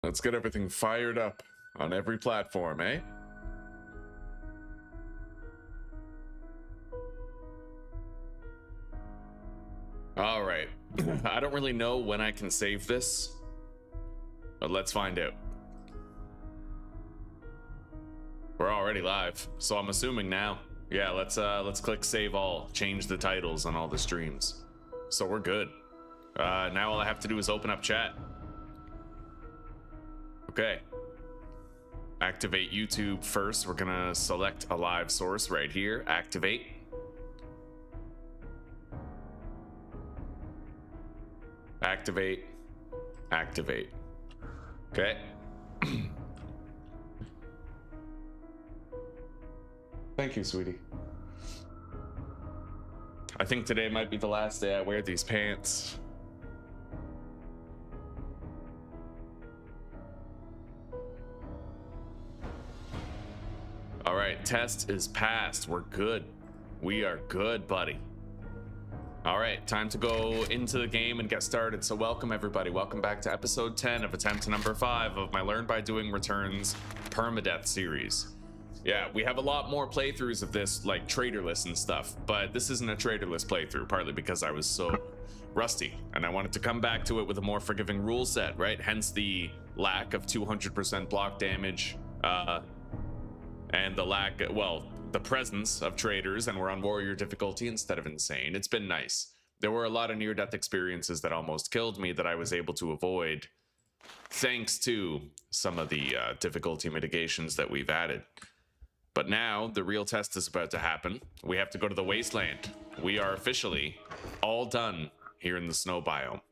Let's get everything fired up on every platform, eh? All right. I don't really know when I can save this, but let's find out. We're already live, so I'm assuming now. Yeah, let's click save all, change the titles on all the streams. So we're good. Now all I have to do is open up chat. Okay. Activate YouTube first. We're gonna select a live source right here. Activate. Activate. Activate. Okay. Thank you, sweetie. I think today might be the last day I wear these pants. All right, test is passed. We're good. We are good, buddy. All right, time to go into the game and get started. So welcome everybody. Welcome back to episode 10 of attempt number 5 of my Learn by Doing Returns Permadeath series. Yeah, we have a lot more playthroughs of this, like traderless and stuff, but this isn't a traderless playthrough, partly because I was so rusty and I wanted to come back to it with a more forgiving rule set, right? Hence the lack of 200% block damage, and the lack, well, the presence of traders, and we're on warrior difficulty instead of insane. It's been nice. There were a lot of near-death experiences that almost killed me that I was able to avoid thanks to some of the difficulty mitigations that we've added. But now the real test is about to happen. We have to go to the wasteland. We are officially all done here in the snow biome.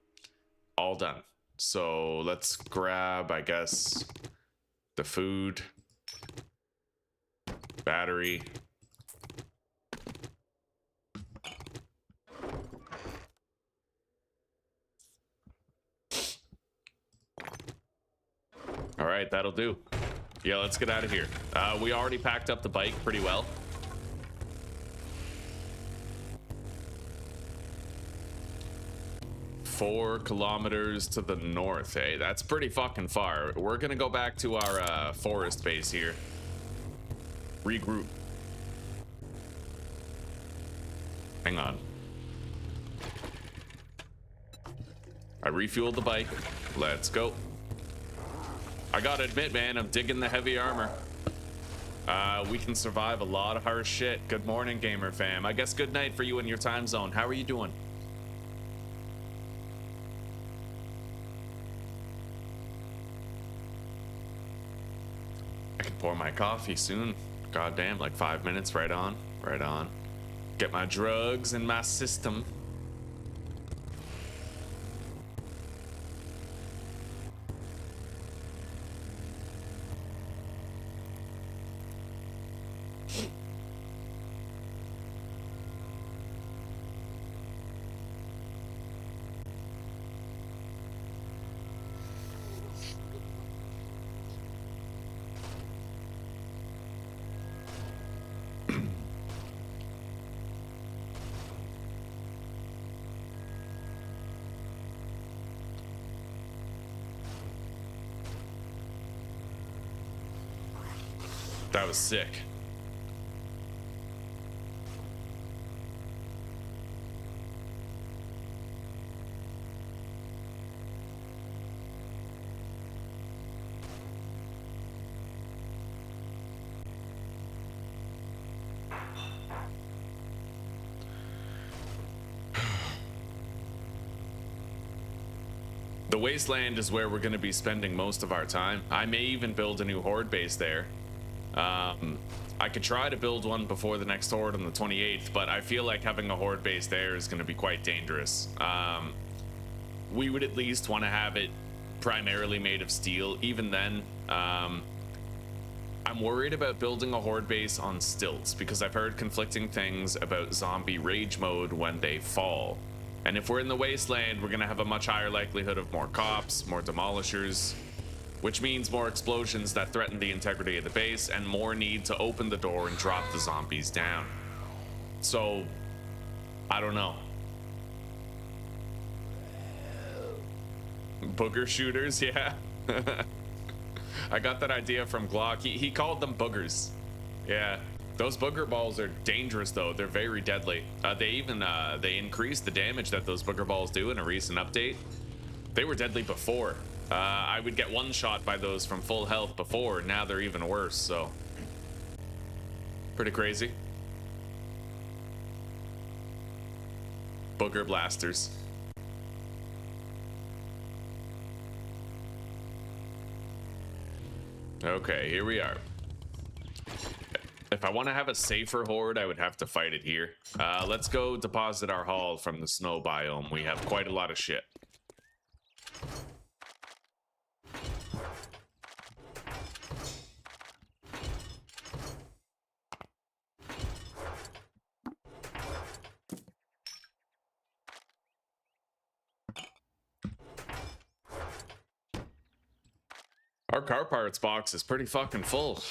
All done. So let's grab, I guess, the food, battery. All right, that'll do. Yeah, let's get out of here. We already packed up the bike pretty well. Four kilometers to the north, eh? That's pretty fucking far. We're gonna go back to our forest base here. Regroup. Hang on. I refueled the bike. Let's go. I gotta admit, man, I'm digging the heavy armor. We can survive a lot of harsh shit. Good morning, gamer fam. I guess good night for you in your time zone. How are you doing? I can pour my coffee soon. Goddamn, like 5 minutes, right on, right on. Get my drugs in my system. That was sick. The wasteland is where we're going to be spending most of our time. I may even build a new horde base there. I could try to build one before the next horde on the 28th, but I feel like having a horde base there is going to be quite dangerous. We would at least want to have it primarily made of steel. Even then, I'm worried about building a horde base on stilts because I've heard conflicting things about zombie rage mode when they fall. And if we're in the wasteland, we're going to have a much higher likelihood of more cops, more demolishers, which means more explosions that threaten the integrity of the base and more need to open the door and drop the zombies down. So, I don't know. Booger shooters, yeah. I got that idea from Glock. He called them boogers. Yeah, those booger balls are dangerous though. They're very deadly. They even they increased the damage that those booger balls do in a recent update. They were deadly before. I would get one shot by those from full health before. Now they're even worse. So pretty crazy. Booger blasters. Okay, here we are. If I want to have a safer horde, I would have to fight it here. Let's go deposit our haul from the snow biome. We have quite a lot of shit. Our car parts box is pretty fucking full.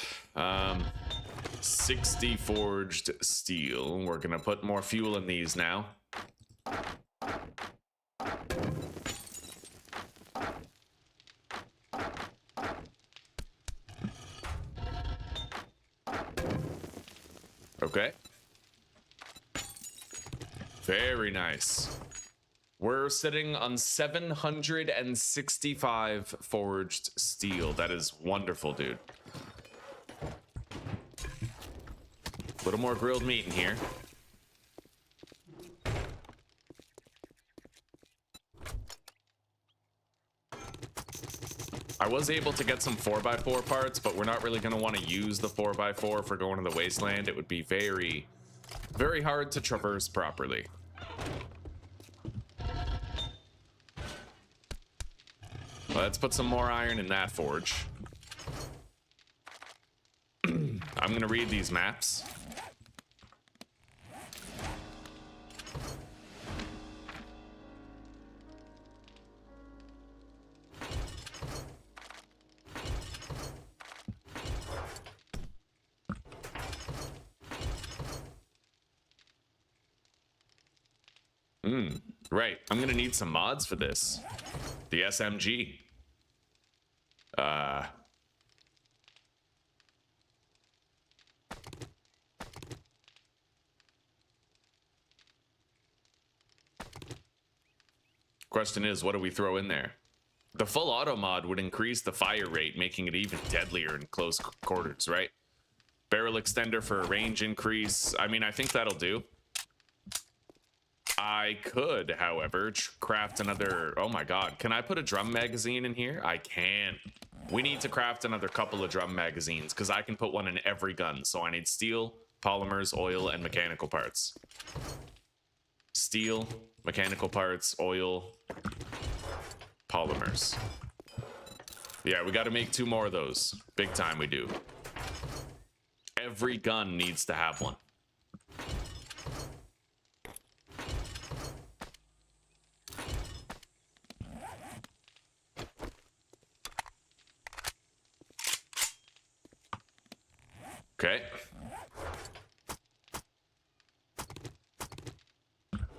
60 forged steel. We're gonna put more fuel in these now. Okay. Very nice. We're sitting on 765 forged steel. That is wonderful, dude. A little more grilled meat in here. I was able to get some 4x4 parts, but we're not really going to want to use the 4x4 for going to the wasteland. It would be very, very hard to traverse properly. Let's put some more iron in that forge. I'm going to read these maps. Right. I'm going to need some mods for this. The SMG. Question is, what do we throw in there? The full auto mod would increase the fire rate, making it even deadlier in close quarters, right? Barrel extender for a range increase. I mean, I think that'll do. I could, however, craft another... Oh my god, can I put a drum magazine in here? I can. We need to craft another couple of drum magazines, because I can put one in every gun. So I need steel, polymers, oil, and mechanical parts. Steel, mechanical parts, oil, polymers. Yeah, we got to make 2 more of those. Big time we do. Every gun needs to have one. Okay.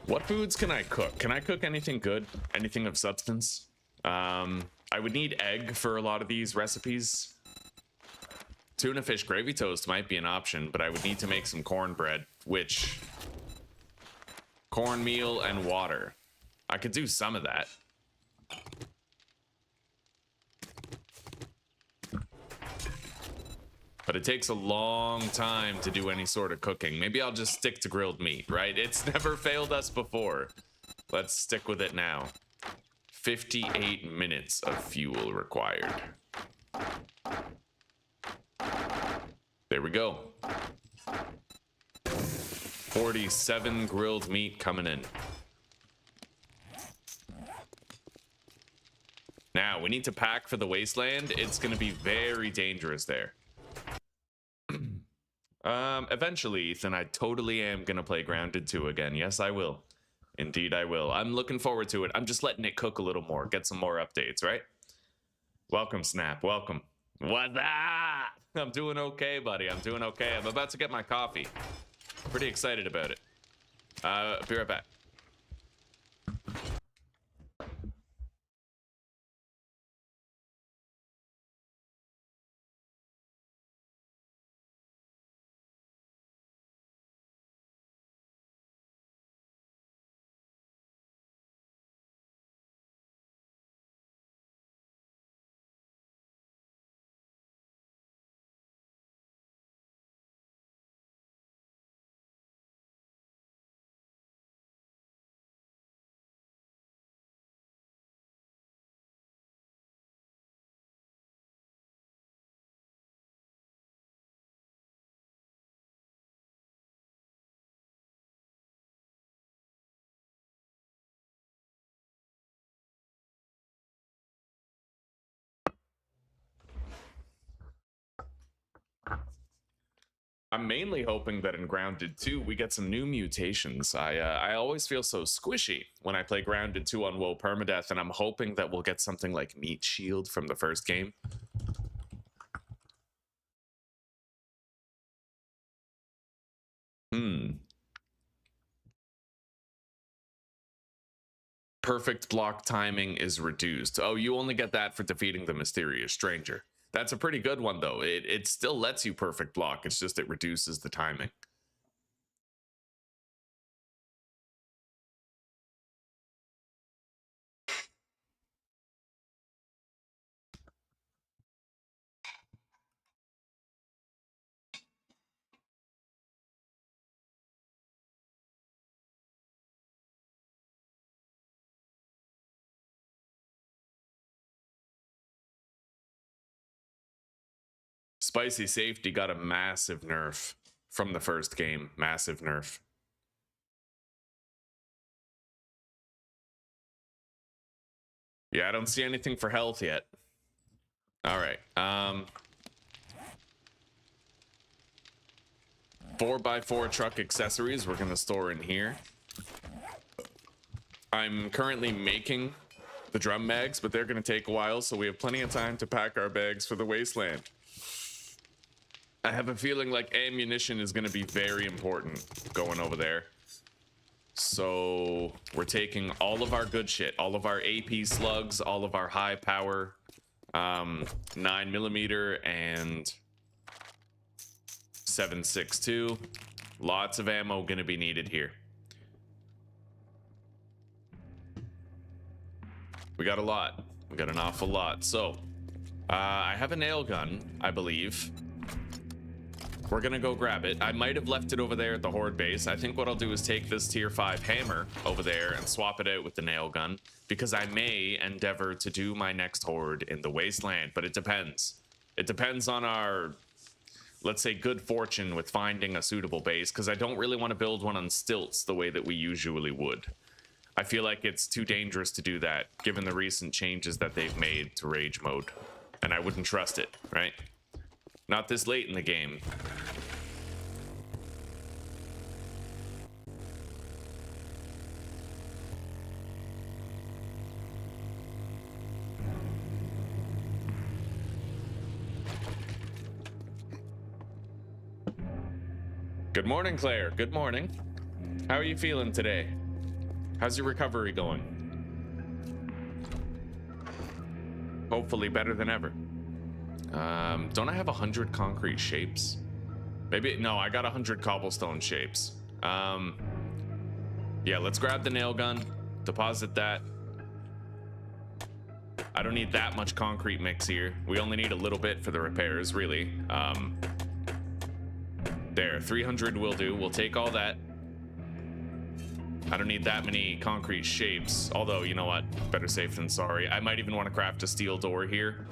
What foods can I cook? Can I cook anything good? Anything of substance? I would need egg for a lot of these recipes. Tuna fish gravy toast might be an option, but I would need to make some cornbread, which... cornmeal and water. I could do some of that. But it takes a long time to do any sort of cooking. Maybe I'll just stick to grilled meat, right? It's never failed us before. Let's stick with it now. 58 minutes of fuel required. There we go. 47 grilled meat coming in. Now, we need to pack for the wasteland. It's going to be very dangerous there. Eventually, Ethan, I totally am going to play Grounded 2 again. Yes, I will. Indeed, I will. I'm looking forward to it. I'm just letting it cook a little more, get some more updates, right? Welcome, Snap. Welcome. What's that? I'm doing okay, buddy. I'm doing okay. I'm about to get my coffee. Pretty excited about it. I'll be right back. I'm mainly hoping that in Grounded 2 we get some new mutations. I always feel so squishy when I play Grounded 2 on WoW Permadeath, and I'm hoping that we'll get something like Meat Shield from the first game. Perfect block timing is reduced. Oh, you only get that for defeating the mysterious stranger. That's a pretty good one, though. It still lets you perfect block. It's just it reduces the timing. Spicy Safety got a massive nerf from the first game. Massive nerf. Yeah, I don't see anything for health yet. All right. 4x4 truck accessories we're going to store in here. I'm currently making the drum mags, but they're going to take a while, so we have plenty of time to pack our bags for the wasteland. I have a feeling like ammunition is going to be very important going over there. So we're taking all of our good shit, all of our AP slugs, all of our high power 9mm and 7.62. Lots of ammo going to be needed here. We got a lot. We got an awful lot. So I have a nail gun, I believe. We're gonna go grab it. I might have left it over there at the Horde base. I think what I'll do is take this tier 5 hammer over there and swap it out with the nail gun, because I may endeavor to do my next Horde in the wasteland, but it depends. It depends on our, let's say, good fortune with finding a suitable base, because I don't really want to build one on stilts the way that we usually would. I feel like it's too dangerous to do that, given the recent changes that they've made to Rage mode. And I wouldn't trust it, right? Not this late in the game. Good morning, Claire. Good morning. How are you feeling today? How's your recovery going? Hopefully better than ever. Don't I have 100 concrete shapes? Maybe, no, I got 100 cobblestone shapes. Yeah, let's grab the nail gun, deposit that. I don't need that much concrete mix here. We only need a little bit for the repairs, really. There, 300 will do. We'll take all that. I don't need that many concrete shapes, although, you know what? Better safe than sorry. I might even want to craft a steel door here.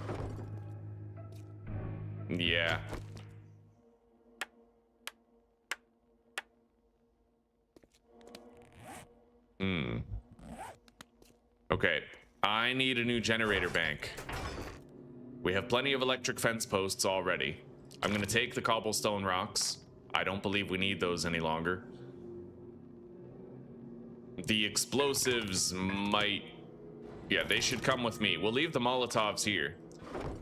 Yeah. Okay, I need a new generator bank. We have plenty of electric fence posts already. I'm gonna take the cobblestone rocks. I don't believe we need those any longer. The explosives might... Yeah, they should come with me. We'll leave the Molotovs here.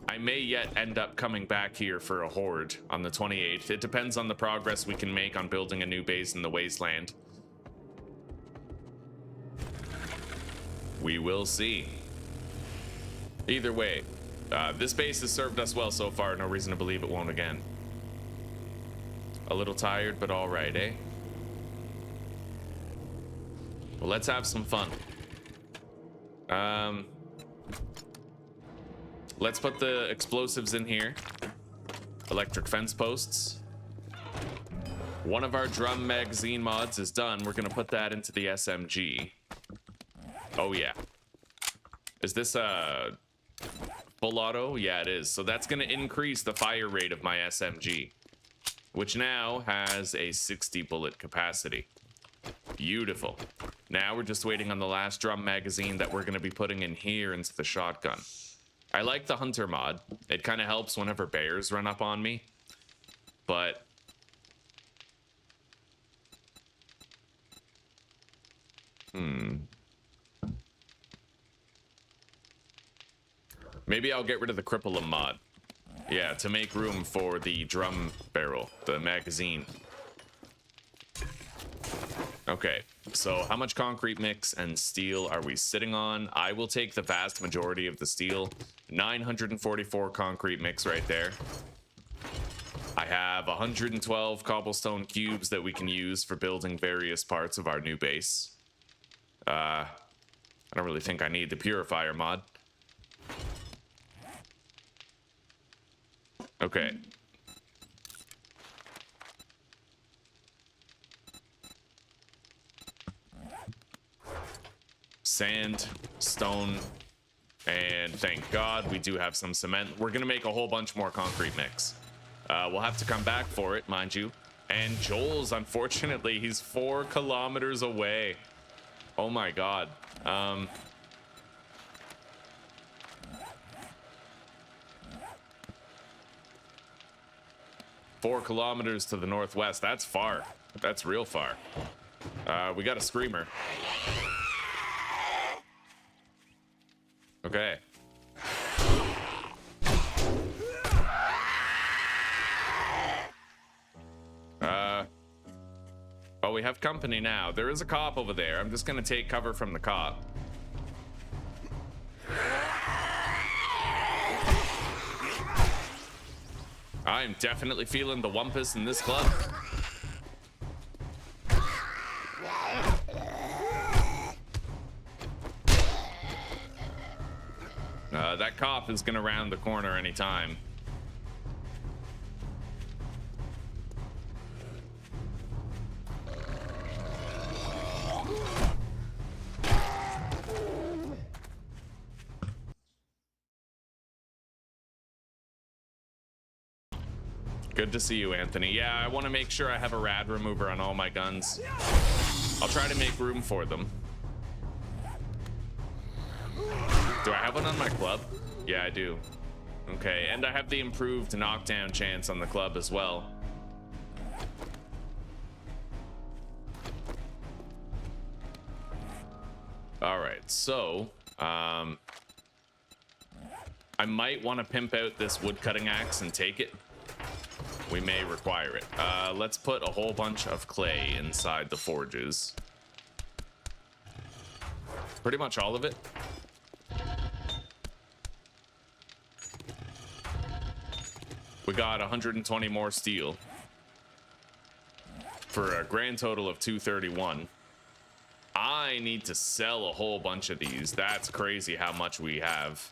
I may yet end up coming back here for a horde on the 28th. It depends on the progress we can make on building a new base in the wasteland. We will see. Either way, this base has served us well so far. No reason to believe it won't again. A little tired, but all right, eh? Well, let's have some fun. Let's put the explosives in here. Electric fence posts. One of our drum magazine mods is done. We're gonna put that into the SMG. Oh yeah. Is this a full auto? Yeah, it is. So that's gonna increase the fire rate of my SMG, which now has a 60 bullet capacity. Beautiful. Now we're just waiting on the last drum magazine that we're gonna be putting in here into the shotgun. I like the hunter mod. It kind of helps whenever bears run up on me, but Maybe I'll get rid of the cripple mod. Yeah, to make room for the drum barrel, the magazine. Okay, so how much concrete mix and steel are we sitting on? I will take the vast majority of the steel. 944 concrete mix right there. I have 112 cobblestone cubes that we can use for building various parts of our new base. I don't really think I need the purifier mod. Okay. Sand, stone, and thank God we do have some cement. We're gonna make a whole bunch more concrete mix. We'll have to come back for it, mind you. And Joel's, unfortunately, he's 4 kilometers away. Oh my God. 4 kilometers to the northwest. That's far. That's real far. We got a screamer. Okay. Oh, we have company now. There is a cop over there. I'm just gonna take cover from the cop. I'm definitely feeling the wumpus in this club. That cop is gonna round the corner anytime. Good to see you, Anthony. Yeah, I want to make sure I have a rad remover on all my guns. I'll try to make room for them. Do I have one on my club? Yeah, I do. Okay, and I have the improved knockdown chance on the club as well. All right, so I might want to pimp out this wood cutting axe and take it. We may require it. Let's put a whole bunch of clay inside the forges. Pretty much all of it. We got 120 more steel for a grand total of 231. I need to sell a whole bunch of these. That's crazy how much we have.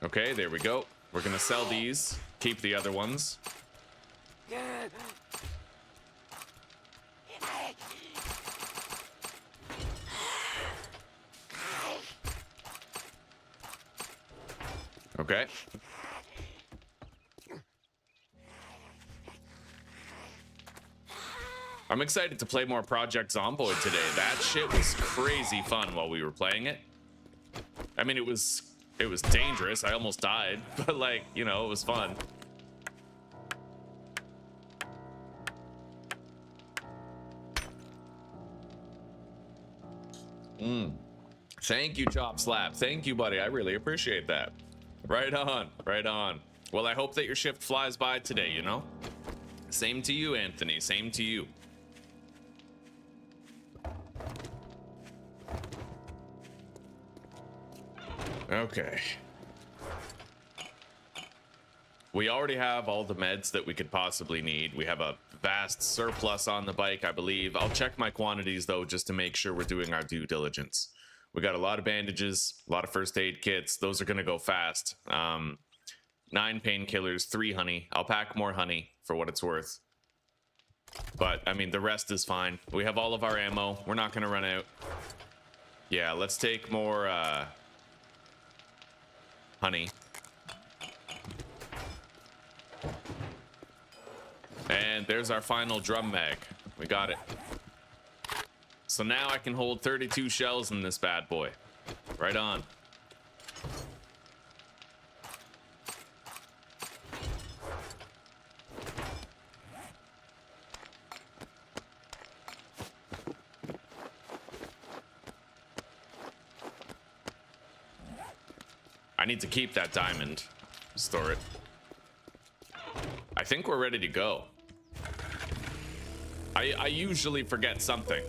Okay, there we go. We're gonna sell these, keep the other ones. Okay. I'm excited to play more Project Zomboid today. That shit was crazy fun while we were playing it. I mean, it was dangerous. I almost died, but like, you know, it was fun. Thank you, Chop Slap. Thank you, buddy. I really appreciate that. Right on, right on. Well, I hope that your shift flies by today, you know? Same to you, Anthony. Same to you. Okay. We already have all the meds that we could possibly need. We have a vast surplus on the bike, I believe. I'll check my quantities, though, just to make sure we're doing our due diligence. We got a lot of bandages, a lot of first aid kits. Those are going to go fast. 9 painkillers, 3 honey. I'll pack more honey for what it's worth. But, I mean, the rest is fine. We have all of our ammo. We're not going to run out. Yeah, let's take more honey. And there's our final drum mag. We got it. So now I can hold 32 shells in this bad boy. Right on. I need to keep that diamond. Store it. I think we're ready to go. I usually forget something,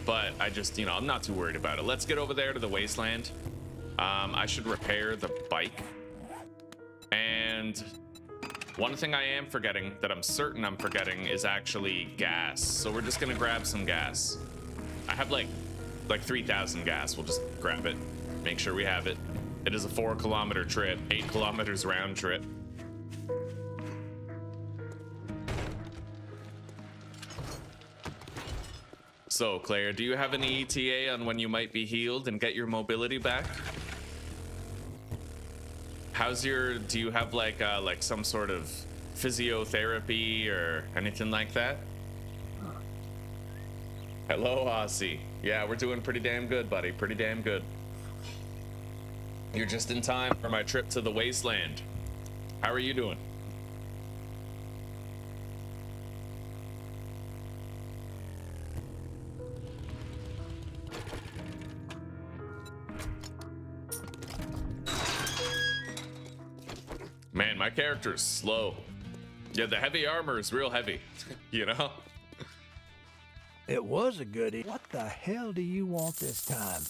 but I just, you know, I'm not too worried about it. Let's get over there to the wasteland. I should repair the bike. And one thing I am forgetting, that I'm certain I'm forgetting, is actually gas. So we're just gonna grab some gas. I have like 3,000 gas. We'll just grab it. Make sure we have it. It is a 4-kilometer trip, 8 kilometers round trip. So, Claire, do you have any ETA on when you might be healed and get your mobility back? How's your, do you have like some sort of physiotherapy or anything like that? Hello, Aussie. Yeah, we're doing pretty damn good, buddy. Pretty damn good. You're just in time for my trip to the wasteland. How are you doing? Man, my character is slow. Yeah, the heavy armor is real heavy, you know? It was a goodie. What the hell do you want this time?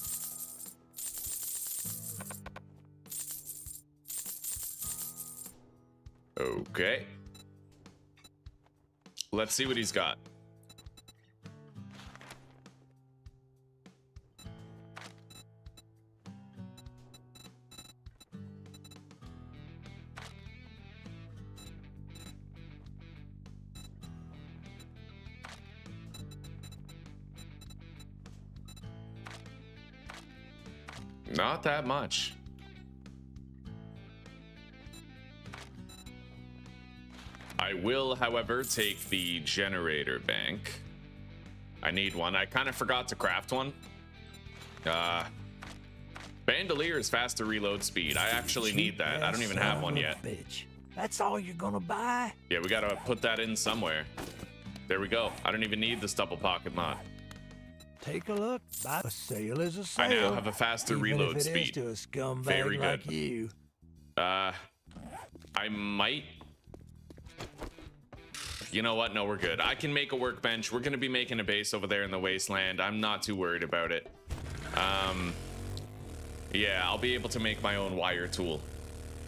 Okay. Let's see what he's got. Not that much. I will, however, take the generator bank. I need one. I kind of forgot to craft one. Bandolier is faster reload speed. I actually need that. I don't even have one yet. Bitch. That's all you're gonna buy? Yeah, we gotta put that in somewhere. There we go. I don't even need this double pocket mod. Take a look. A sale is a sale. I now have a faster reload if it speed. Is to a scumbag Very good. like you. I might. You know what? No, we're good. I can make a workbench. We're gonna be making a base over there in the wasteland. I'm not too worried about it. Yeah, I'll be able to make my own wire tool.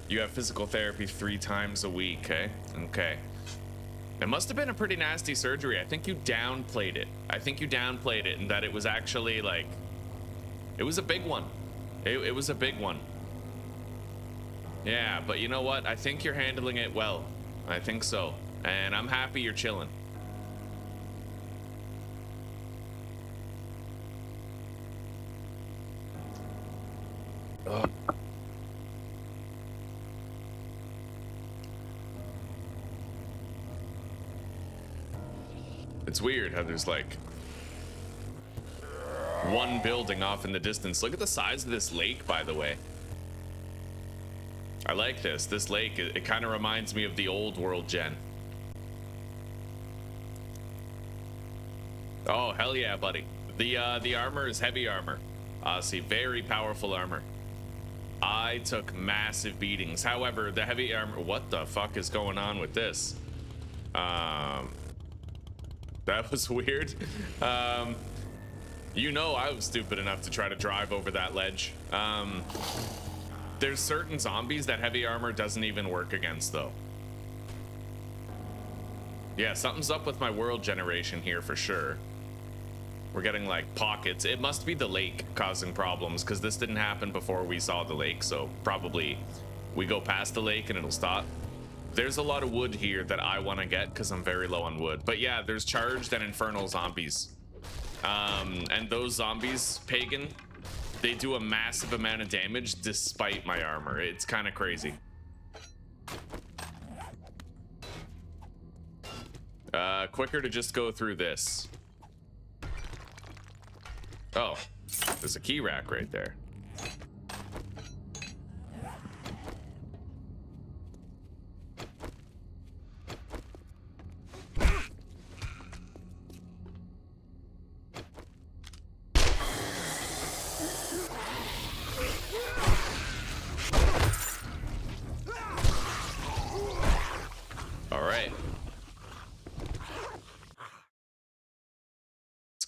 You have physical therapy 3 times a week, eh? Okay. It must have been a pretty nasty surgery. I think you downplayed it. I think you downplayed it, and that it was actually like, it was a big one. It was a big one. Yeah, but you know what? I think you're handling it well. I think so. And I'm happy you're chilling. Ugh. It's weird how there's like one building off in the distance. Look at the size of this lake, by the way. I like this. This lake, it kind of reminds me of the old world gen. Oh, hell yeah, buddy. The armor is heavy armor. See, very powerful armor. I took massive beatings. However, the heavy armor, what the fuck is going on with this? That was weird. You know, I was stupid enough to try to drive over that ledge. There's certain zombies that heavy armor doesn't even work against, though. Yeah, something's up with my world generation here for sure. We're getting like pockets. It must be the lake causing problems, because this didn't happen before we saw the lake, so probably we go past the lake and it'll stop. There's a lot of wood here that I want to get because I'm very low on wood. But yeah, there's charged and infernal zombies. And those zombies, Pagan, they do a massive amount of damage despite my armor. It's kind of crazy. Quicker to just go through this. Oh, there's a key rack right there.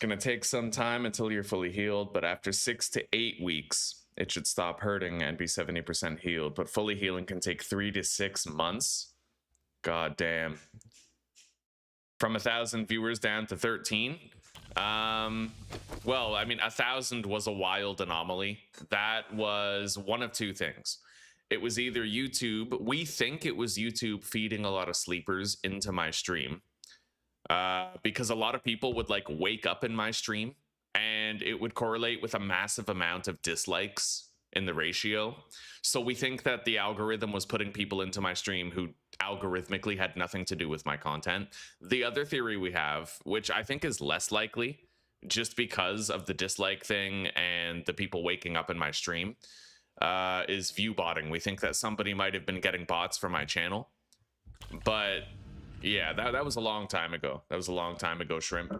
gonna take some time until you're fully healed, but after 6 to 8 weeks, it should stop hurting and be 70% healed. But fully healing can take 3 to 6 months. God damn. From 1,000 viewers down to 13. Well, I mean, 1,000 was a wild anomaly. That was one of two things. It was either YouTube. We think it was YouTube feeding a lot of sleepers into my stream. Because a lot of people would like wake up in my stream and it would correlate with a massive amount of dislikes in the ratio. So we think that the algorithm was putting people into my stream who algorithmically had nothing to do with my content. The other theory we have, which I think is less likely just because of the dislike thing and the people waking up in my stream, is view botting. We think that somebody might have been getting bots for my channel. But yeah, that was a long time ago. That was a long time ago, Shrimp.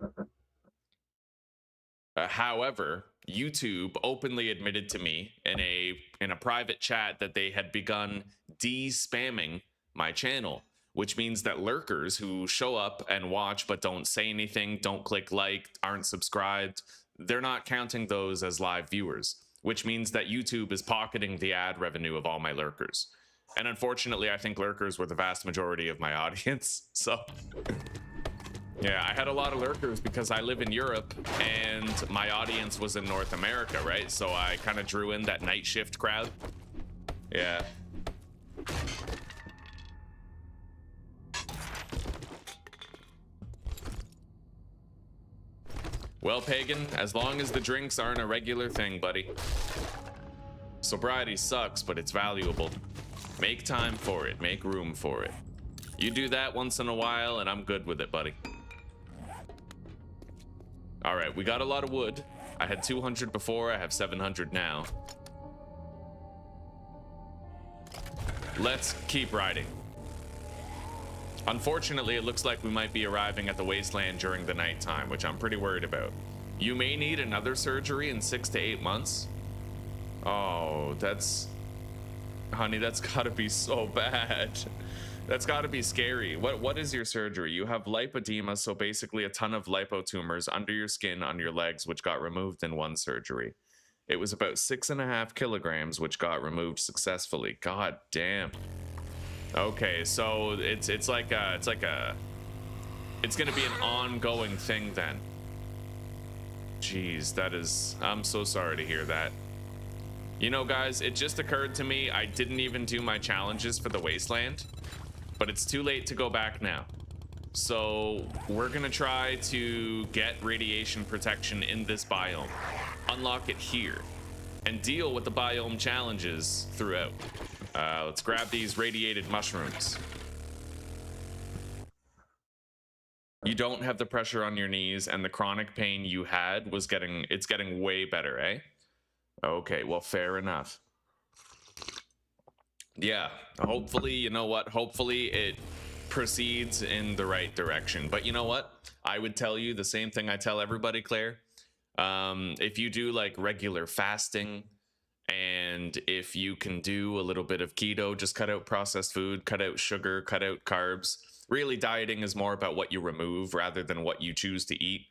However, YouTube openly admitted to me in a private chat that they had begun de-spamming my channel, which means that lurkers who show up and watch but don't say anything, don't click like, aren't subscribed, they're not counting those as live viewers, which means that YouTube is pocketing the ad revenue of all my lurkers. And unfortunately, I think lurkers were the vast majority of my audience. So yeah, I had a lot of lurkers because I live in Europe and my audience was in North America, right? So I kind of drew in that night shift crowd. Yeah. Well, Pagan, as long as the drinks aren't a regular thing, buddy. Sobriety sucks, but it's valuable. Make time for it. Make room for it. You do that once in a while, and I'm good with it, buddy. All right, we got a lot of wood. I had 200 before. I have 700 now. Let's keep riding. Unfortunately, it looks like we might be arriving at the wasteland during the nighttime, which I'm pretty worried about. You may need another surgery in 6 to 8 months. Oh, that's... Honey, that's gotta be so bad. That's gotta be scary. What is your surgery? You have lipedema, so basically a ton of lipotumors under your skin on your legs, which got removed in one surgery. It was about 6.5 kilograms, which got removed successfully. God damn. Okay, so it's gonna be an ongoing thing then. Jeez, that is... I'm so sorry to hear that. You know, guys, it just occurred to me I didn't even do my challenges for the wasteland, but it's too late to go back now. So we're gonna try to get radiation protection in this biome, unlock it here, and deal with the biome challenges throughout. Let's grab these radiated mushrooms. You don't have the pressure on your knees, and the chronic pain you had was getting way better, eh? Okay, well, fair enough. Yeah, hopefully, you know what? Hopefully it proceeds in the right direction. But you know what? I would tell you the same thing I tell everybody, Claire. If you do like regular fasting, and if you can do a little bit of keto, just cut out processed food, cut out sugar, cut out carbs. Really, dieting is more about what you remove rather than what you choose to eat,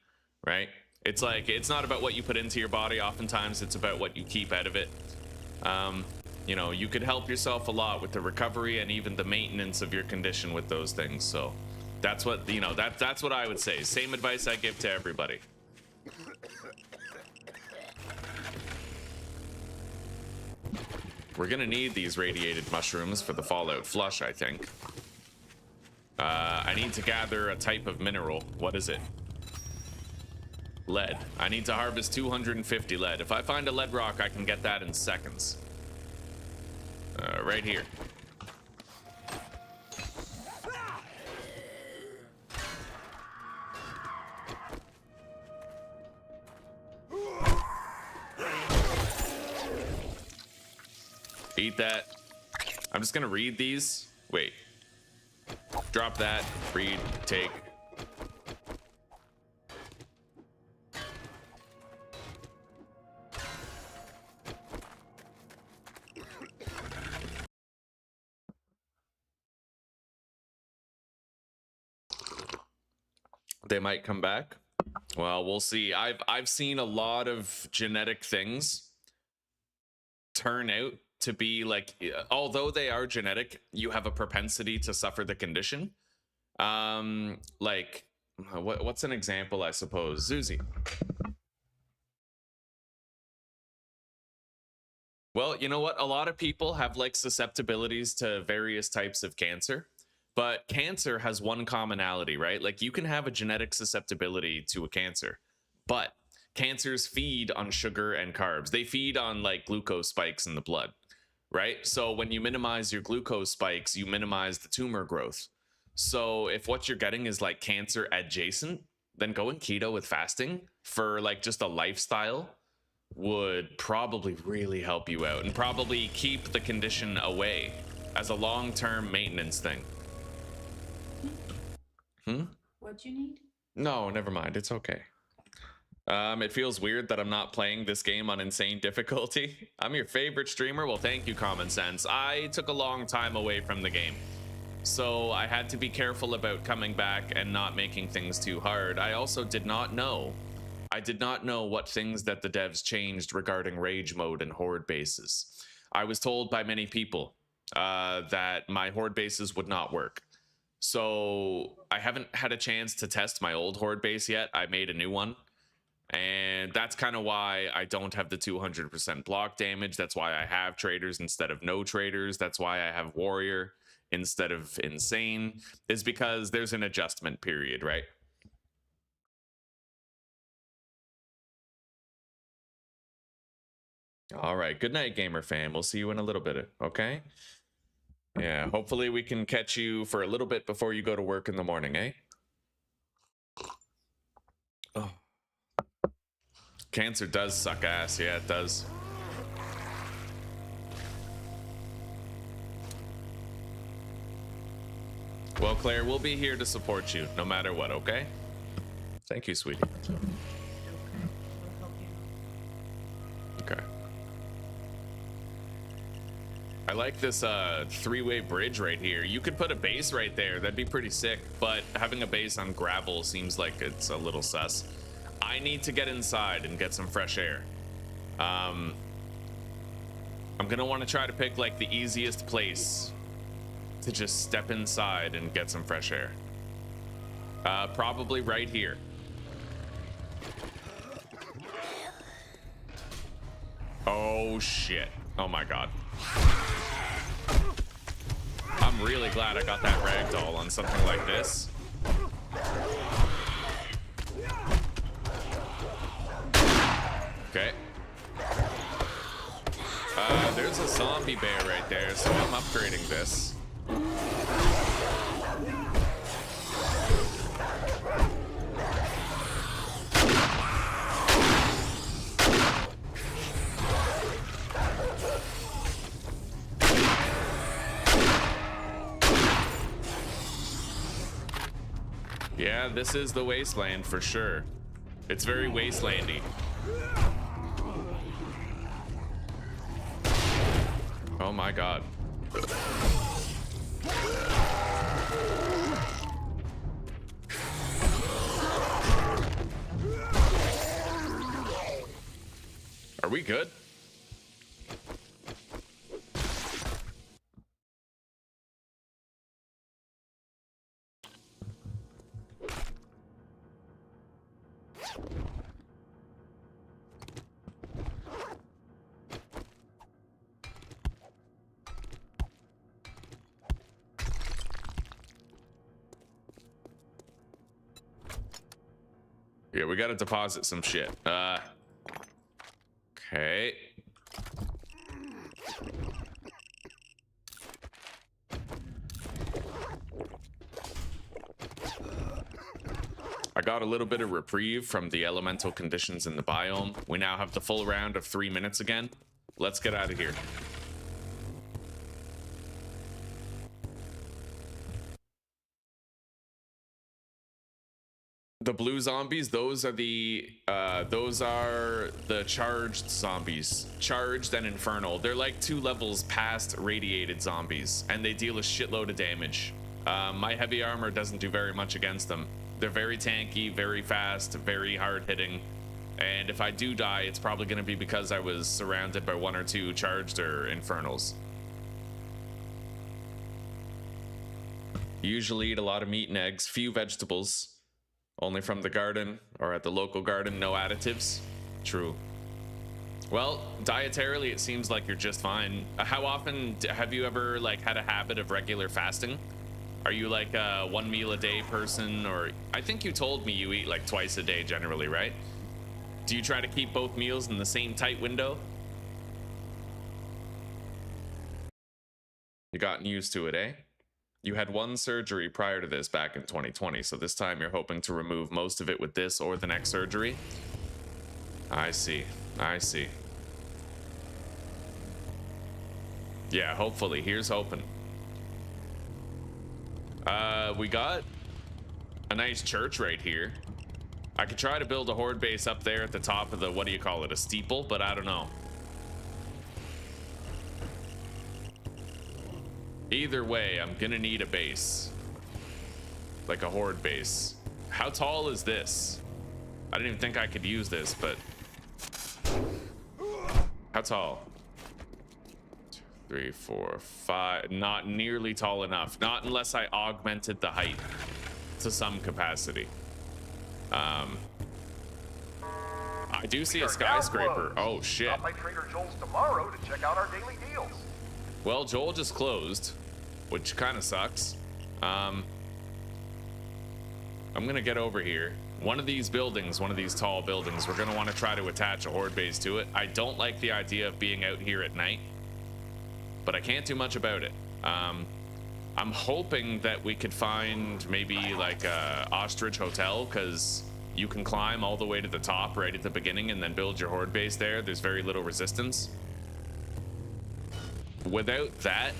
right? It's like, it's not about what you put into your body. Oftentimes it's about what you keep out of it. You know, you could help yourself a lot with the recovery and even the maintenance of your condition with those things. So that's what, you know, that's what I would say. Same advice I give to everybody. We're gonna need these radiated mushrooms for the Fallout flush, I think. I need to gather a type of mineral. What is it? Lead. I need to harvest 250 lead. If I find a lead rock, I can get that in seconds. Right here. Eat that. I'm just gonna read these. Wait. Drop that. Read. Take. They might come back. Well, we'll see. I've seen a lot of genetic things turn out to be like, although they are genetic, you have a propensity to suffer the condition. Like, what's an example? I suppose Zuzi. Well, you know what? A lot of people have like susceptibilities to various types of cancer. But cancer has one commonality, right? Like you can have a genetic susceptibility to a cancer, but cancers feed on sugar and carbs. They feed on like glucose spikes in the blood, right? So when you minimize your glucose spikes, you minimize the tumor growth. So if what you're getting is like cancer adjacent, then going keto with fasting for like just a lifestyle would probably really help you out and probably keep the condition away as a long-term maintenance thing. What you need? No, never mind. It's okay. It feels weird that I'm not playing this game on insane difficulty. I'm your favorite streamer. Well, thank you, Common Sense. I took a long time away from the game, so I had to be careful about coming back and not making things too hard. I also did not know. I did not know what things that the devs changed regarding rage mode and horde bases. I was told by many people that my horde bases would not work. So I haven't had a chance to test my old horde base yet. I made a new one, and that's kind of why I don't have the 200% block damage. That's why I have traders instead of no traders. That's why I have warrior instead of insane, is because there's an adjustment period, right? All right, good night, gamer fam. We'll see you in a little bit, okay? Yeah, hopefully we can catch you for a little bit before you go to work in the morning, eh? Oh. Cancer does suck ass. Yeah, it does. Well, Claire, we'll be here to support you no matter what, okay? Thank you, sweetie. Okay. I like this three-way bridge right here. You could put a base right there. That'd be pretty sick, but having a base on gravel seems like it's a little sus. I need to get inside and get some fresh air. I'm gonna want to try to pick like the easiest place to just step inside and get some fresh air. Probably right here. Oh shit. Oh my god. I'm really glad I got that ragdoll on something like this. Okay. There's a zombie bear right there, so I'm upgrading this. Yeah, this is the wasteland for sure. It's very wastelandy. Oh my god. Are we good? Yeah, we gotta deposit some shit. Okay. I got a little bit of reprieve from the elemental conditions in the biome. We now have the full round of 3 minutes again. Let's get out of here. The blue zombies, those are the charged zombies. Charged and infernal. They're like 2 levels past radiated zombies, and they deal a shitload of damage. My heavy armor doesn't do very much against them. They're very tanky, very fast, very hard hitting. And if I do die, it's probably going to be because I was surrounded by 1 or 2 charged or infernals. Usually eat a lot of meat and eggs, few vegetables. Only from the garden or at the local garden, no additives. True. Well, dietarily, it seems like you're just fine. How often have you ever like had a habit of regular fasting? Are you like a 1 meal a day person? Or I think you told me you eat like twice a day generally, right? Do you try to keep both meals in the same tight window? You gotten used to it, eh? You had 1 surgery prior to this back in 2020, so this time you're hoping to remove most of it with this or the next surgery? I see. I see. Yeah, hopefully. Here's hoping. We got a nice church right here. I could try to build a horde base up there at the top of the, what do you call it, a steeple, but I don't know. Either way, I'm gonna need a base. Like a horde base. How tall is this? I didn't even think I could use this, but... How tall? 2, 3, 4, 5. Not nearly tall enough. Not unless I augmented the height to some capacity. I do see a skyscraper. Oh shit. Stop by Trader Joel's tomorrow to check out our daily deals. Well, Joel just closed, which kind of sucks. I'm gonna get over here. One of these buildings, one of these tall buildings, we're gonna want to try to attach a horde base to it. I don't like the idea of being out here at night, but I can't do much about it. I'm hoping that we could find maybe like a ostrich hotel, because you can climb all the way to the top right at the beginning and then build your horde base there. There's very little resistance. Without that,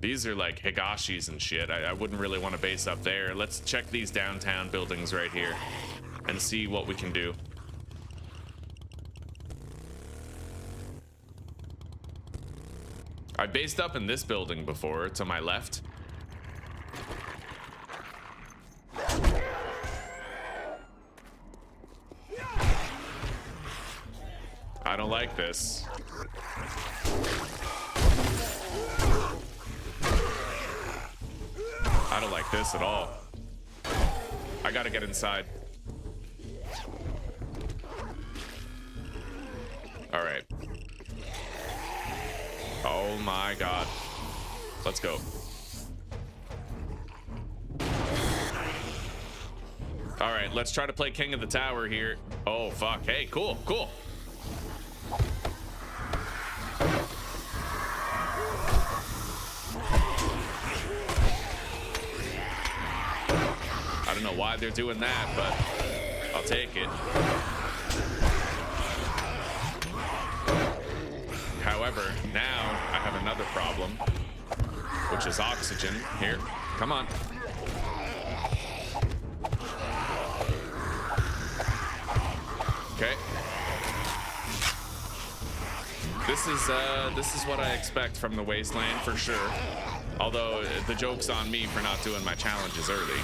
these are like Higashis and shit. I wouldn't really want to base up there. Let's check these downtown buildings right here and see what we can do. I based up in this building before, to my left. I don't like this. I don't like this at all. I gotta get inside. All right. Oh my God. Let's go. All right, let's try to play King of the Tower here. Oh, fuck. Hey, cool, cool. I don't know why they're doing that, but I'll take it. However, now I have another problem, which is oxygen. Here, come on. Okay. This is what I expect from the wasteland for sure. Although the joke's on me for not doing my challenges early.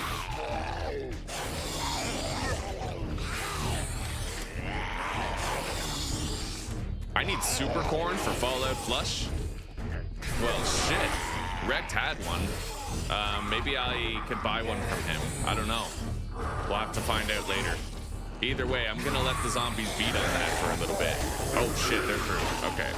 I need super corn for Fallout Flush. Well, shit. Rect had one. Maybe I could buy one from him. I don't know. We'll have to find out later. Either way, I'm gonna let the zombies beat on that for a little bit. Oh shit, they're through. Okay.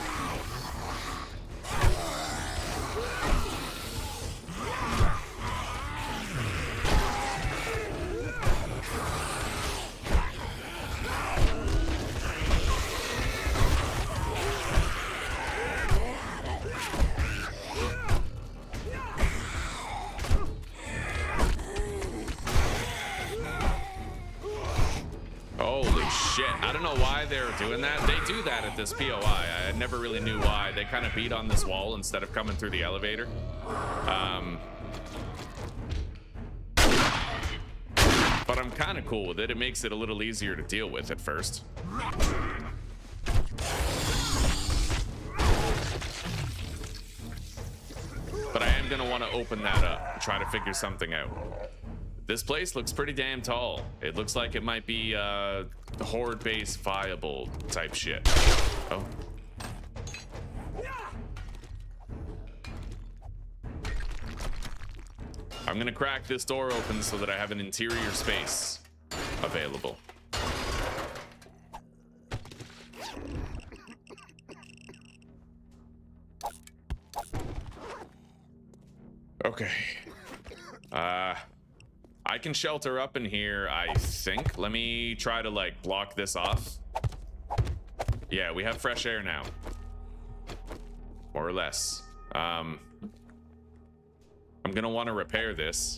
I don't know why they're doing that. They do that at this POI. I never really knew why. They kind of beat on this wall instead of coming through the elevator. But I'm kind of cool with it. It makes it a little easier to deal with at first. but I am gonna want to open that up, try to figure something out. This place looks pretty damn tall. It looks like it might be horde-based viable type shit. Oh. I'm gonna crack this door open so that I have an interior space available. Okay. I can shelter up in here, I think. Let me try to like block this off. Yeah, we have fresh air now. More or less. I'm gonna want to repair this.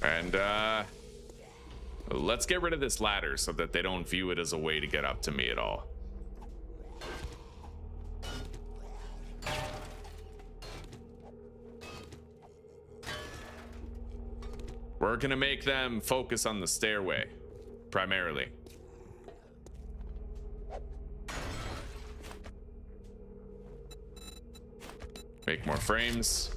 And let's get rid of this ladder so that they don't view it as a way to get up to me at all. We're gonna make them focus on the stairway, primarily. Make more frames.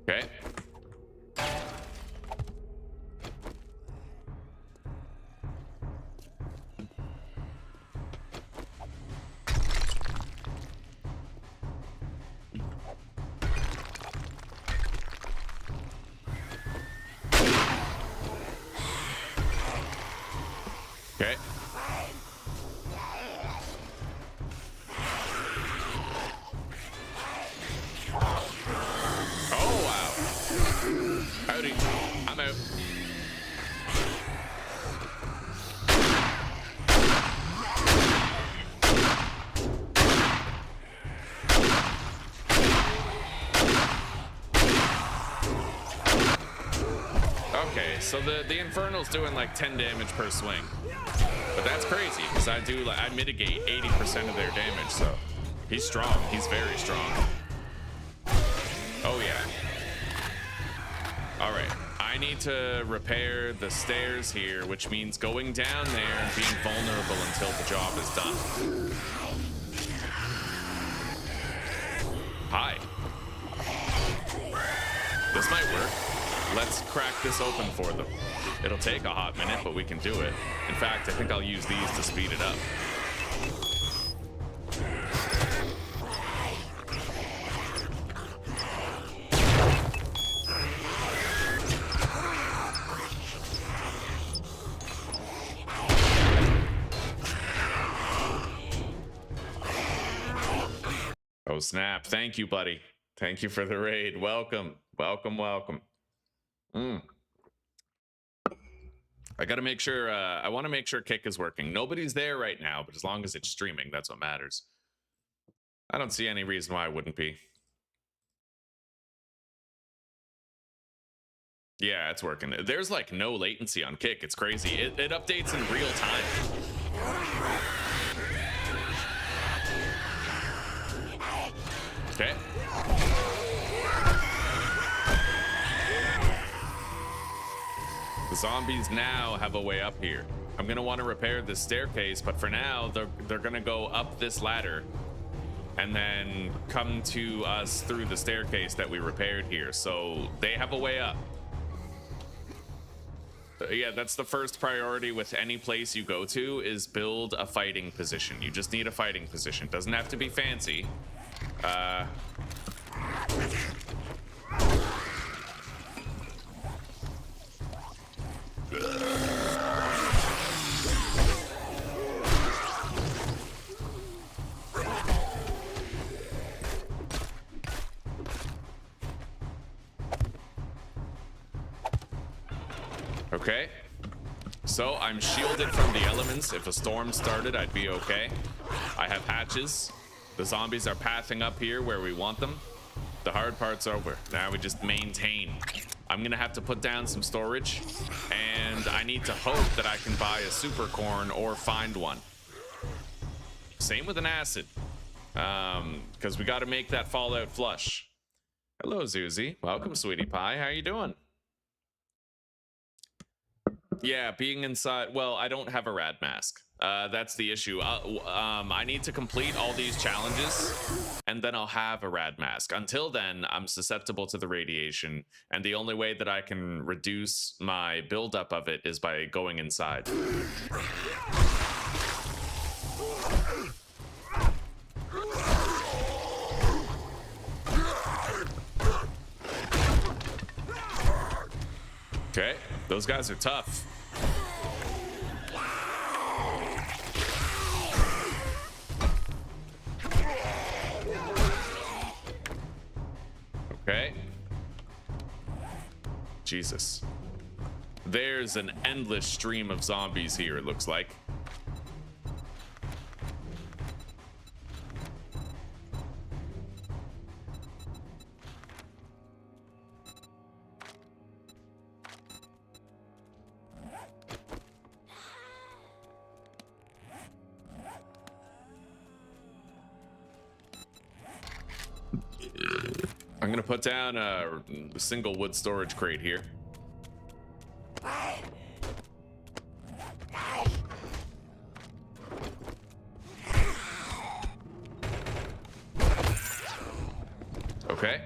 Okay. Okay. Oh, wow. Howdy. I'm out. Okay, so the Infernal's doing like 10 damage per swing. But that's crazy, because I mitigate 80% of their damage, so he's strong. He's very strong. Oh yeah. All right, I need to repair the stairs here, which means going down there and being vulnerable until the job is done. Hi. This might work. Let's crack this open for them. It'll take a hot minute, but we can do it. In fact, I think I'll use these to speed it up. Oh, snap. Thank you, buddy. Thank you for the raid. Welcome. Welcome, welcome. I gotta make sure, I want to make sure Kick is working. Nobody's there right now, but as long as it's streaming, that's what matters. I don't see any reason why it wouldn't be. Yeah, it's working. There's like no latency on Kick. It's crazy. It updates in real time. Okay. The zombies now have a way up here. I'm gonna want to repair this staircase, but for now, they're gonna go up this ladder and then come to us through the staircase that we repaired here. So they have a way up. Yeah, that's the first priority with any place you go to, is build a fighting position. You just need a fighting position. Doesn't have to be fancy. Okay. So I'm shielded from the elements. If a storm started, I'd be okay. I have hatches. The zombies are pathing up here where we want them. The hard part's over. Now we just maintain. I'm gonna have to put down some storage, and I need to hope that I can buy a super corn or find one. Same with an acid, because we got to make that Fallout flush. Hello, Zuzi. Welcome, sweetie pie. How you doing? Yeah, being inside. Well, I don't have a rad mask. That's the issue. I need to complete all these challenges, and then I'll have a rad mask. Until then, I'm susceptible to the radiation, and the only way that I can reduce my buildup of it is by going inside. Okay, those guys are tough. Okay. Jesus. There's an endless stream of zombies here, it looks like. I'm gonna put down a single wood storage crate here. Okay.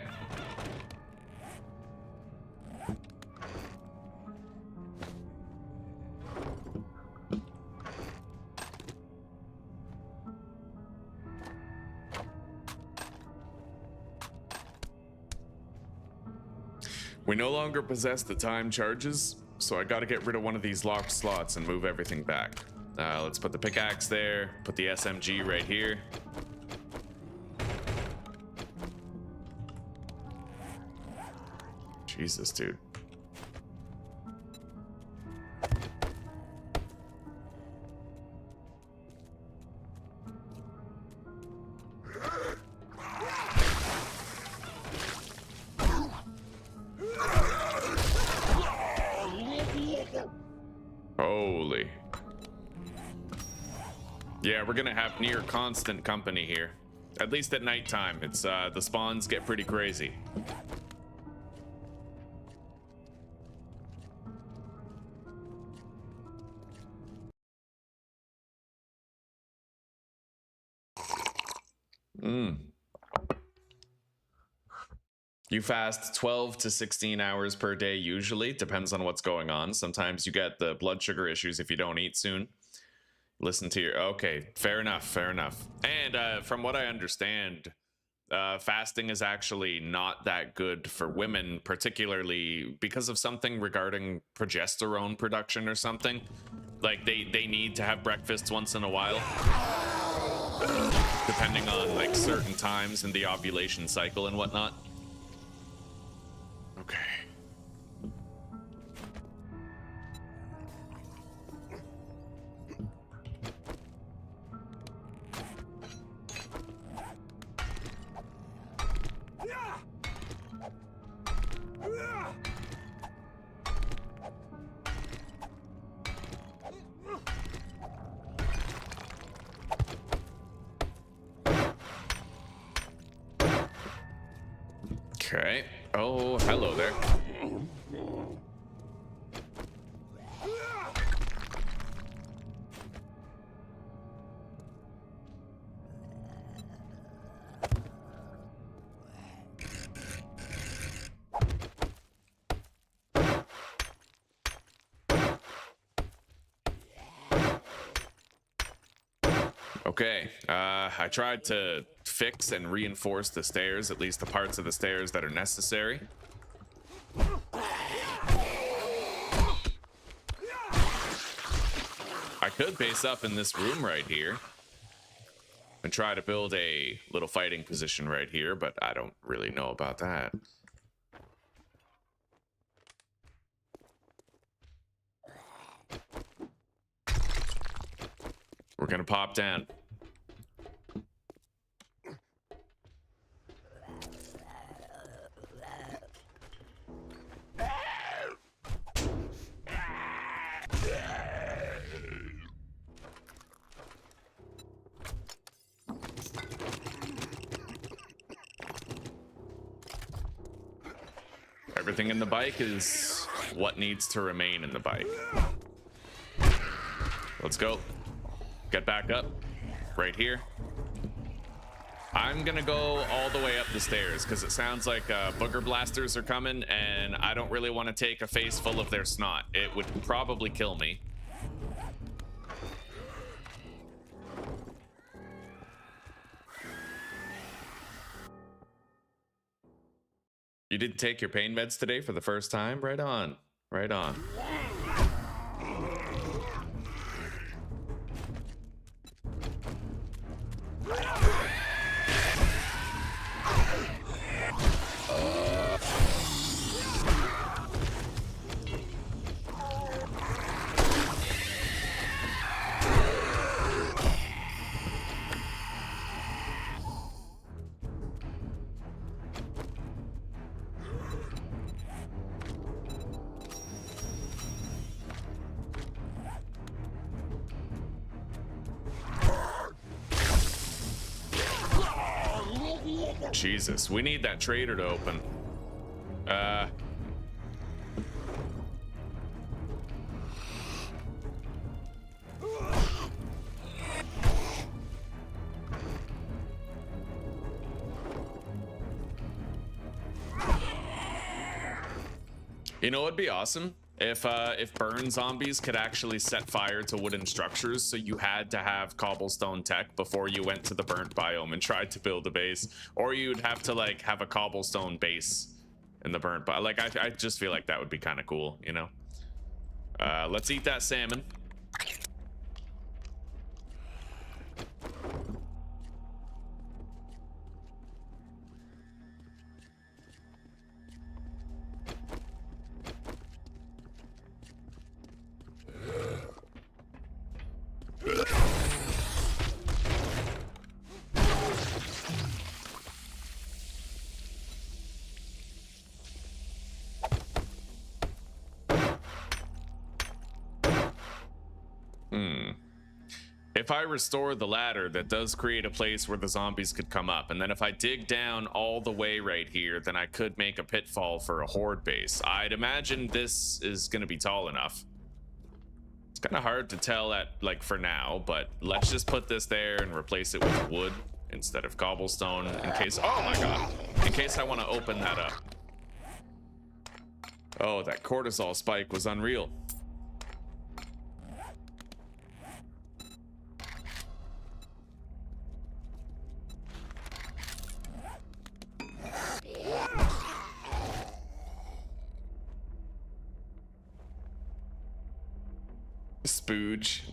We no longer possess the time charges, so I gotta get rid of one of these locked slots and move everything back. Let's put the pickaxe there, put the SMG right here. Jesus, dude. Holy. Yeah, we're gonna have near constant company here. At least at nighttime. It's the spawns get pretty crazy. You fast 12 to 16 hours per day usually, depends on what's going on. Sometimes you get the blood sugar issues if you don't eat soon. Listen to your... Okay, fair enough, fair enough. And from what I understand, fasting is actually not that good for women, particularly because of something regarding progesterone production or something. Like, they need to have breakfasts once in a while, depending on, like, certain times in the ovulation cycle and whatnot. Okay. Okay. Oh, hello there. Okay, I tried to fix and reinforce the stairs, at least the parts of the stairs that are necessary. I could base up in this room right here and try to build a little fighting position right here, but I don't really know about that. We're gonna pop down. Everything in the bike is what needs to remain in the bike. Let's go. Get back up. Right here. I'm gonna go all the way up the stairs because it sounds like booger blasters are coming and I don't really want to take a face full of their snot. It would probably kill me. You did take your pain meds today for the first time? Right on. Right on. Jesus, we need that trader to open. You know, it'd be awesome if burn zombies could actually set fire to wooden structures, so you had to have cobblestone tech before you went to the burnt biome and tried to build a base, or you'd have to like have a cobblestone base in the burnt biome. Like I just feel like that would be kind of cool, you know. Let's eat that salmon. If I restore the ladder, that does create a place where the zombies could come up. And then if I dig down all the way right here, then I could make a pitfall for a horde base. I'd imagine this is going to be tall enough. It's kind of hard to tell at like for now, but let's just put this there and replace it with wood instead of cobblestone in case, oh my God, in case I want to open that up. Oh, that cortisol spike was unreal.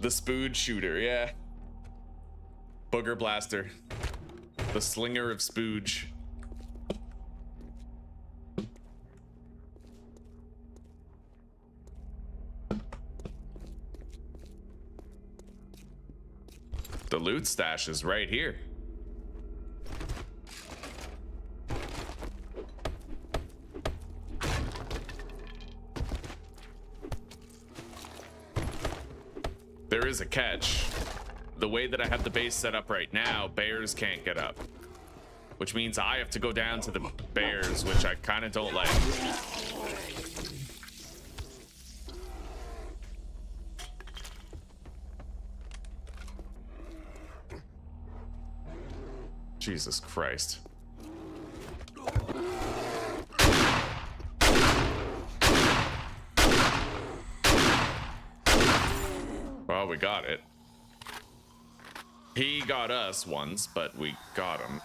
The spooge shooter, yeah. Booger blaster. The slinger of spooge. The loot stash is right here. There is a catch. The way that I have the base set up right now, bears can't get up. Which means I have to go down to the bears, which I kind of don't like. Jesus Christ. Well, we got it. He got us once, but we got him.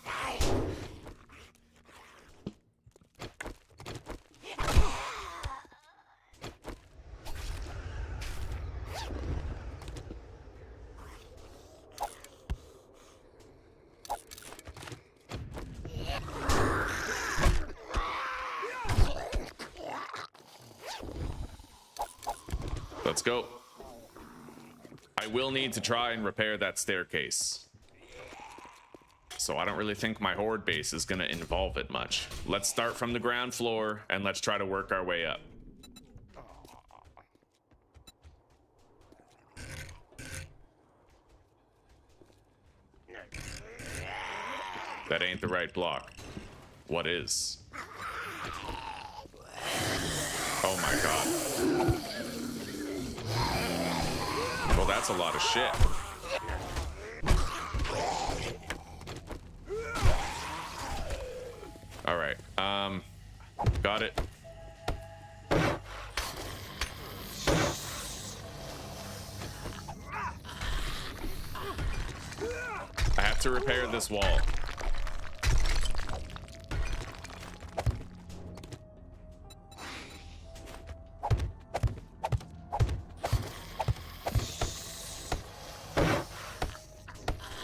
Let's go. I will need to try and repair that staircase. So I don't really think my horde base is going to involve it much. Let's start from the ground floor and let's try to work our way up. That ain't the right block. What is? Oh my god. Well, that's a lot of shit. All right. Got it. I have to repair this wall.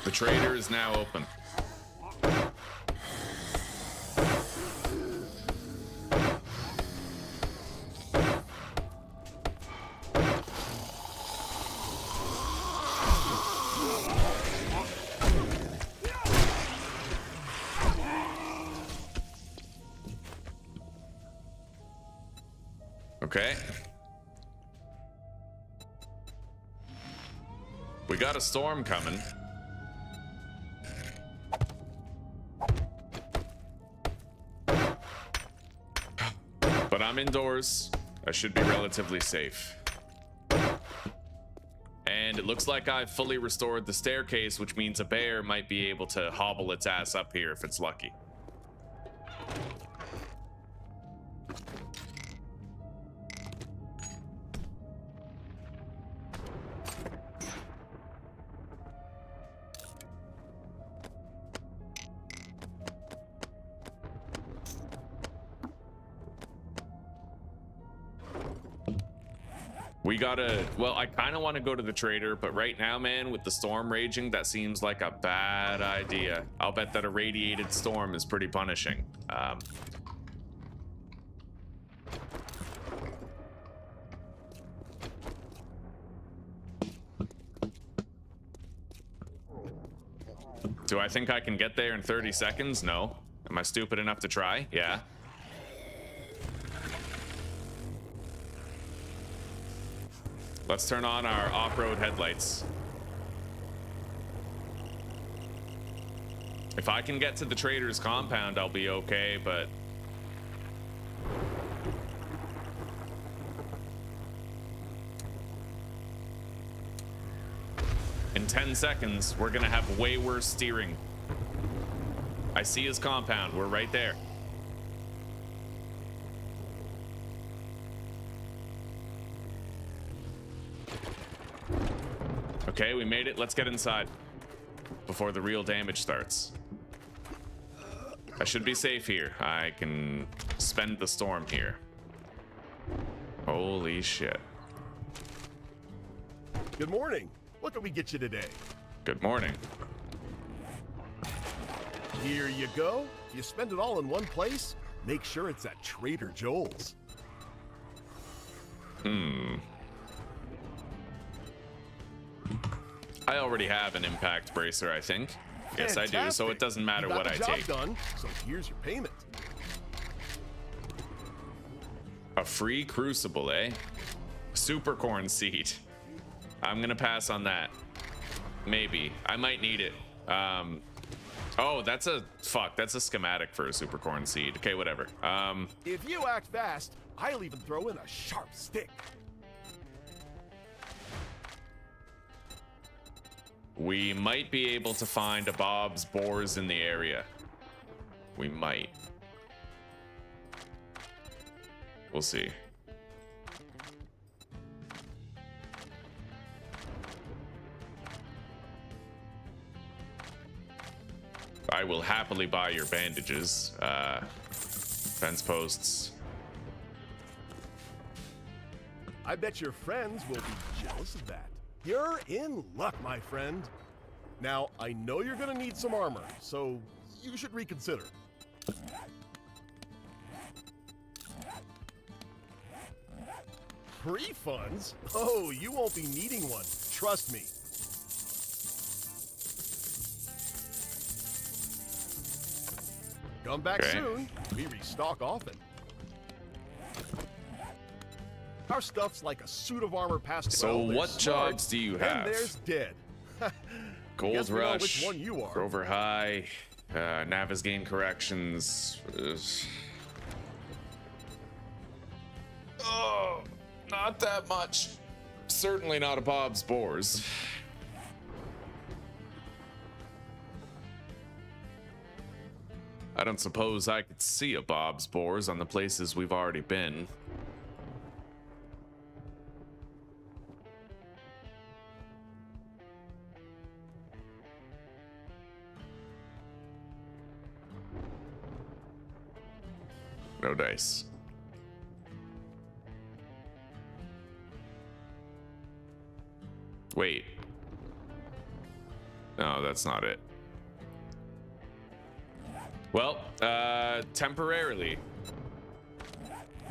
The trader is now open. Okay. We got a storm coming. But I'm indoors. I should be relatively safe. And it looks like I've fully restored the staircase, which means a bear might be able to hobble its ass up here if it's lucky. We gotta, well, I kind of want to go to the trader, but right now, man, with the storm raging, that seems like a bad idea. I'll bet that a radiated storm is pretty punishing. Do I think I can get there in 30 seconds? No. Am I stupid enough to try? Yeah. Let's turn on our off-road headlights. If I can get to the trader's compound, I'll be okay, but... in 10 seconds, we're gonna have way worse steering. I see his compound. We're right there. Okay, we made it. Let's get inside before the real damage starts. I should be safe here. I can spend the storm here. Holy shit. Good morning. What can we get you today? Good morning. Here you go. If you spend it all in one place, make sure it's at Trader Joel's. I already have an impact bracer, I think. Yes, I do, so it doesn't matter what I take. Done, so here's your payment. A free crucible, eh? Supercorn seed. I'm gonna pass on that. Maybe. I might need it. Oh, that's a... fuck, that's a schematic for a supercorn seed. Okay, whatever. If you act fast, I'll even throw in a sharp stick. We might be able to find a Bob's Boars in the area. We might. We'll see. I will happily buy your bandages. Fence posts. I bet your friends will be jealous of that. You're in luck, my friend. Now, I know you're gonna need some armor, so you should reconsider. Refunds? Oh, you won't be needing one. Trust me. Come back soon. We restock often. Our stuff's like a suit of armor past So well. what jobs do you have? And there's dead. Gold Guess we know Rush, which one you are. Grover High, Navisgain Corrections. Oh, not that much. Certainly not a Bob's Boars. I don't suppose I could see a Bob's Boars on the places we've already been. No dice. Wait. No, that's not it. Well, temporarily,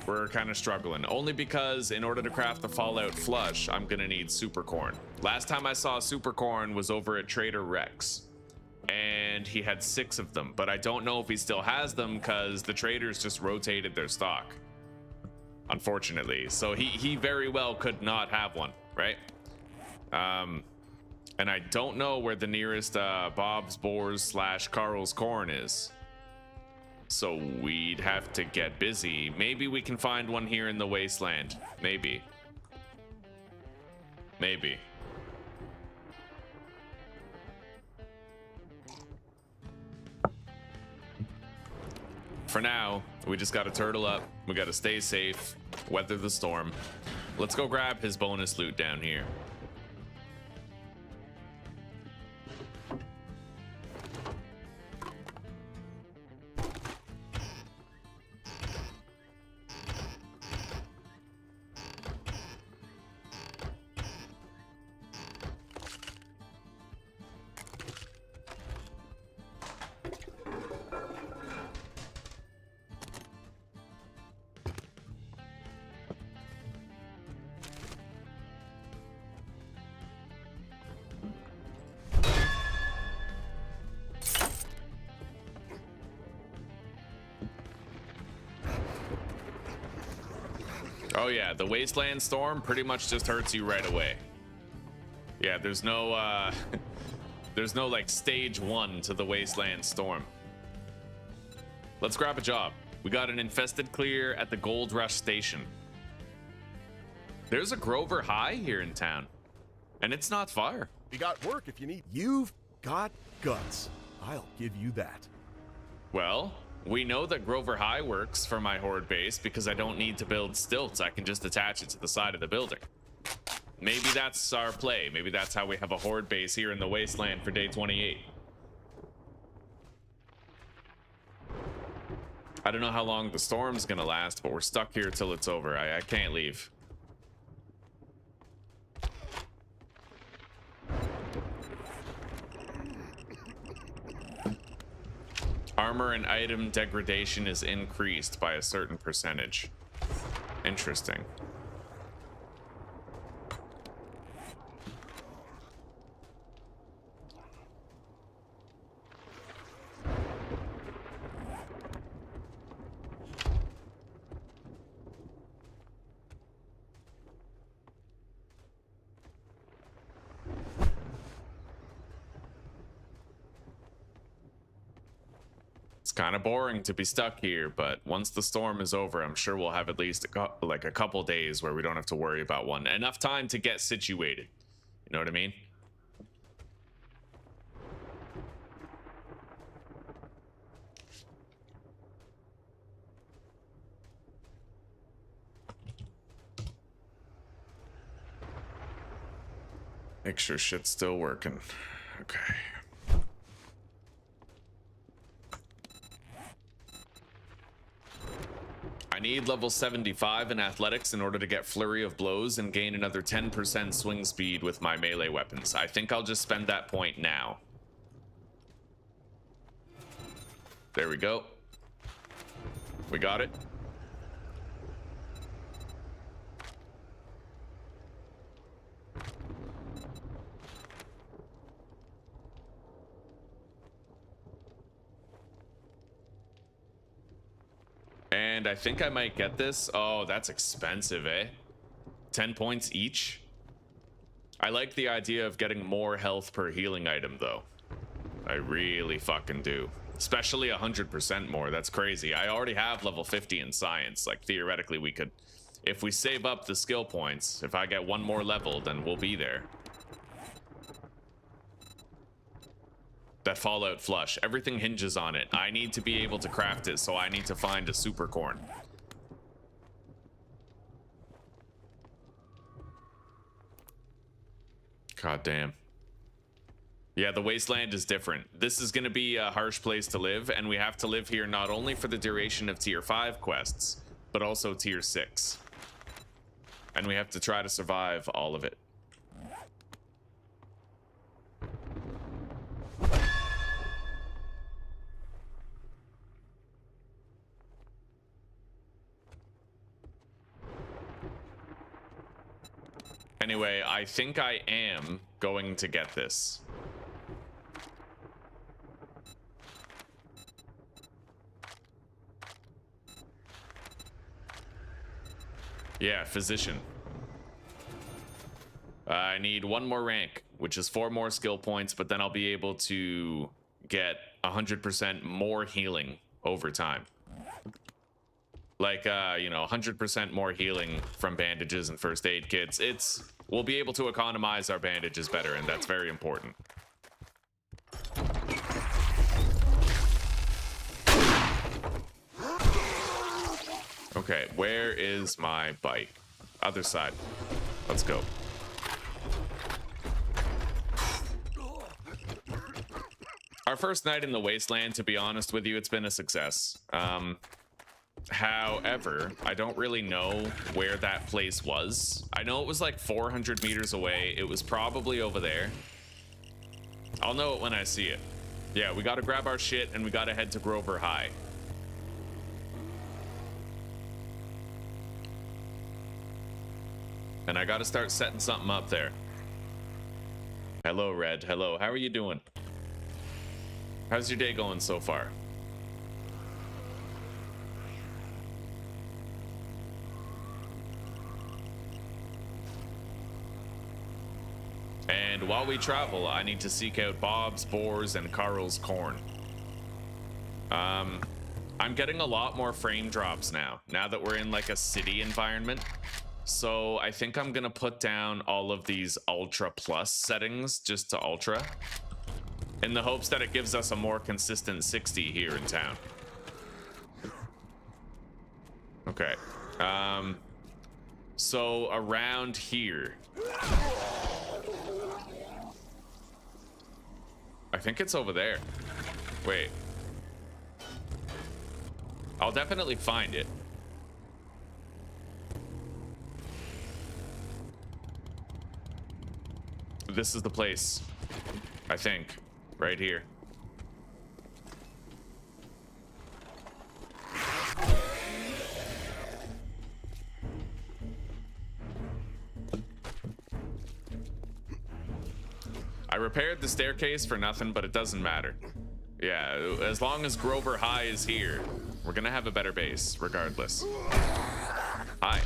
we're kind of struggling. Only because in order to craft the Fallout Flush, I'm gonna need Super Corn. Last time I saw Super Corn was over at Trader Rex, and he had 6 of them, but I don't know if he still has them because the traders just rotated their stock, unfortunately. So he very well could not have one, right? And I don't know where the nearest Bob's Boars / Carl's Corn is. So we'd have to get busy. Maybe we can find one here in the wasteland. Maybe. Maybe. For now, we just gotta turtle up. We gotta stay safe, weather the storm. Let's go grab his bonus loot down here. Oh yeah, the Wasteland Storm pretty much just hurts you right away. Yeah, there's no there's no like stage 1 to the Wasteland Storm. Let's grab a job. We got an infested clear at the Gold Rush Station. There's a Grover High here in town, and it's not far. We got work if you need. You've got guts. I'll give you that. Well, we know that Grover High works for my horde base because I don't need to build stilts. I can just attach it to the side of the building. Maybe that's our play. Maybe that's how we have a horde base here in the wasteland for day 28. I don't know how long the storm's gonna last, but we're stuck here till it's over. I can't leave. Armor and item degradation is increased by a certain percentage. Interesting. It's kind of boring to be stuck here, but once the storm is over, I'm sure we'll have at least a couple days where we don't have to worry about one. Enough time to get situated. You know what I mean? Make sure shit's still working. Okay. I need level 75 in athletics in order to get flurry of blows and gain another 10% swing speed with my melee weapons. I think I'll just spend that point now. There we go. We got it. And I think I might get this. Oh, that's expensive, eh? 10 points each. I like the idea of getting more health per healing item, though. I really fucking do. Especially 100% more. That's crazy. I already have level 50 in science. Like, theoretically, we could... If we save up the skill points, if I get one more level, then we'll be there. That Fallout flush. Everything hinges on it. I need to be able to craft it, so I need to find a super corn. God damn. Yeah, the wasteland is different. This is going to be a harsh place to live, and we have to live here not only for the duration of tier 5 quests, but also tier 6. And we have to try to survive all of it. Anyway, I think I am going to get this. Yeah, physician. I need one more rank, which is 4 more skill points, but then I'll be able to get 100% more healing over time. Like, you know, 100% more healing from bandages and first aid kits. We'll be able to economize our bandages better, and that's very important. Okay, where is my bike? Other side. Let's go. Our first night in the wasteland, to be honest with you, it's been a success. However, I don't really know where that place was. I know it was like 400 meters away. It was probably over there. I'll know it when I see it. Yeah, we gotta grab our shit and we gotta head to Grover High. And I gotta start setting something up there. Hello, Red. Hello. How are you doing? How's your day going so far? And while we travel, I need to seek out Bob's, Boar's, and Carl's corn. I'm getting a lot more frame drops now that we're in like a city environment. So I think I'm gonna put down all of these Ultra Plus settings just to Ultra, in the hopes that it gives us a more consistent 60 here in town. Okay. So around here. I think it's over there. Wait. I'll definitely find it. This is the place, I think, right here. I repaired the staircase for nothing, but it doesn't matter. Yeah, as long as Grover High is here, we're gonna have a better base, regardless. Hi.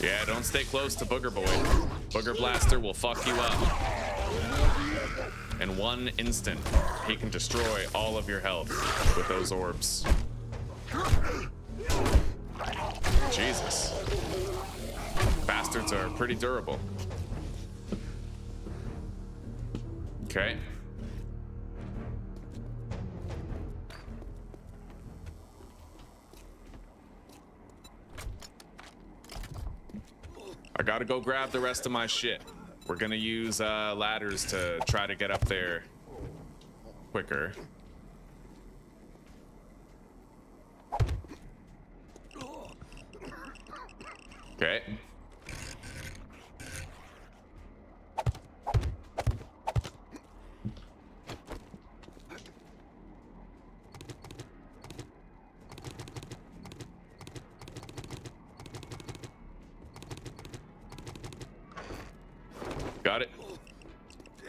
Yeah, don't stay close to Booger Boy. Booger Blaster will fuck you up. In one instant, he can destroy all of your health with those orbs. Jesus. Bastards are pretty durable. Okay. I gotta go grab the rest of my shit. We're gonna use ladders to try to get up there quicker. Okay.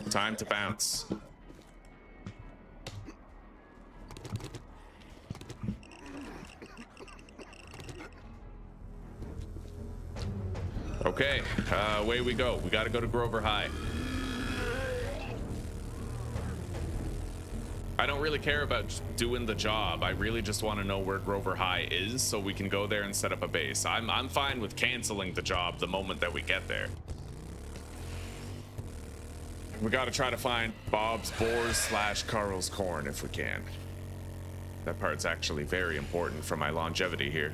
Time to bounce. Okay, away we go. We gotta go to Grover High. I don't really care about doing the job. I really just want to know where Grover High is so we can go there and set up a base. I'm fine with canceling the job the moment that we get there. We gotta try to find Bob's Boars / Carl's Corn if we can. That part's actually very important for my longevity here.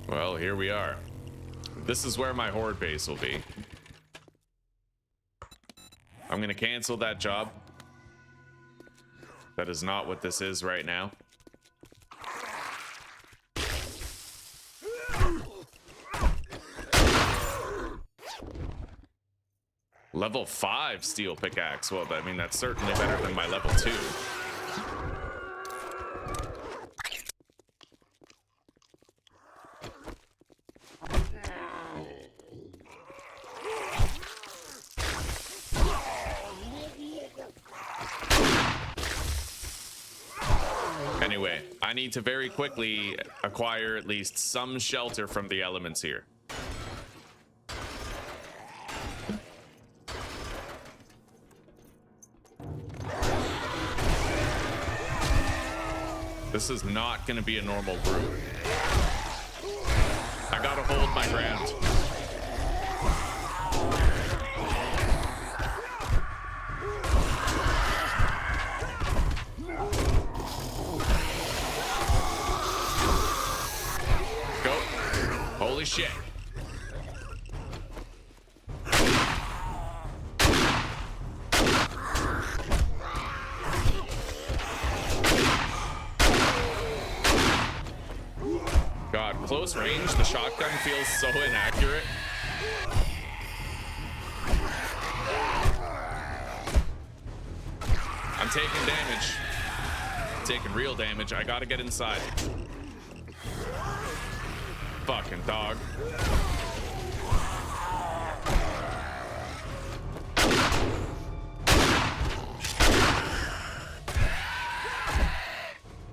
Well, here we are. This is where my horde base will be. I'm gonna cancel that job. That is not what this is right now. Level 5 steel pickaxe. Well, I mean, that's certainly better than my level 2. Anyway, I need to very quickly acquire at least some shelter from the elements here. This is not going to be a normal group. I gotta hold my ground. Holy shit. God, close range, the shotgun feels so inaccurate. I'm taking damage. I'm taking real damage. I gotta get inside. Fucking dog.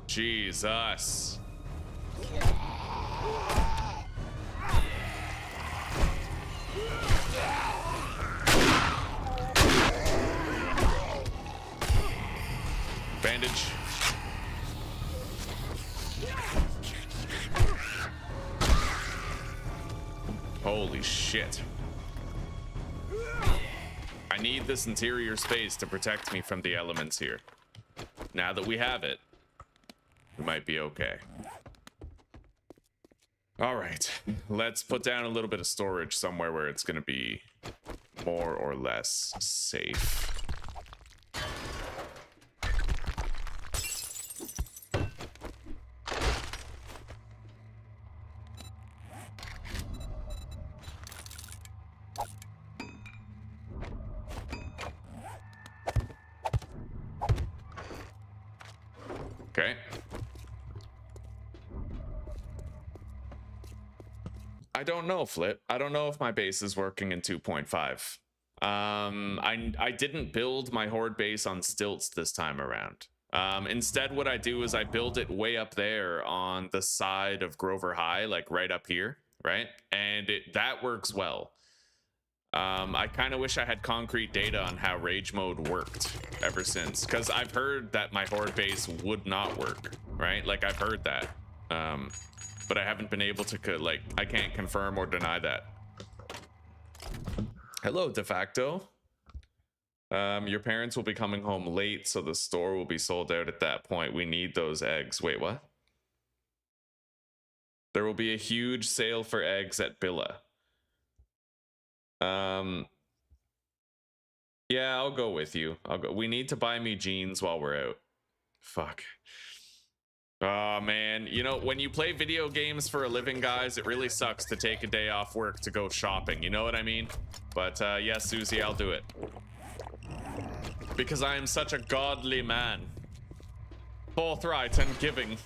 Jesus. Bandage. Holy shit. I need this interior space to protect me from the elements here. Now that we have it, we might be okay. All right, let's put down a little bit of storage somewhere where it's going to be more or less safe. Okay. I don't know, Flip. I don't know if my base is working in 2.5. I didn't build my horde base on stilts this time around. Instead, what I do is I build it way up there on the side of Grover High, like right up here, right? And that works well. I kind of wish I had concrete data on how rage mode worked ever since, because I've heard that my horde base would not work, right? Like, I've heard that, but I haven't been able to, like, I can't confirm or deny that. Hello, de facto. Your parents will be coming home late, so the store will be sold out at that point. We need those eggs. Wait, what? There will be a huge sale for eggs at Billa. Yeah, I'll go with you. I'll go. We need to buy me jeans while we're out. Fuck. Oh man, you know, when you play video games for a living, guys, it really sucks to take a day off work to go shopping. You know what I mean? But yes, Susie, I'll do it. Because I am such a godly man. Forthright and giving.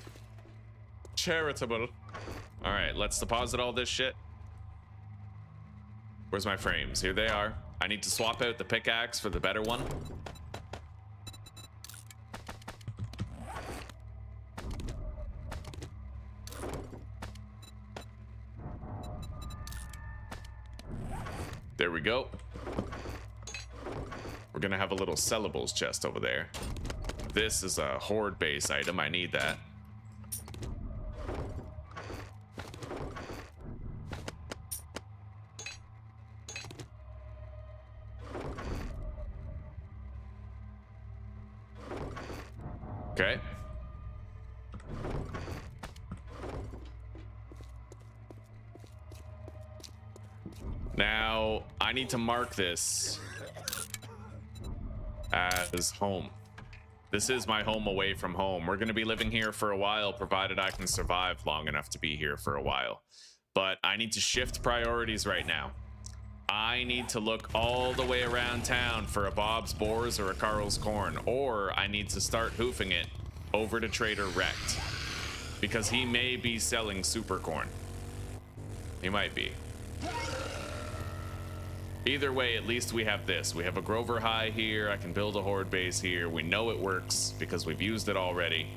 Charitable. All right, let's deposit all this shit. Where's my frames? Here they are. I need to swap out the pickaxe for the better one. There we go. We're gonna have a little sellables chest over there. This is a horde base item. I need that. Okay. Now, I need to mark this as home. This is my home away from home. We're going to be living here for a while, provided I can survive long enough to be here for a while. But I need to shift priorities right now. I need to look all the way around town for a Bob's Boars or a Carl's Corn, or I need to start hoofing it over to Trader Wrecked, because he may be selling super corn. He might be. Either way, at least we have this. We have a Grover High here. I can build a horde base here. We know it works because we've used it already.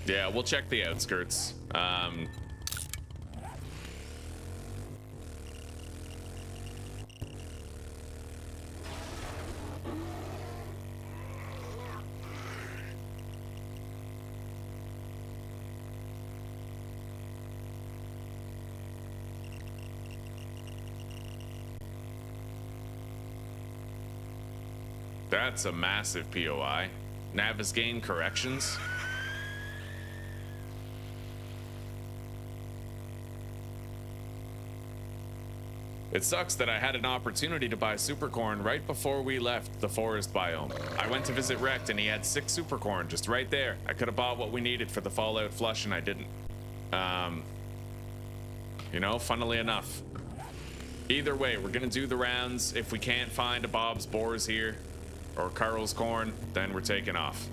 Yeah, we'll check the outskirts. That's a massive POI. Navisgain corrections. It sucks that I had an opportunity to buy supercorn right before we left the forest biome. I went to visit Wrecked and he had 6 supercorn just right there. I could have bought what we needed for the Fallout flush and I didn't. You know, funnily enough. Either way, we're gonna do the rounds. If we can't find a Bob's Boars here or Carl's Corn, then we're taking off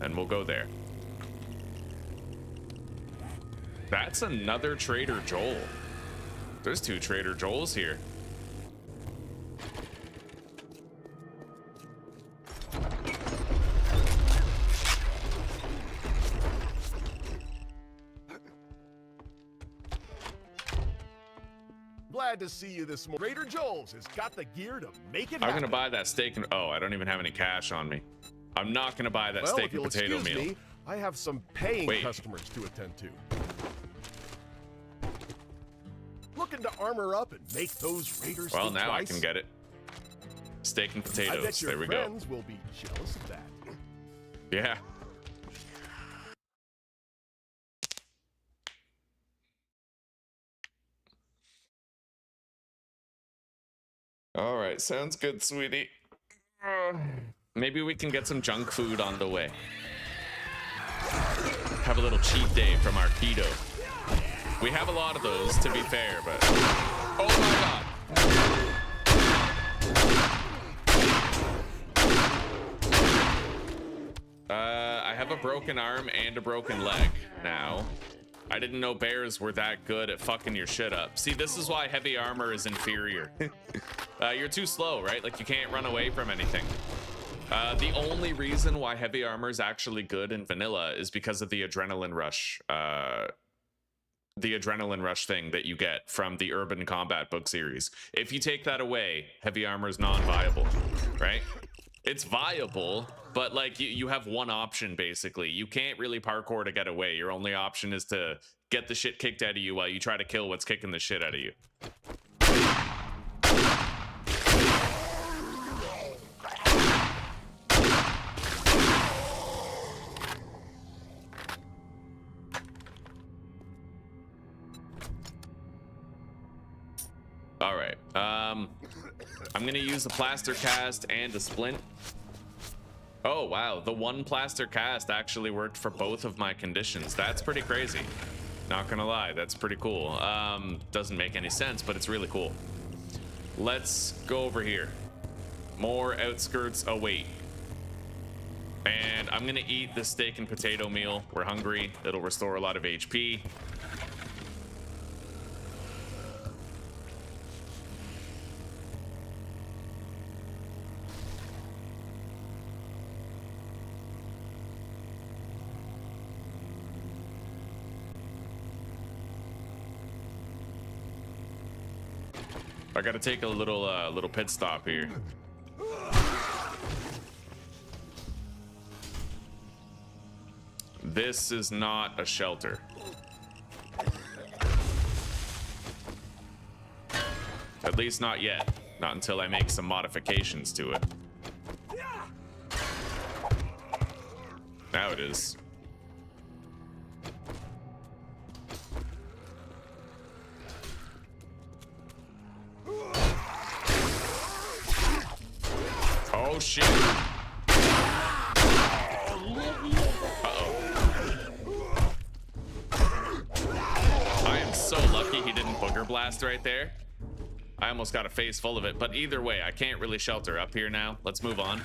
and we'll go there. That's another Trader Joel. There's 2 Trader Joels here. Glad to see you this morning. Trader Joel's has got the gear to make it happen. I'm gonna buy that steak and I don't even have any cash on me. I'm not gonna buy that steak and potato meal. Me, I have some paying customers to attend to. Looking to armor up and make those raiders. Well, now twice? I can get it. Steak and potatoes. I bet your there we friends go. Will be jealous of that. Yeah. All right, sounds good, sweetie. Maybe we can get some junk food on the way. Have a little cheat day from our keto. We have a lot of those, to be fair, but... Oh my god! I have a broken arm and a broken leg now. I didn't know bears were that good at fucking your shit up. See, this is why heavy armor is inferior. You're too slow, right? Like, you can't run away from anything. The only reason why heavy armor is actually good in vanilla is because of the adrenaline rush. The adrenaline rush thing that you get from the Urban Combat book series. If you take that away, heavy armor is non-viable, right? It's viable, but like you have one option basically. You can't really parkour to get away. Your only option is to get the shit kicked out of you while you try to kill what's kicking the shit out of you. All right, I'm gonna use a plaster cast and a splint. Oh wow, the one plaster cast actually worked for both of my conditions. That's pretty crazy. Not gonna lie, that's pretty cool. Doesn't make any sense, but it's really cool. Let's go over here. More outskirts await. And I'm gonna eat the steak and potato meal. We're hungry. It'll restore a lot of HP. I gotta take a little pit stop here. This is not a shelter. At least not yet. Not until I make some modifications to it. Now it is. Oh shit. I am so lucky he didn't booger blast right there. I almost got a face full of it, but either way, I can't really shelter up here now. Let's move on.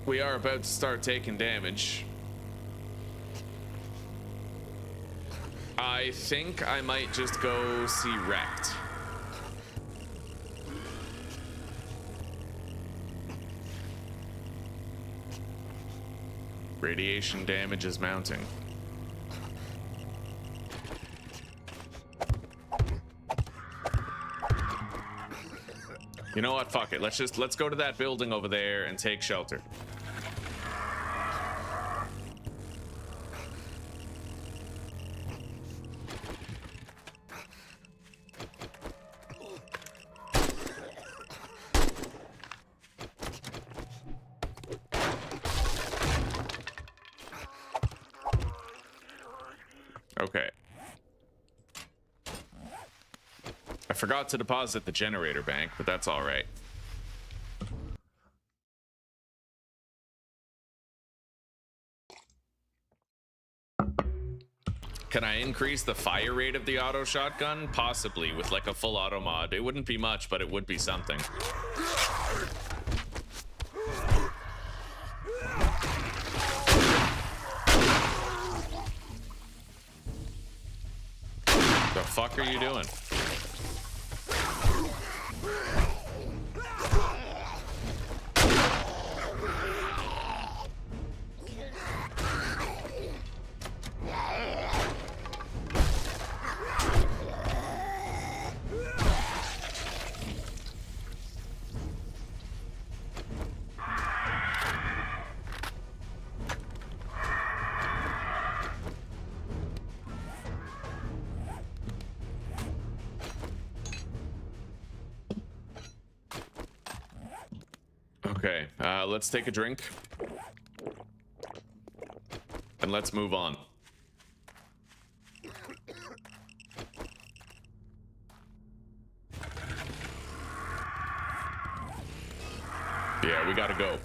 We are about to start taking damage. I think I might just go see Wrecked. Radiation damage is mounting. You know what? Fuck it. Let's go to that building over there and take shelter. Okay. I forgot to deposit the generator bank, but that's all right. Can I increase the fire rate of the auto shotgun? Possibly, with like a full auto mod. It wouldn't be much, but it would be something. The fuck are you doing? Okay, let's take a drink. And let's move on. Yeah, we gotta go.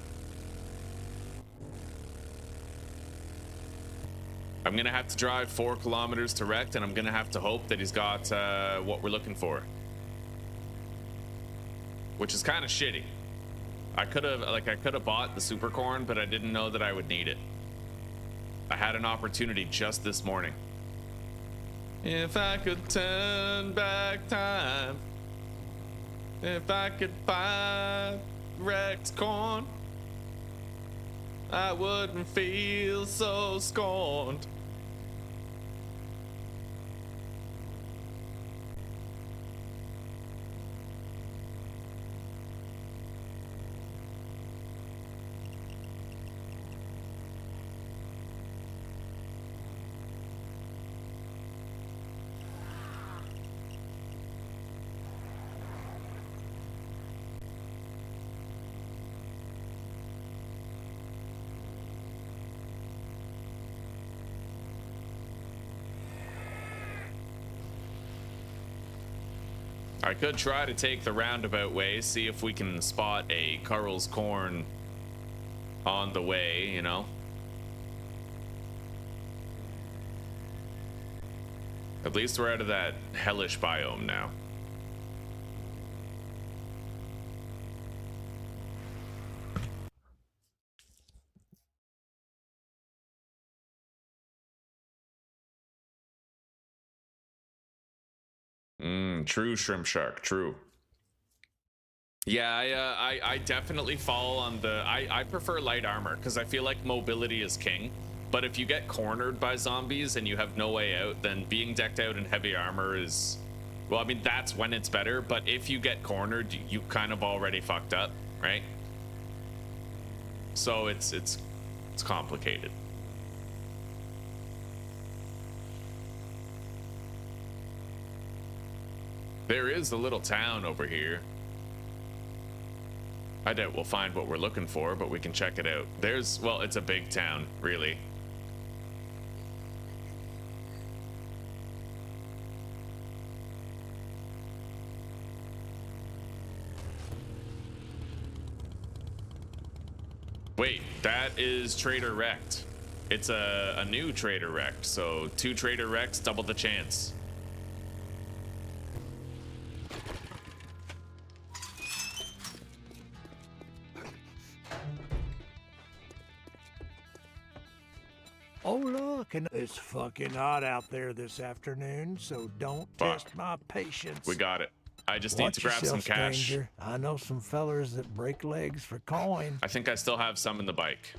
I'm gonna have to drive 4 kilometers to Wrecked, and I'm gonna have to hope that he's got what we're looking for. Which is kind of shitty. I could have bought the super corn, but I didn't know that I would need it. I had an opportunity just this morning. If I could turn back time, if I could find Wrecked corn, I wouldn't feel so scorned. I could try to take the roundabout way, see if we can spot a Carl's Corn on the way, you know? At least we're out of that hellish biome now. True, Shrimp Shark, true. Yeah, I definitely fall on the... I prefer light armor, because I feel like mobility is king. But if you get cornered by zombies and you have no way out, then being decked out in heavy armor is... Well, I mean, that's when it's better, but if you get cornered, you kind of already fucked up, right? So it's complicated. There is a little town over here. I doubt we'll find what we're looking for, but we can check it out. There's, well, it's a big town, really. Wait, that is Trader Wrecked. It's a new Trader Wrecked, so 2 Trader Wrecks, double the chance. Oh, look, and it's fucking hot out there this afternoon, so don't test my patience. We got it. I just need to grab some cash. Stranger. I know some fellers that break legs for coin. I think I still have some in the bike.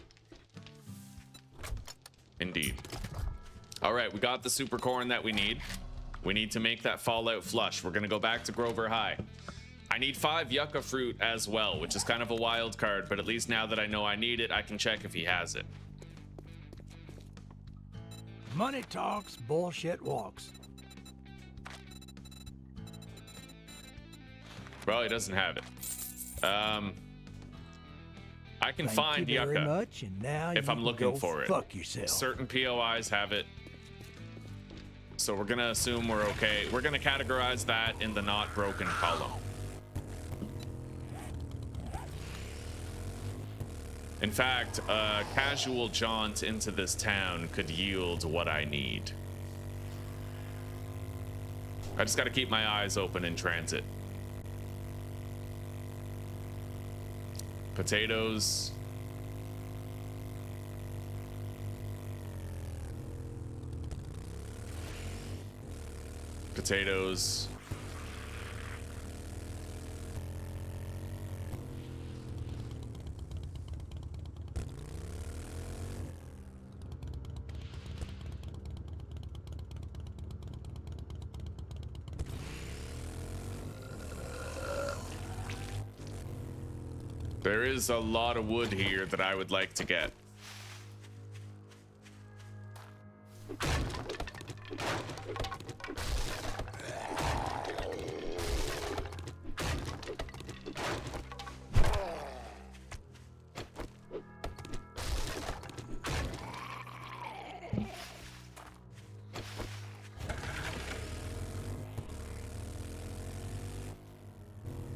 Indeed. All right, we got the super corn that we need. We need to make that Fallout flush. We're gonna go back to Grover High. I need 5 yucca fruit as well, which is kind of a wild card, but at least now that I know I need it, I can check if he has it. Money talks, bullshit walks. Well, he doesn't have it. I can find Thank you very yucca much, and now if you I'm can looking go for it. Fuck yourself. Certain POIs have it. So we're gonna assume we're okay. We're gonna categorize that in the not broken column. In fact, a casual jaunt into this town could yield what I need. I just gotta keep my eyes open in transit. Potatoes. Potatoes. There is a lot of wood here that I would like to get.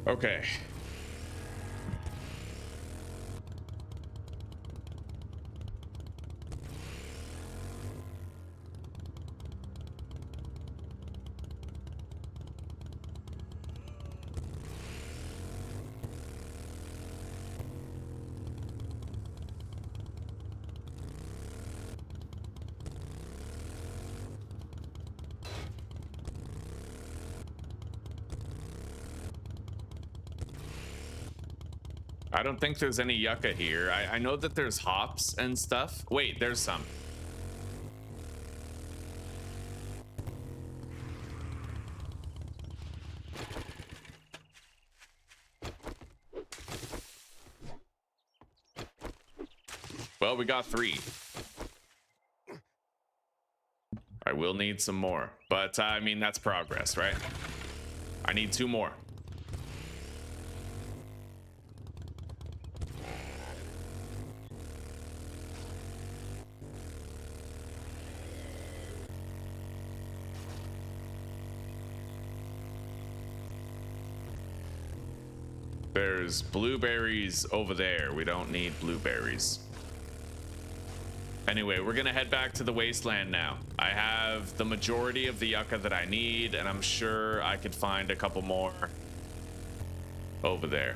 Okay. I don't think there's any yucca here. I know that there's hops and stuff. Wait, there's some. Well, we got 3. I will need some more, but I mean, that's progress, right? I need 2 more. There's blueberries over there. We don't need blueberries. Anyway, we're gonna head back to the wasteland now. I have the majority of the yucca that I need, and I'm sure I could find a couple more over there.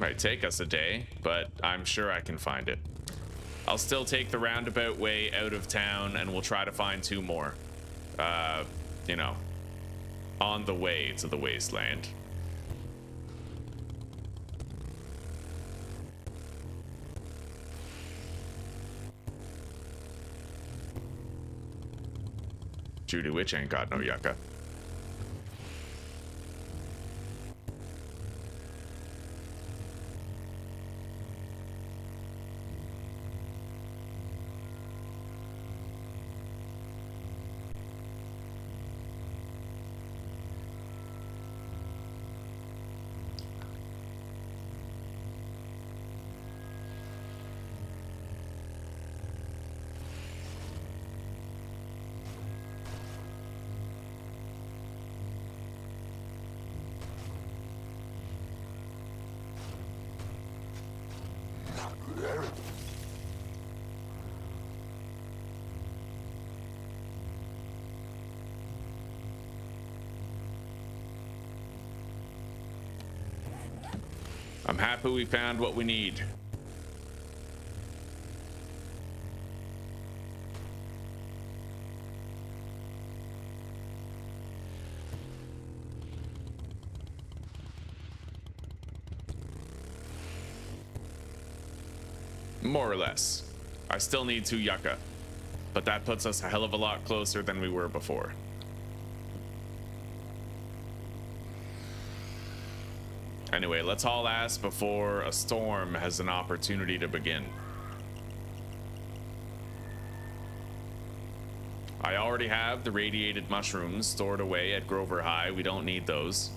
Might take us a day, but I'm sure I can find it. I'll still take the roundabout way out of town, and we'll try to find 2 more. You know, on the way to the wasteland. Judy Witch ain't got no yucca. I'm happy we found what we need. More or less. I still need 2 yucca, but that puts us a hell of a lot closer than we were before. Anyway, let's haul ass before a storm has an opportunity to begin. I already have the radiated mushrooms stored away at Grover High. We don't need those.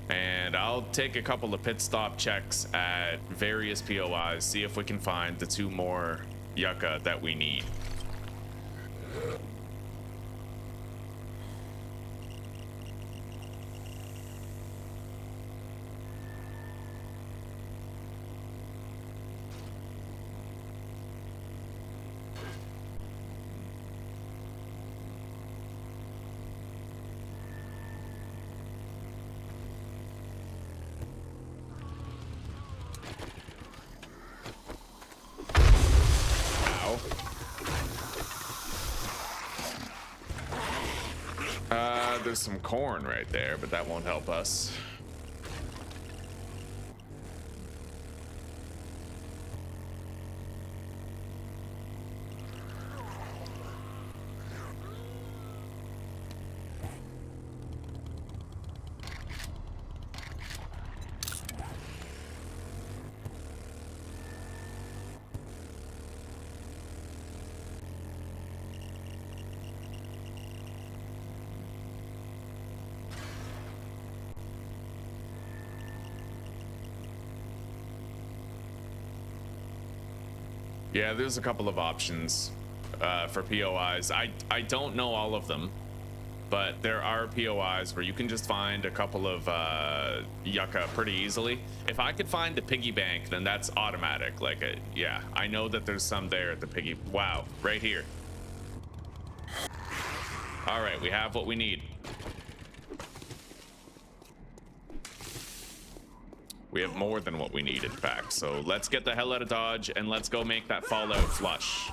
And I'll take a couple of pit stop checks at various POIs, see if we can find the 2 more yucca that we need. There's some corn right there, but that won't help us. Yeah, there's a couple of options for POIs. I don't know all of them, but there are POIs where you can just find a couple of yucca pretty easily. If I could find the piggy bank, then that's automatic. Like, yeah, I know that there's some there at the piggy. Wow, right here. All right, we have what we need. We have more than what we need, in fact. So let's get the hell out of Dodge and let's go make that Fallout flush.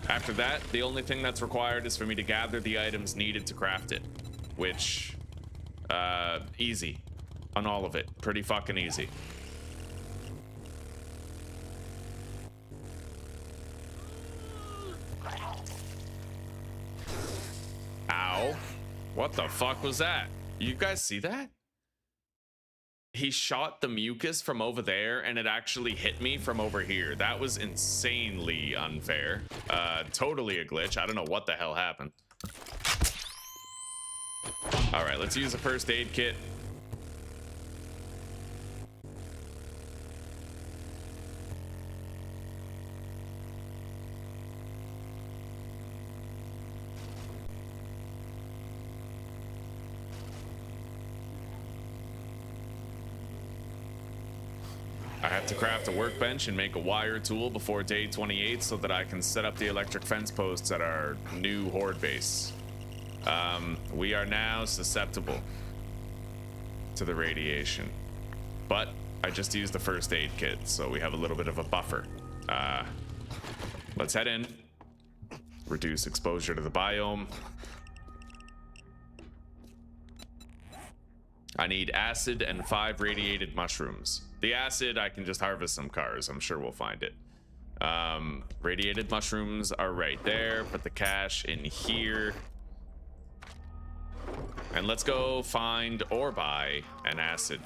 After that, the only thing that's required is for me to gather the items needed to craft it, which, easy on all of it. Pretty fucking easy. Ow. What the fuck was that? You guys see that? He shot the mucus from over there and it actually hit me from over here. That was insanely unfair. Totally a glitch. I don't know what the hell happened. All right, let's use a first aid kit. have to craft a workbench and make a wire tool before day 28 so that I can set up the electric fence posts at our new horde base. We are now susceptible to the radiation, but I just used the first aid kit, so we have a little bit of a buffer. Let's head in, reduce exposure to the biome. I need acid and 5 radiated mushrooms. The acid, I can just harvest some cars. I'm sure we'll find it. Radiated mushrooms are right there. Put the cache in here. And let's go find or buy an acid.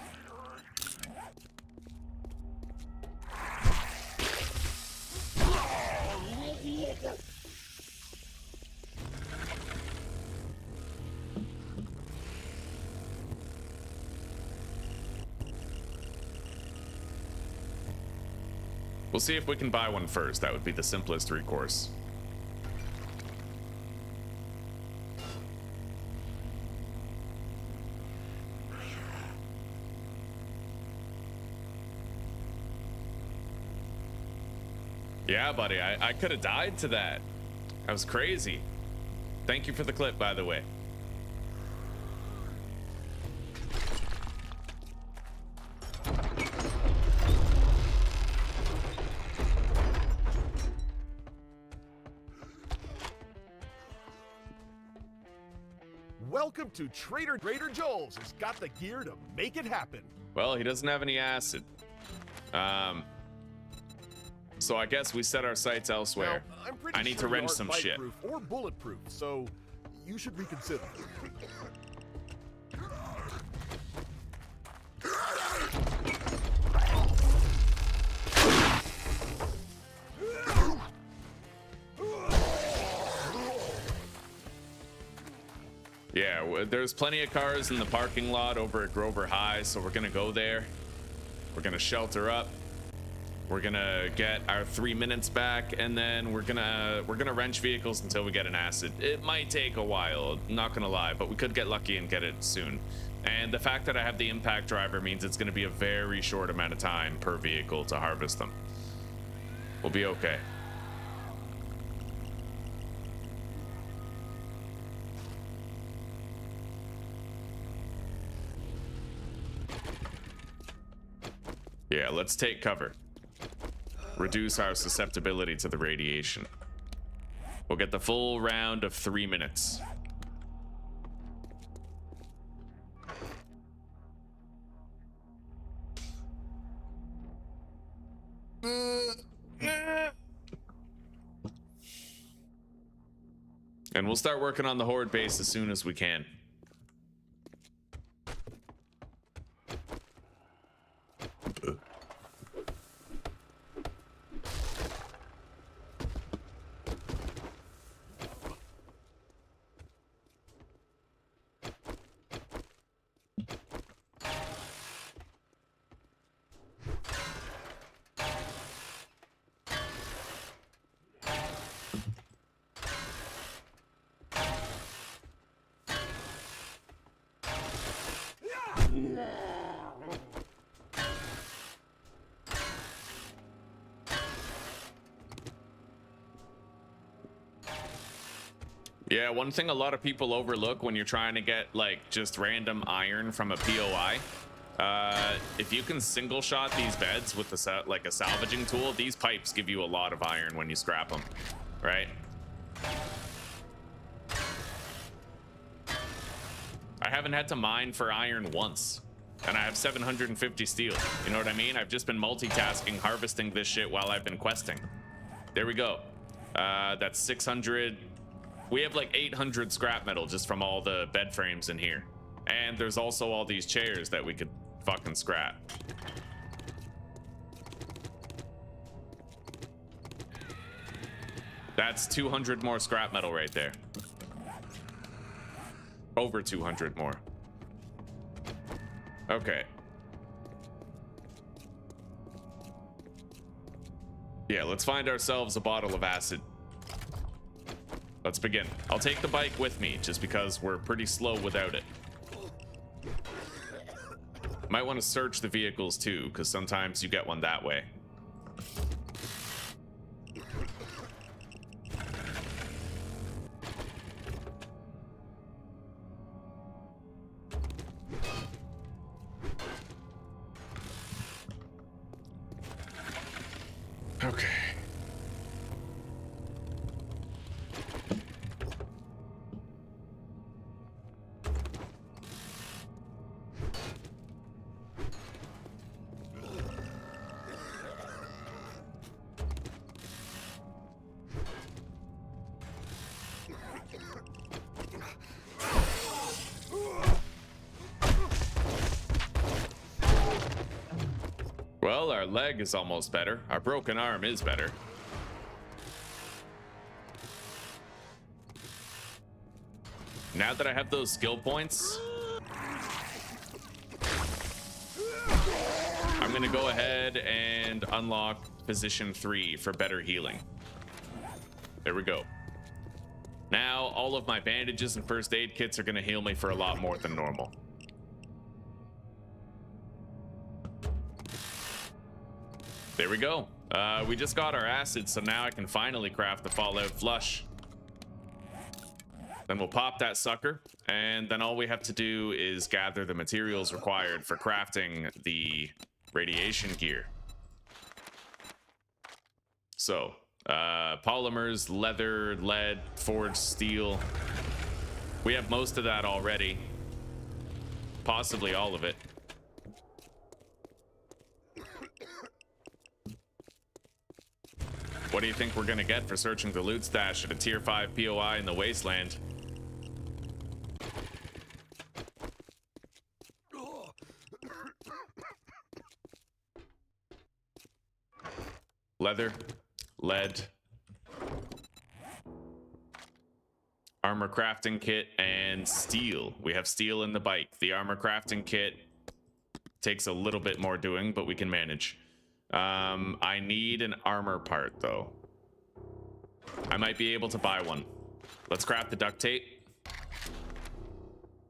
We'll see if we can buy one first. That would be the simplest recourse. Yeah, buddy, I could have died to that. That was crazy. Thank you for the clip, by the way. Welcome to Trader Joel's has got the gear to make it happen. Well, he doesn't have any acid. So I guess we set our sights elsewhere. Now, I'm pretty I need sure to you wrench aren't some shit. bite-proof or bulletproof, so you should reconsider. Yeah, there's plenty of cars in the parking lot over at Grover High, so we're gonna go there. We're gonna shelter up. We're gonna get our 3 minutes back, and then we're gonna wrench vehicles until we get an acid. It might take a while, not gonna lie, but we could get lucky and get it soon. And the fact that I have the impact driver means it's gonna be a very short amount of time per vehicle to harvest them. We'll be okay. Yeah, let's take cover. Reduce our susceptibility to the radiation. We'll get the full round of 3 minutes. And we'll start working on the horde base as soon as we can. Yeah, one thing a lot of people overlook when you're trying to get like just random iron from a POI, if you can single shot these beds with the like a salvaging tool, these pipes give you a lot of iron when you scrap them, right? I haven't had to mine for iron once, and I have 750 steel. You know what I mean? I've just been multitasking, harvesting this shit while I've been questing. There we go. That's 600. We have like 800 scrap metal just from all the bed frames in here. And there's also all these chairs that we could fucking scrap. That's 200 more scrap metal right there. Over 200 more. Okay. Yeah, let's find ourselves a bottle of acid. Let's begin. I'll take the bike with me just because we're pretty slow without it. Might want to search the vehicles too, because sometimes you get one that way. Okay. Well, our leg is almost better. Our broken arm is better. Now that I have those skill points, I'm gonna go ahead and unlock position 3 for better healing. There we go. Now all of my bandages and first aid kits are gonna heal me for a lot more than normal. There we go. We just got our acid, so now I can finally craft the Fallout Flush. Then we'll pop that sucker, and then all we have to do is gather the materials required for crafting the radiation gear. So, polymers, leather, lead, forged steel. We have most of that already. Possibly all of it. What do you think we're gonna get for searching the loot stash at a tier 5 POI in the wasteland? Leather, lead, armor crafting kit, and steel. We have steel in the bike. The armor crafting kit takes a little bit more doing, but we can manage. I need an armor part though. I might be able to buy one. Let's craft the duct tape.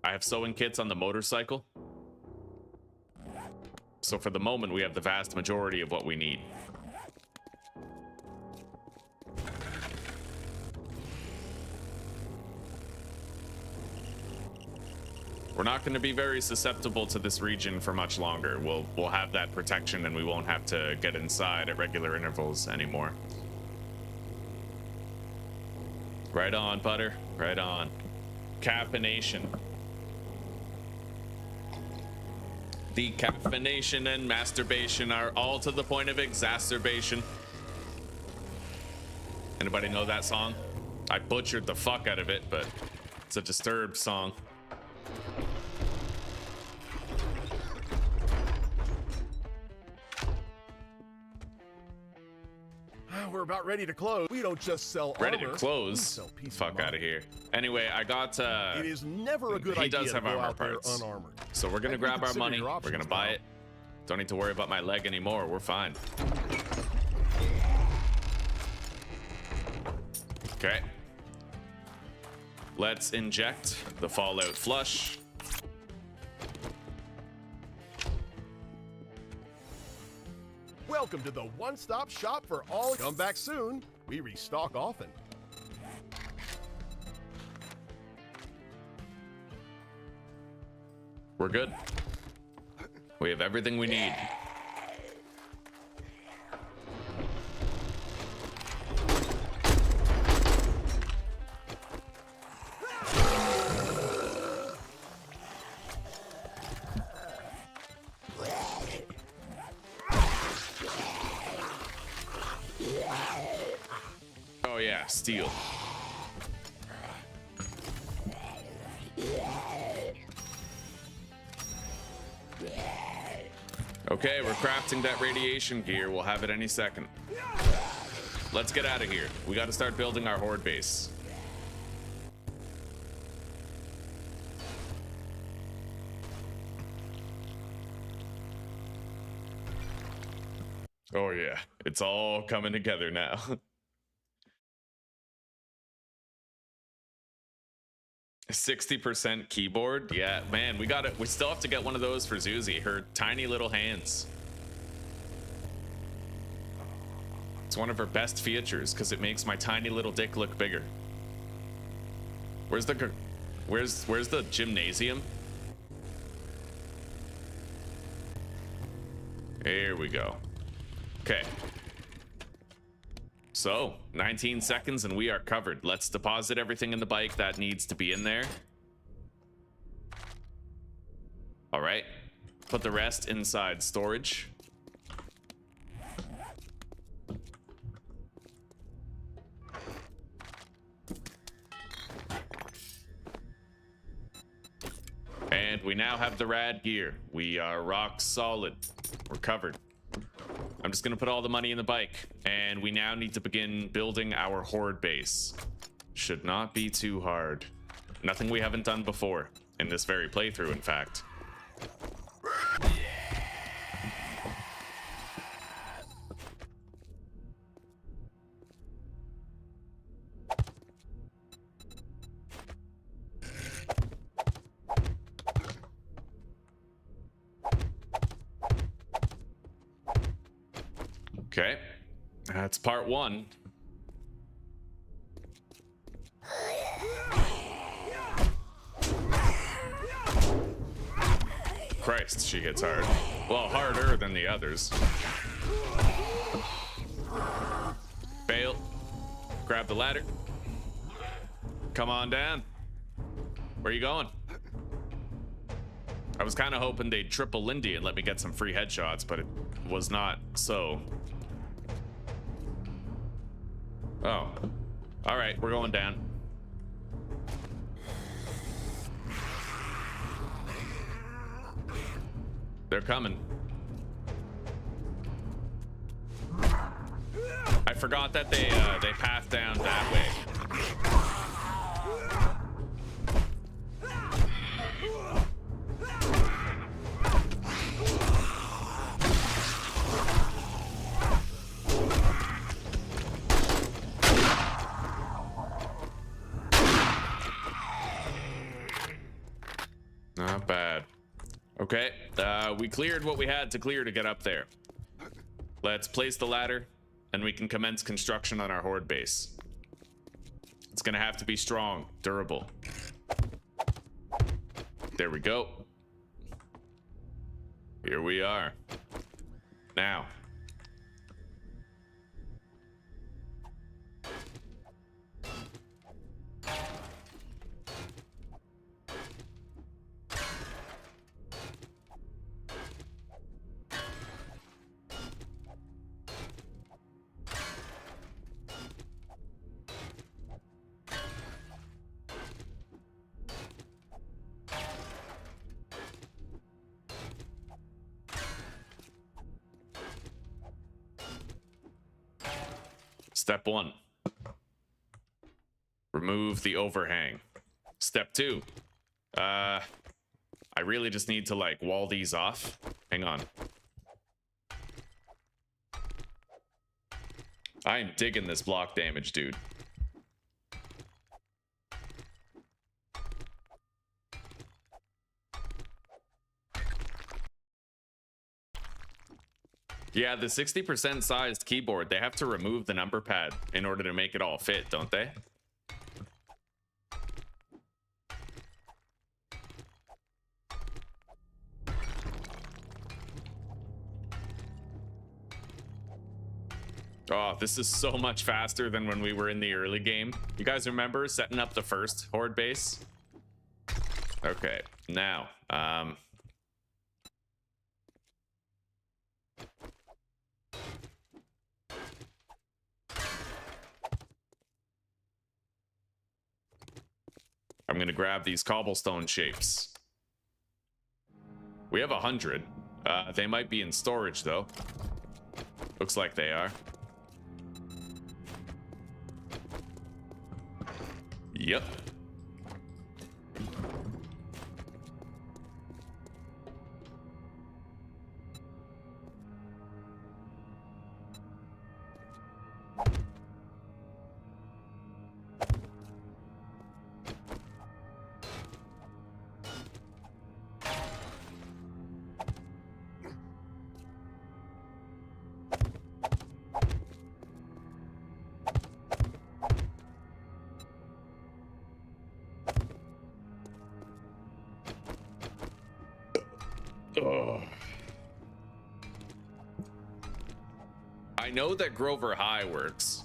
I have sewing kits on the motorcycle. So for the moment, we have the vast majority of what we need. We're not going to be very susceptible to this region for much longer. We'll have that protection and we won't have to get inside at regular intervals anymore. Right on, Butter. Right on. Caffeination. Decaffeination and masturbation are all to the point of exacerbation. Anybody know that song? I butchered the fuck out of it, but it's a Disturbed song. We're about ready to close. We don't just sell armor. Ready to close? Fuck out of here. Anyway, I got it is never a good he idea does have to go armor out there parts. unarmored. So we're gonna And grab our reconsider money. your We're options gonna buy now. it. Don't need to worry about my leg anymore. We're fine. Okay. Let's inject the Fallout Flush. Welcome to the one-stop shop for all. Come back soon. We restock often. We're good. We have everything we need. Oh yeah, steel. Okay, we're crafting that radiation gear. We'll have it any second. Let's get out of here. We got to start building our horde base. Oh yeah, it's all coming together now. 60% keyboard. Yeah, man, we got it. We still have to get one of those for Zuzi. Her tiny little hands. It's one of her best features because it makes my tiny little dick look bigger. Where's the gymnasium? Here we go. Okay. So, 19 seconds and we are covered. Let's deposit everything in the bike that needs to be in there. All right. Put the rest inside storage. And we now have the rad gear. We are rock solid. We're covered. I'm just gonna put all the money in the bike, and we now need to begin building our horde base. Should not be too hard. Nothing we haven't done before in this very playthrough, in fact. Okay, that's part one. Christ, she hits hard. Well, harder than the others. Fail. Grab the ladder. Come on down. Where are you going? I was kind of hoping they'd triple Lindy and let me get some free headshots, but it was not so. Oh. All right, we're going down. They're coming. I forgot that they path down that way. Not bad. Okay, we cleared what we had to clear to get up there. Let's place the ladder, and we can commence construction on our horde base. It's gonna have to be strong, durable. There we go. Here we are. Now. Step 1. Remove the overhang. Step 2. I really just need to like wall these off. Hang on. I am digging this block damage, dude. Yeah, the 60% sized keyboard, they have to remove the number pad in order to make it all fit, don't they? Oh, this is so much faster than when we were in the early game. You guys remember setting up the first horde base? Okay, now, I'm gonna grab these cobblestone shapes. We have 100. They might be in storage though. Looks like they are. Yep. I know that Grover High works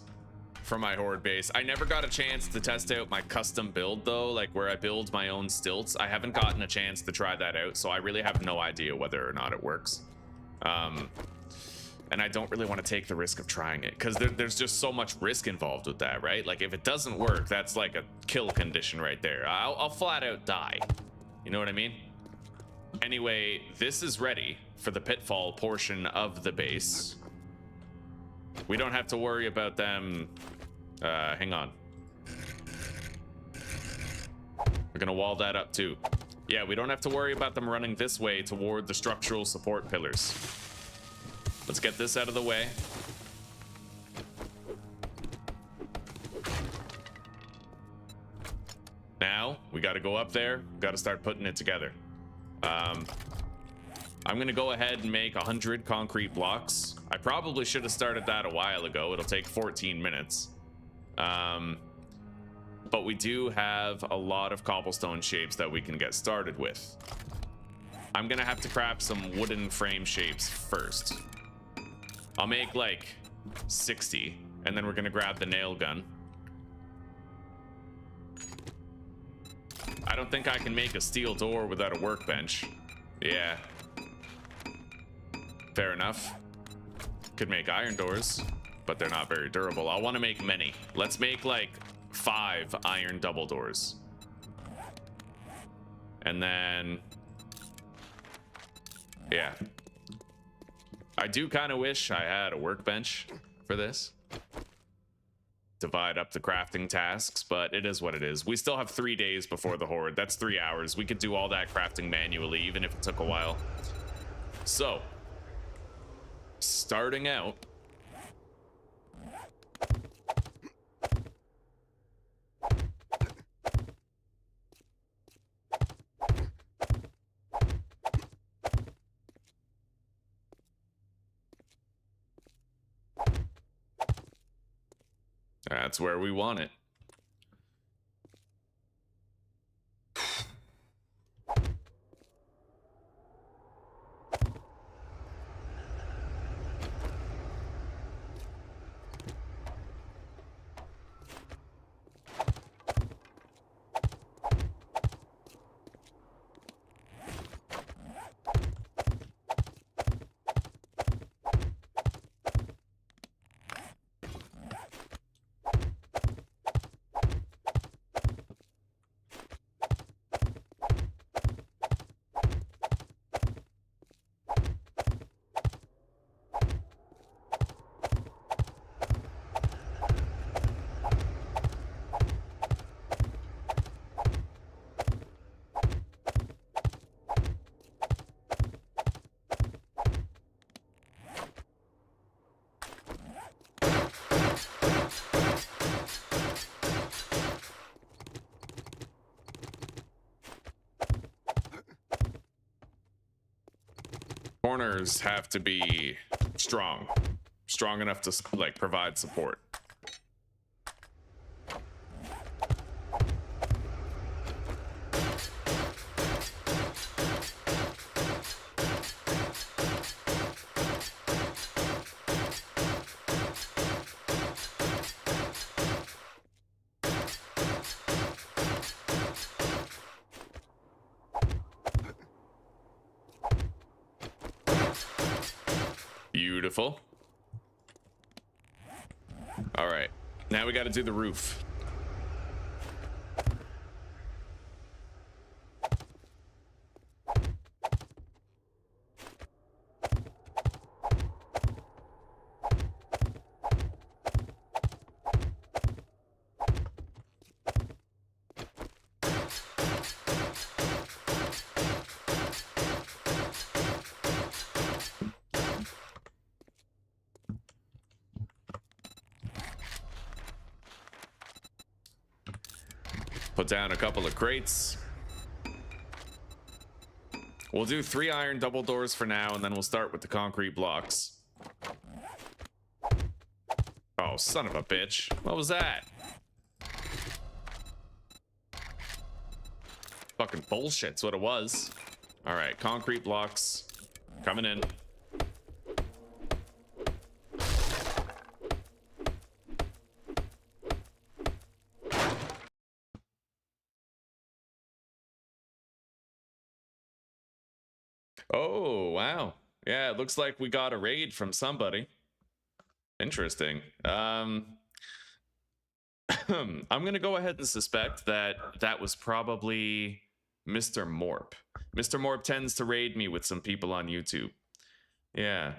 for my horde base. I never got a chance to test out my custom build though, like where I build my own stilts. I haven't gotten a chance to try that out, so I really have no idea whether or not it works. And I don't really want to take the risk of trying it because there's just so much risk involved with that, right? Like if it doesn't work, that's like a kill condition right there. I'll flat out die. You know what I mean? Anyway, this is ready for the pitfall portion of the base. We don't have to worry about them. Hang on. We're gonna wall that up too. Yeah, we don't have to worry about them running this way toward the structural support pillars. Let's get this out of the way. Now we got to go up there. Got to start putting it together. I'm gonna go ahead and make 100 concrete blocks. I probably should have started that a while ago. It'll take 14 minutes. But we do have a lot of cobblestone shapes that we can get started with. I'm gonna have to craft some wooden frame shapes first. I'll make like 60, and then we're gonna grab the nail gun. I don't think I can make a steel door without a workbench. Yeah. Fair enough. Could make iron doors, but they're not very durable. I want to make many. Let's make like 5 iron double doors. And then, yeah. I do kind of wish I had a workbench for this. Divide up the crafting tasks, but it is what it is. We still have 3 days before the horde. That's 3 hours. We could do all that crafting manually, even if it took a while. So, starting out, that's where we want it. Corners have to be strong enough to like provide support. Beautiful. All right, now we got to do the roof. Put down a couple of crates. We'll do 3 iron double doors for now, and then we'll start with the concrete blocks. Oh, son of a bitch. What was that? Fucking bullshit's what it was. All right, concrete blocks coming in. Oh, wow. Yeah, it looks like we got a raid from somebody. Interesting. I'm going to go ahead and suspect that that was probably Mr. Morp. Mr. Morp tends to raid me with some people on YouTube. Yeah.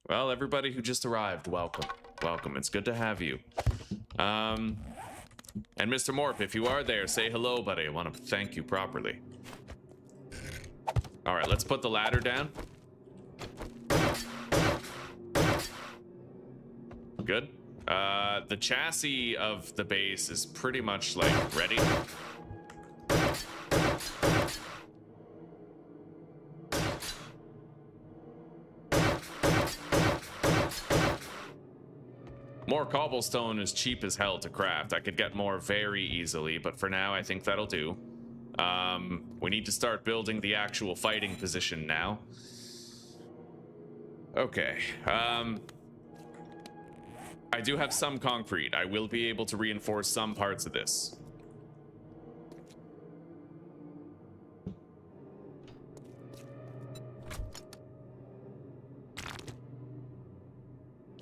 Well, everybody who just arrived, welcome. Welcome. It's good to have you. And Mr. Morp, if you are there, say hello, buddy. I want to thank you properly. All right, let's put the ladder down. Good. The chassis of the base is pretty much like ready. More cobblestone is cheap as hell to craft. I could get more very easily, but for now, I think that'll do. We need to start building the actual fighting position now. Okay. I do have some concrete. I will be able to reinforce some parts of this.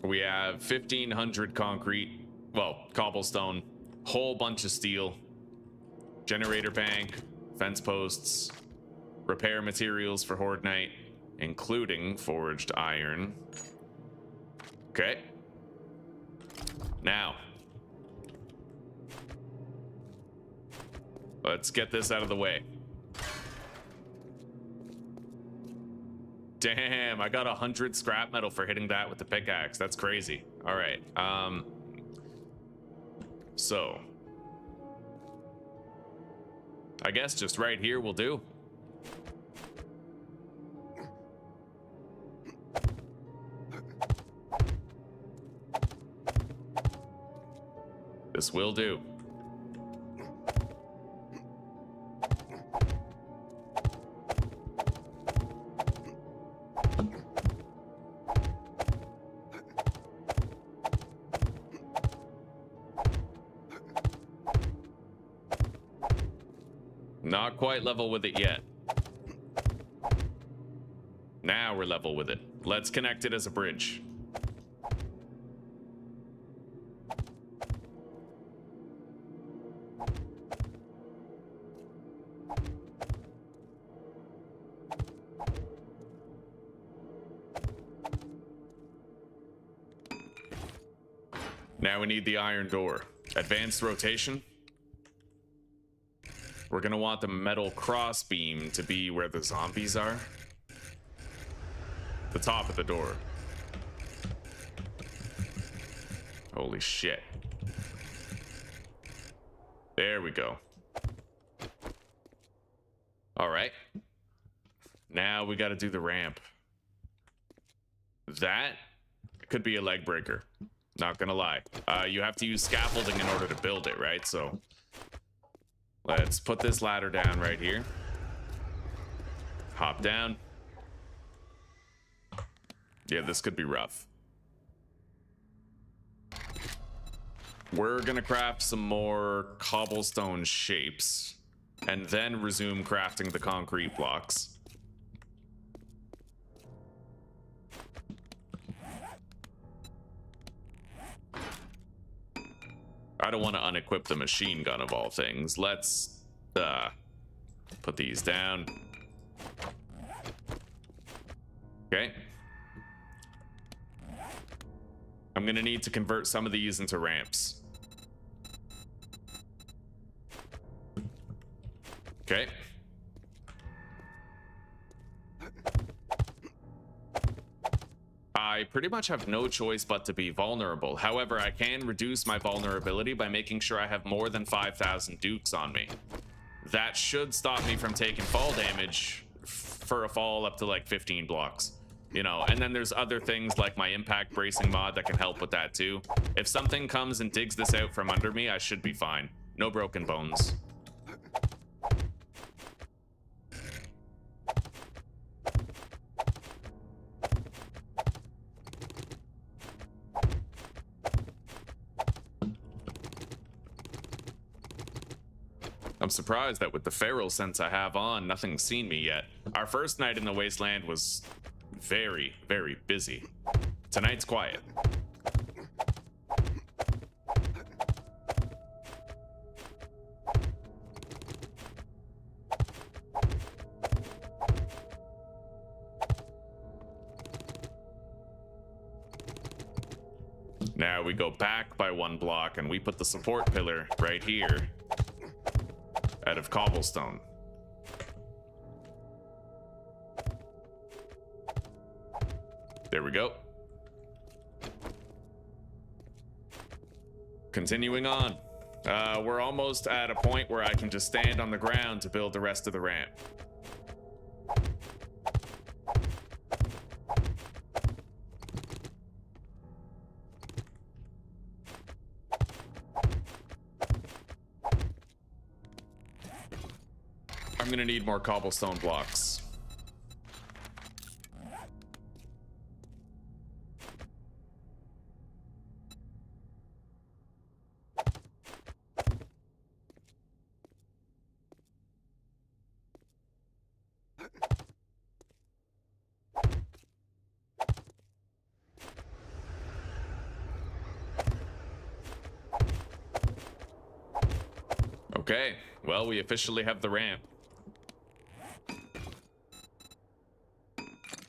We have 1,500 concrete, well, cobblestone, whole bunch of steel, generator bank, fence posts, repair materials for Horde Night, including forged iron. Okay. Now, let's get this out of the way. Damn, I got 100 scrap metal for hitting that with the pickaxe. That's crazy. All right. So I guess just right here will do. This will do. Not quite level with it yet. Now we're level with it. Let's connect it as a bridge. Now we need the iron door. Advanced rotation. We're gonna want the metal crossbeam to be where the zombies are. The top of the door. Holy shit. There we go. All right. Now we gotta do the ramp. That could be a leg breaker. Not gonna lie. You have to use scaffolding in order to build it, right? So let's put this ladder down right here. Hop down. Yeah, this could be rough. We're gonna craft some more cobblestone shapes and then resume crafting the concrete blocks. I don't want to unequip the machine gun of all things. Let's put these down. Okay. I'm gonna need to convert some of these into ramps. Okay. I pretty much have no choice but to be vulnerable. However, I can reduce my vulnerability by making sure I have more than 5,000 dukes on me. That should stop me from taking fall damage for a fall up to like 15 blocks. You know, and then there's other things like my impact bracing mod that can help with that too. If something comes and digs this out from under me, I should be fine. No broken bones. I'm surprised that with the feral sense I have on, nothing's seen me yet. Our first night in the wasteland was very, very busy. Tonight's quiet. Now we go back by 1 block and we put the support pillar right here out of cobblestone. There we go. Continuing on. We're almost at a point where I can just stand on the ground to build the rest of the ramp. I'm gonna need more cobblestone blocks. Okay, well, we officially have the ramp.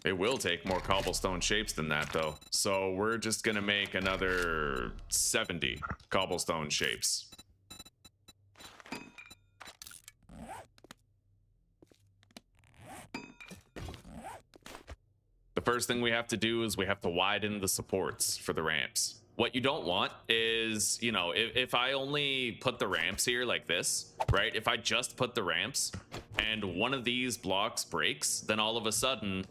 It will take more cobblestone shapes than that, though. So we're just gonna make another 70 cobblestone shapes. The first thing we have to do is we have to widen the supports for the ramps. What you don't want is, you know, if I only put the ramps here like this, right? If I just put the ramps and one of these blocks breaks, then all of a sudden,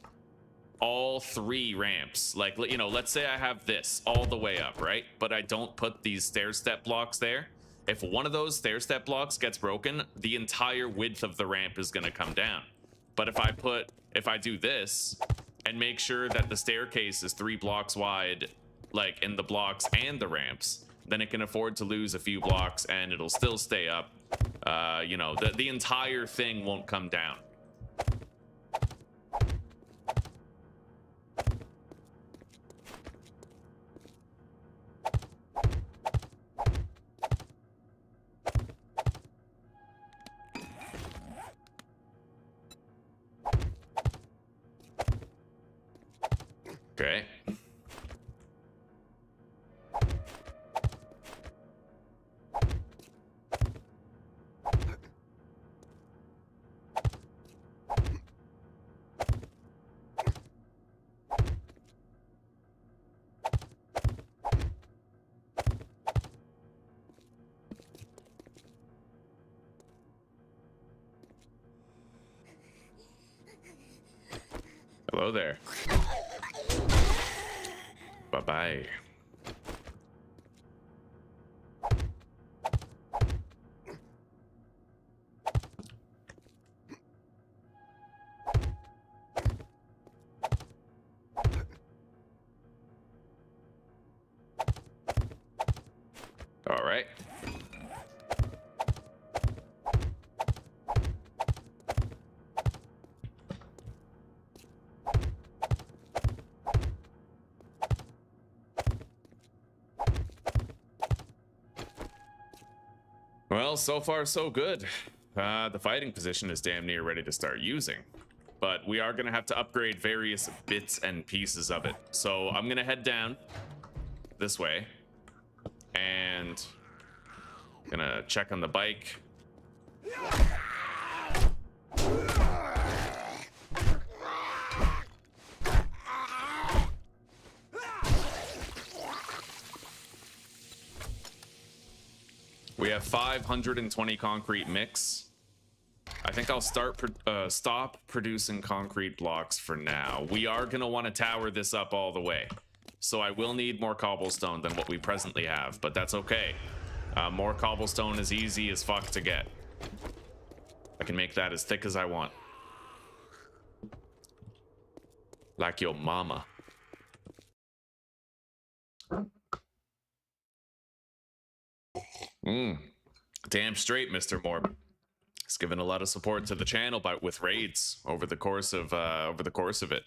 all 3 ramps, like, you know, let's say I have this all the way up, right? But I don't put these stair step blocks there. If one of those stair step blocks gets broken, the entire width of the ramp is going to come down. But if I do this and make sure that the staircase is 3 blocks wide, like in the blocks and the ramps, then it can afford to lose a few blocks and it'll still stay up. You know, the entire thing won't come down. Okay. Hello there. Bye-bye. All right. Well, so far so good. The fighting position is damn near ready to start using, but we are gonna have to upgrade various bits and pieces of it. So I'm gonna head down this way and gonna check on the bike. We have 520 concrete mix. I think I'll stop producing concrete blocks for now. We are gonna want to tower this up all the way, so I will need more cobblestone than what we presently have, but that's okay. More cobblestone is easy as fuck to get. I can make that as thick as I want. Like your mama. Damn straight, Mr. Morbid. He's given a lot of support to the channel with raids over the course of it.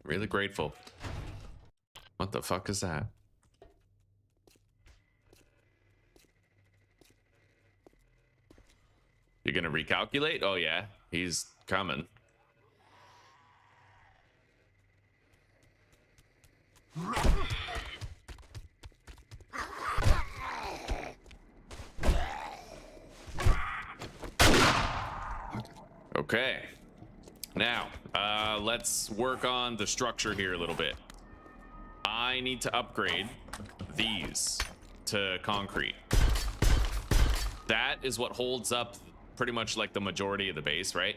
Really grateful. What the fuck is that? You're gonna recalculate? Oh yeah, he's coming. Okay. Now, let's work on the structure here a little bit. I need to upgrade these to concrete. That is what holds up pretty much like the majority of the base, right?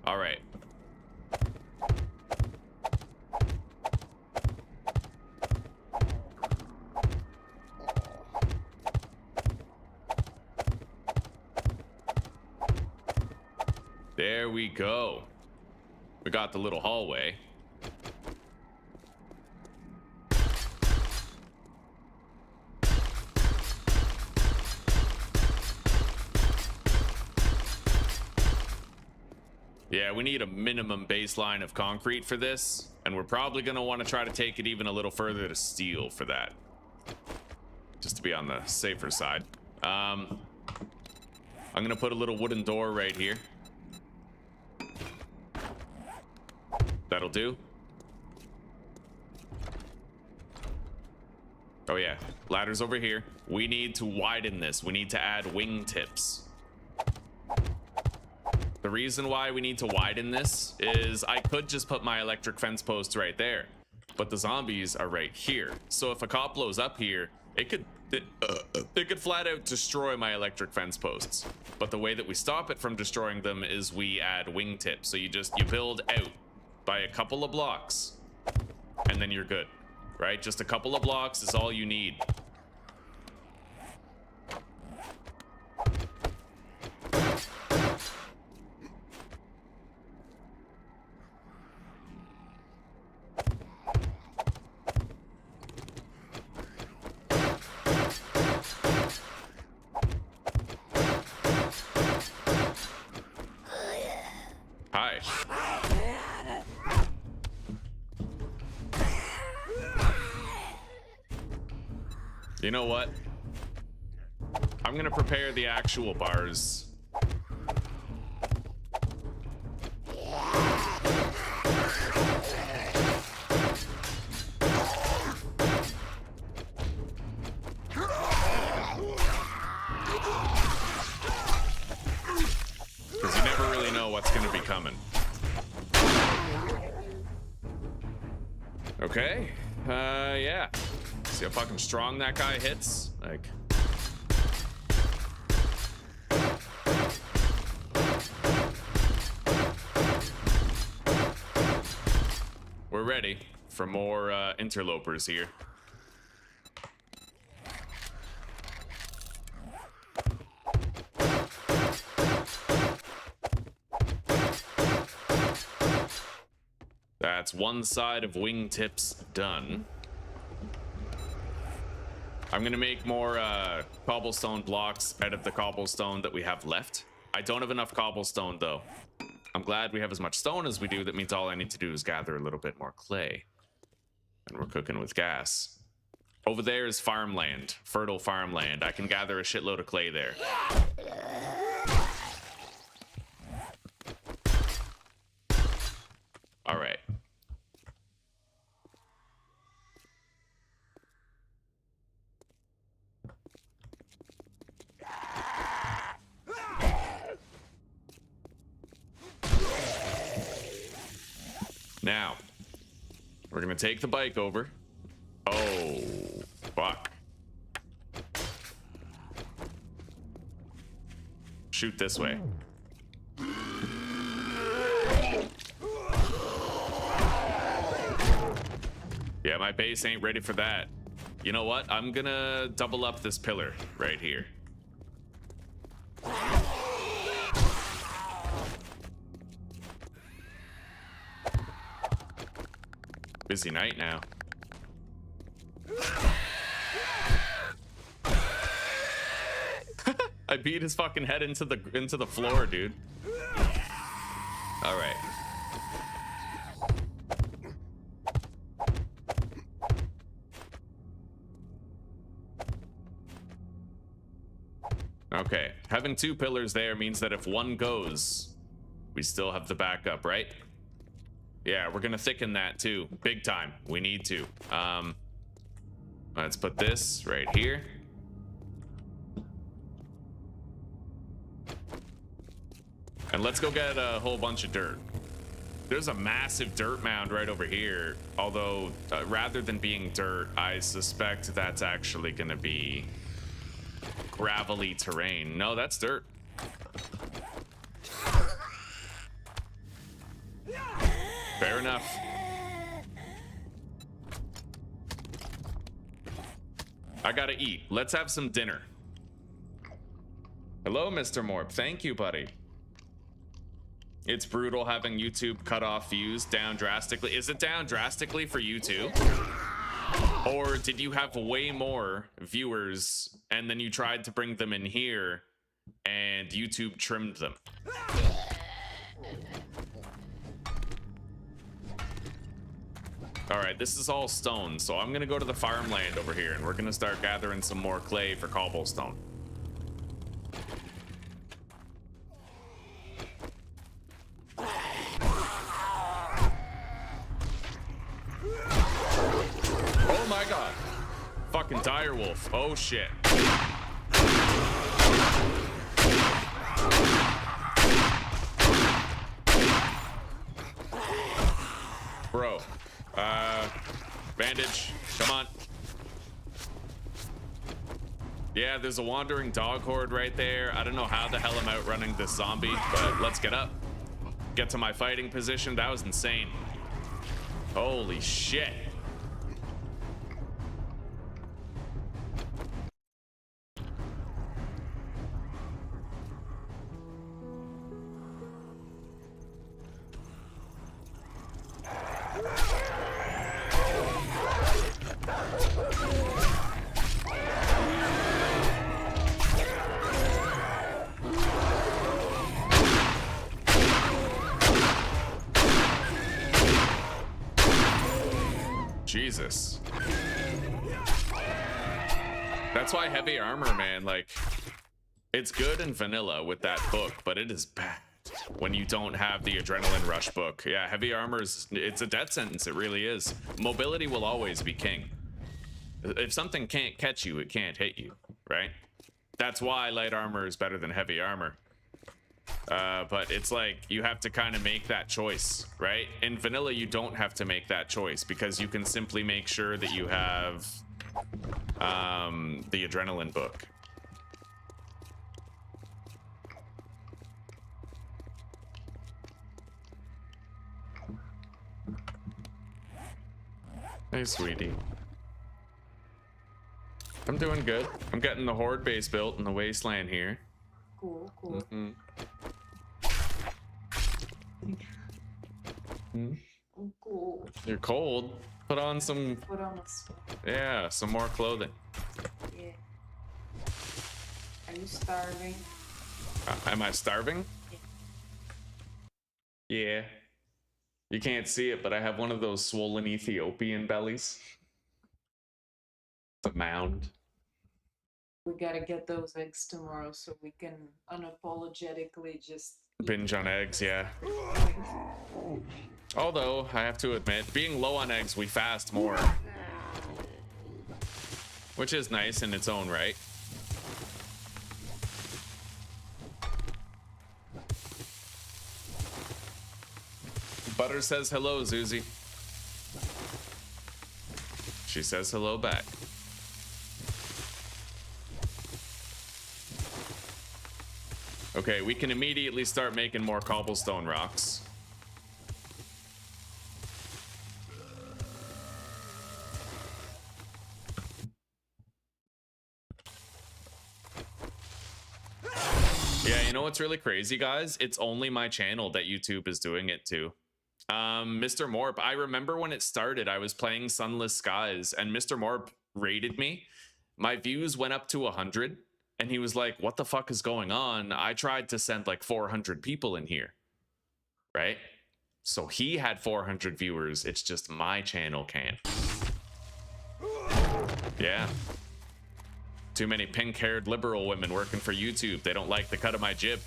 All right. There we go. We got the little hallway. Yeah, we need a minimum baseline of concrete for this, and we're probably going to want to try to take it even a little further to steel for that, just to be on the safer side. I'm going to put a little wooden door right here. That'll do. Oh yeah, ladder's over here. We need to widen this. We need to add wing tips. The reason why we need to widen this is I could just put my electric fence posts right there, but the zombies are right here. So if a cop blows up here, it could flat out destroy my electric fence posts. But the way that we stop it from destroying them is we add wing tips. So you build out by a couple of blocks and then you're good, right? Just a couple of blocks is all you need. Hi. You know what? I'm gonna prepare the actual bars. Because you never really know what's gonna be coming. Okay, yeah. See how fucking strong that guy hits? Like... We're ready for more interlopers here. That's one side of wingtips done. I'm gonna make more cobblestone blocks out of the cobblestone that we have left. I don't have enough cobblestone though. I'm glad we have as much stone as we do. That means all I need to do is gather a little bit more clay. And we're cooking with gas. Over there is farmland, fertile farmland. I can gather a shitload of clay there. All right. Now, we're gonna take the bike over. Oh, fuck. Shoot this way. Yeah, my base ain't ready for that. You know what? I'm gonna double up this pillar right here. Busy night now. I beat his fucking head into the floor, dude. All right. Okay, having 2 pillars there means that if one goes, we still have the backup, right? Yeah, we're gonna thicken that too, big time. We need to. Let's put this right here. And let's go get a whole bunch of dirt. There's a massive dirt mound right over here. Although, rather than being dirt, I suspect that's actually gonna be gravelly terrain. No, that's dirt. Fair enough. I gotta eat. Let's have some dinner. Hello, Mr. Morp. Thank you, buddy. It's brutal having YouTube cut off views down drastically. Is it down drastically for you too? Or did you have way more viewers and then you tried to bring them in here and YouTube trimmed them? All right, this is all stone, so I'm gonna go to the farmland over here and we're gonna start gathering some more clay for cobblestone. Oh my god. Fucking direwolf. Oh shit. Bro. Bandage. Come on. Yeah, there's a wandering dog horde right there. I don't know how the hell I'm outrunning this zombie, but let's get up. Get to my fighting position. That was insane. Holy shit. Jesus. That's why heavy armor, man, like, it's good in vanilla with that book, but it is bad when you don't have the adrenaline rush book. Yeah, heavy armor it's a death sentence. It really is. Mobility will always be king. If something can't catch you, it can't hit you, right? That's why light armor is better than heavy armor. But it's like you have to kind of make that choice, right? In vanilla, you don't have to make that choice because you can simply make sure that you have the adrenaline book. Hey, sweetie. I'm doing good. I'm getting the horde base built in the wasteland here. Cool, cool. Mm-hmm. Cool. You're cold. Put on some. Put on a sweater. Yeah, some more clothing. Yeah. Are you starving? Am I starving? Yeah. You can't see it, but I have one of those swollen Ethiopian bellies. It's a mound. We gotta get those eggs tomorrow so we can unapologetically just Binge on eggs, yeah. Although, I have to admit, being low on eggs, we fast more. Which is nice in its own right. Butter says hello, Zuzi. She says hello back. Okay, we can immediately start making more cobblestone rocks. Yeah, you know what's really crazy, guys? It's only my channel that YouTube is doing it to. Mr. Morp, I remember when it started, I was playing Sunless Skies, and Mr. Morp rated me. My views went up to 100, And he was like, what the fuck is going on? I tried to send like 400 people in here, right? So he had 400 viewers. It's just my channel can't. Yeah. Too many pink-haired liberal women working for YouTube. They don't like the cut of my jib.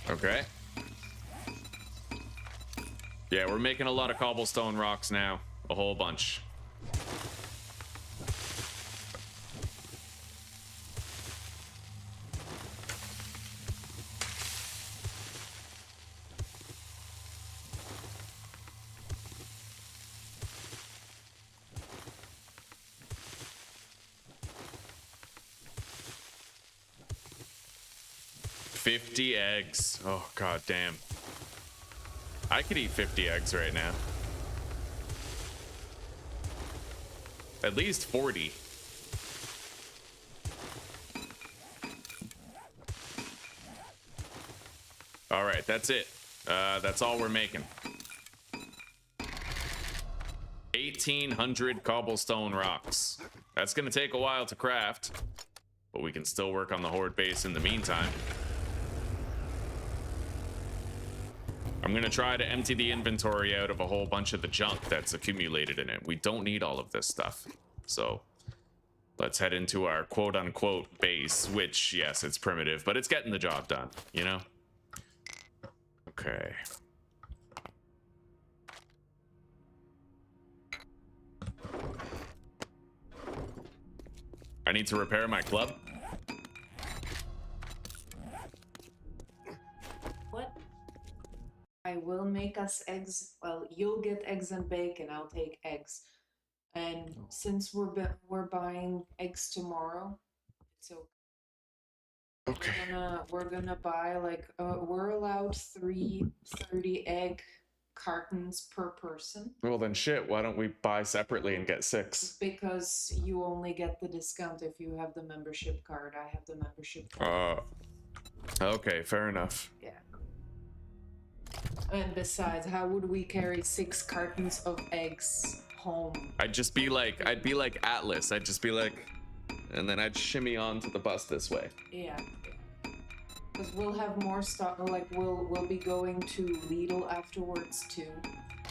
Okay. Yeah, we're making a lot of cobblestone rocks now. A whole bunch. $50 eggs. Oh, god damn. I could eat 50 eggs right now. At least 40. All right, that's it. That's all we're making. 1,800 cobblestone rocks. That's gonna take a while to craft, but we can still work on the horde base in the meantime. I'm gonna try to empty the inventory out of a whole bunch of the junk that's accumulated in it. We don't need all of this stuff. So let's head into our quote unquote base, which, yes, it's primitive, but it's getting the job done, you know? Okay. I need to repair my club. What? I will make us eggs. Well, you'll get eggs and bacon. I'll take eggs. And since we're buying eggs tomorrow, so Okay. we're gonna buy like we're allowed 3 30 egg cartons per person Well then shit, why don't we buy separately and get 6? because you only get the discount if you have the membership card. I have the membership card. Okay, fair enough. Yeah. And besides, how would we carry 6 cartons of eggs home? I'd be like Atlas. I'd just be like, and then I'd shimmy on to the bus this way. Yeah. Because we'll have more stock. Like we'll be going to Lidl afterwards too.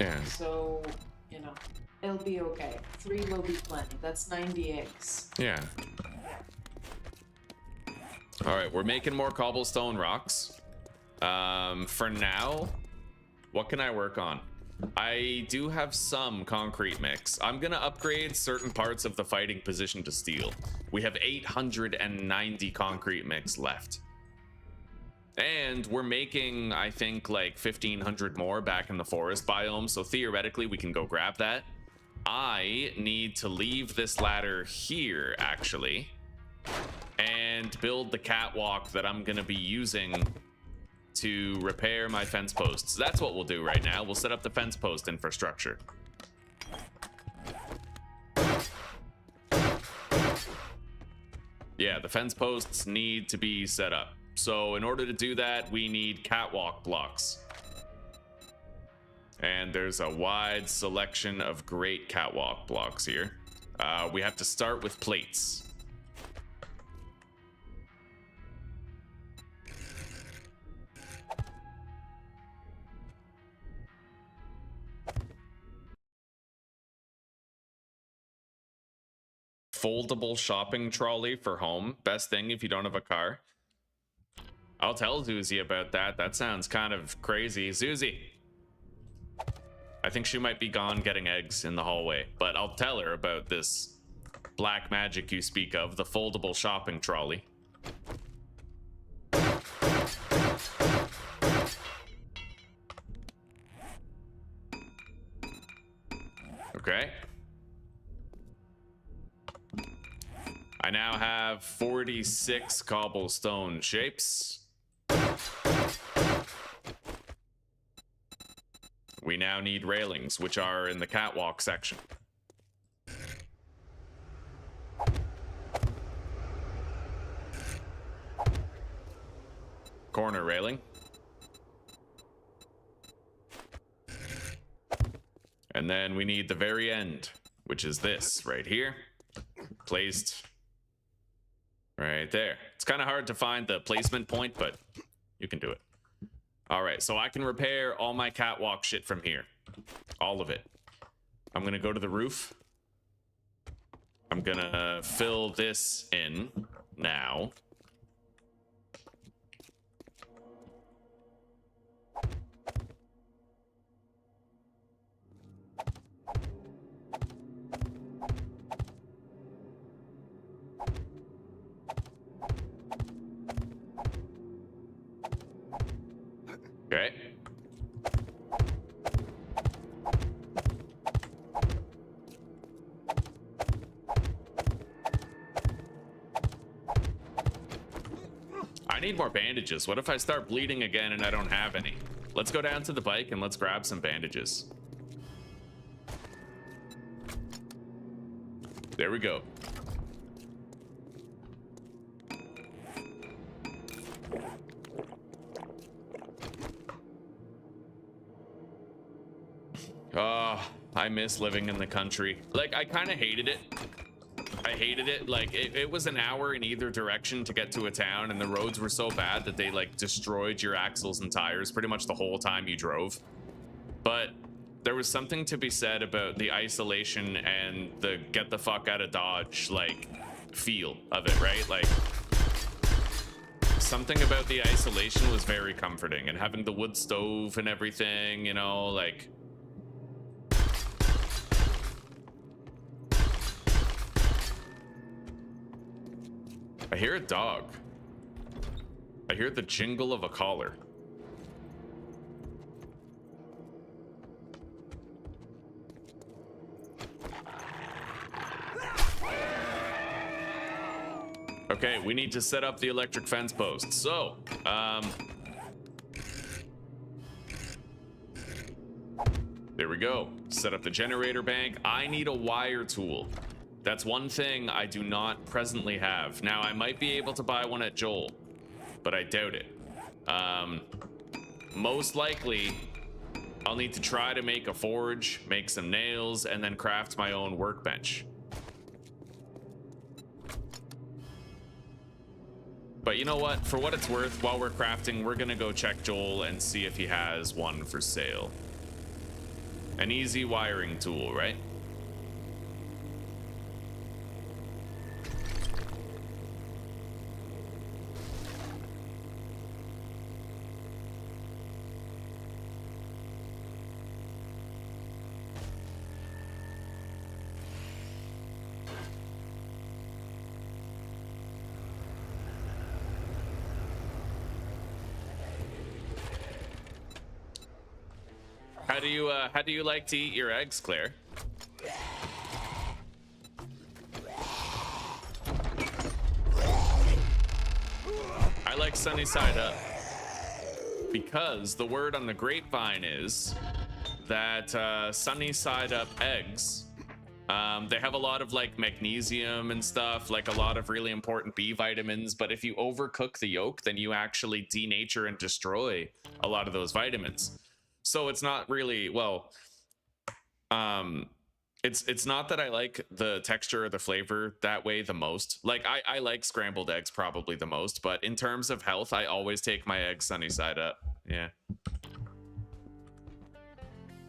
Yeah. So you know, it'll be okay. 3 will be plenty. That's 90 eggs. Yeah. All right, we're making more cobblestone rocks. For now, what can I work on? I do have some concrete mix. I'm gonna upgrade certain parts of the fighting position to steel. We have 890 concrete mix left. And we're making, I think, like 1,500 more back in the forest biome, so theoretically we can go grab that. I need to leave this ladder here, actually, and build the catwalk that I'm gonna be using to repair my fence posts. That's what we'll do right now. We'll set up the fence post infrastructure. Yeah, the fence posts need to be set up. So in order to do that, we need catwalk blocks. And there's a wide selection of great catwalk blocks here. We have to start with plates. Foldable shopping trolley for home. Best thing if you don't have a car. I'll tell Zuzi about that. That sounds kind of crazy. Zuzi. I think she might be gone getting eggs in the hallway, but I'll tell her about this black magic you speak of, the foldable shopping trolley. Okay. I now have 46 cobblestone shapes. We now need railings, which are in the catwalk section. corner railing. And then we need the very end, which is this right here, placed right there. It's kind of hard to find the placement point, but you can do it. All right, so I can repair all my catwalk shit from here. All of it. I'm gonna go to the roof. I'm gonna fill this in now. Okay. I need more bandages. What if I start bleeding again and I don't have any? Let's go down to the bike and let's grab some bandages. There we go. Oh, I miss living in the country. Like, I kind of hated it. I hated it. Like, it was an hour in either direction to get to a town, and the roads were so bad that they, like, destroyed your axles and tires pretty much the whole time you drove. But there was something to be said about the isolation and the get the fuck out of Dodge, like, feel of it, right? Like, something about the isolation was very comforting, and having the wood stove and everything, you know, like... I hear a dog. I hear the jingle of a collar. Okay, we need to set up the electric fence post. So, there we go. Set up the generator bank. I need a wire tool. That's one thing I do not presently have. Now, I might be able to buy one at Joel, but I doubt it. Most likely, I'll need to try to make a forge, make some nails, and then craft my own workbench. But you know what? For what it's worth, while we're crafting, we're gonna go check Joel and see if he has one for sale. An easy wiring tool, right? How do you like to eat your eggs, Claire? I like sunny side up because the word on the grapevine is that sunny side up eggs, they have a lot of like magnesium and stuff, like a lot of really important B vitamins, but if you overcook the yolk, then you actually denature and destroy a lot of those vitamins. So it's not really, well, it's not that I like the texture or the flavor that way the most. Like, I like scrambled eggs probably the most, but in terms of health, I always take my eggs sunny side up. Yeah.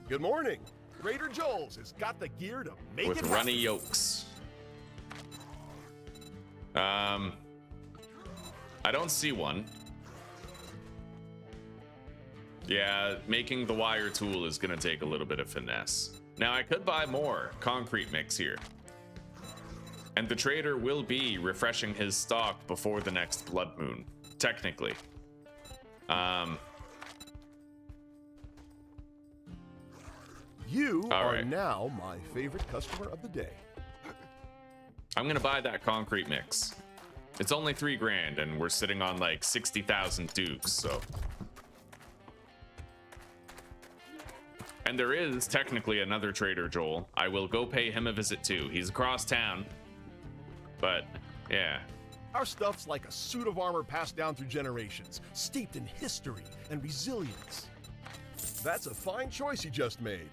Good morning. Raider Joel's has got the gear to make with it runny happen. yolks. I don't see one. Yeah, making the wire tool is gonna take a little bit of finesse. Now, I could buy more concrete mix here. And the trader will be refreshing his stock before the next blood moon, technically. You All are right. now my favorite customer of the day. I'm gonna buy that concrete mix. It's only $3 grand, and we're sitting on like 60,000 dukes, so... And there is technically another trader, Joel. I will go pay him a visit too. He's across town. But, yeah. Our stuff's like a suit of armor passed down through generations, steeped in history and resilience. That's a fine choice you just made.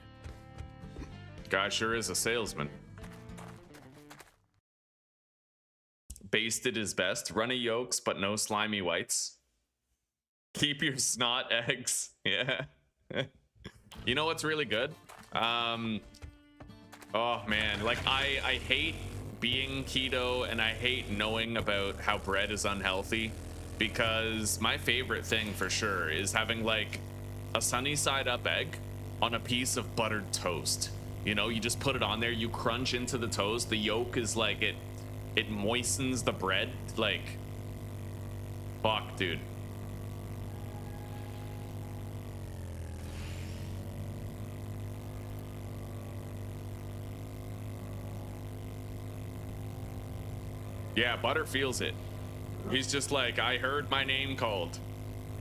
Guy sure is a salesman. Basted is best. Runny yolks, but no slimy whites. Keep your snot eggs. Yeah. You know what's really good? Oh man, like I hate being keto and I hate knowing about how bread is unhealthy, because my favorite thing for sure is having like a sunny side up egg on a piece of buttered toast. You know, you just put it on there, you crunch into the toast, the yolk is like it moistens the bread. Like, fuck, dude. Yeah, Butter feels it. He's just like, I heard my name called.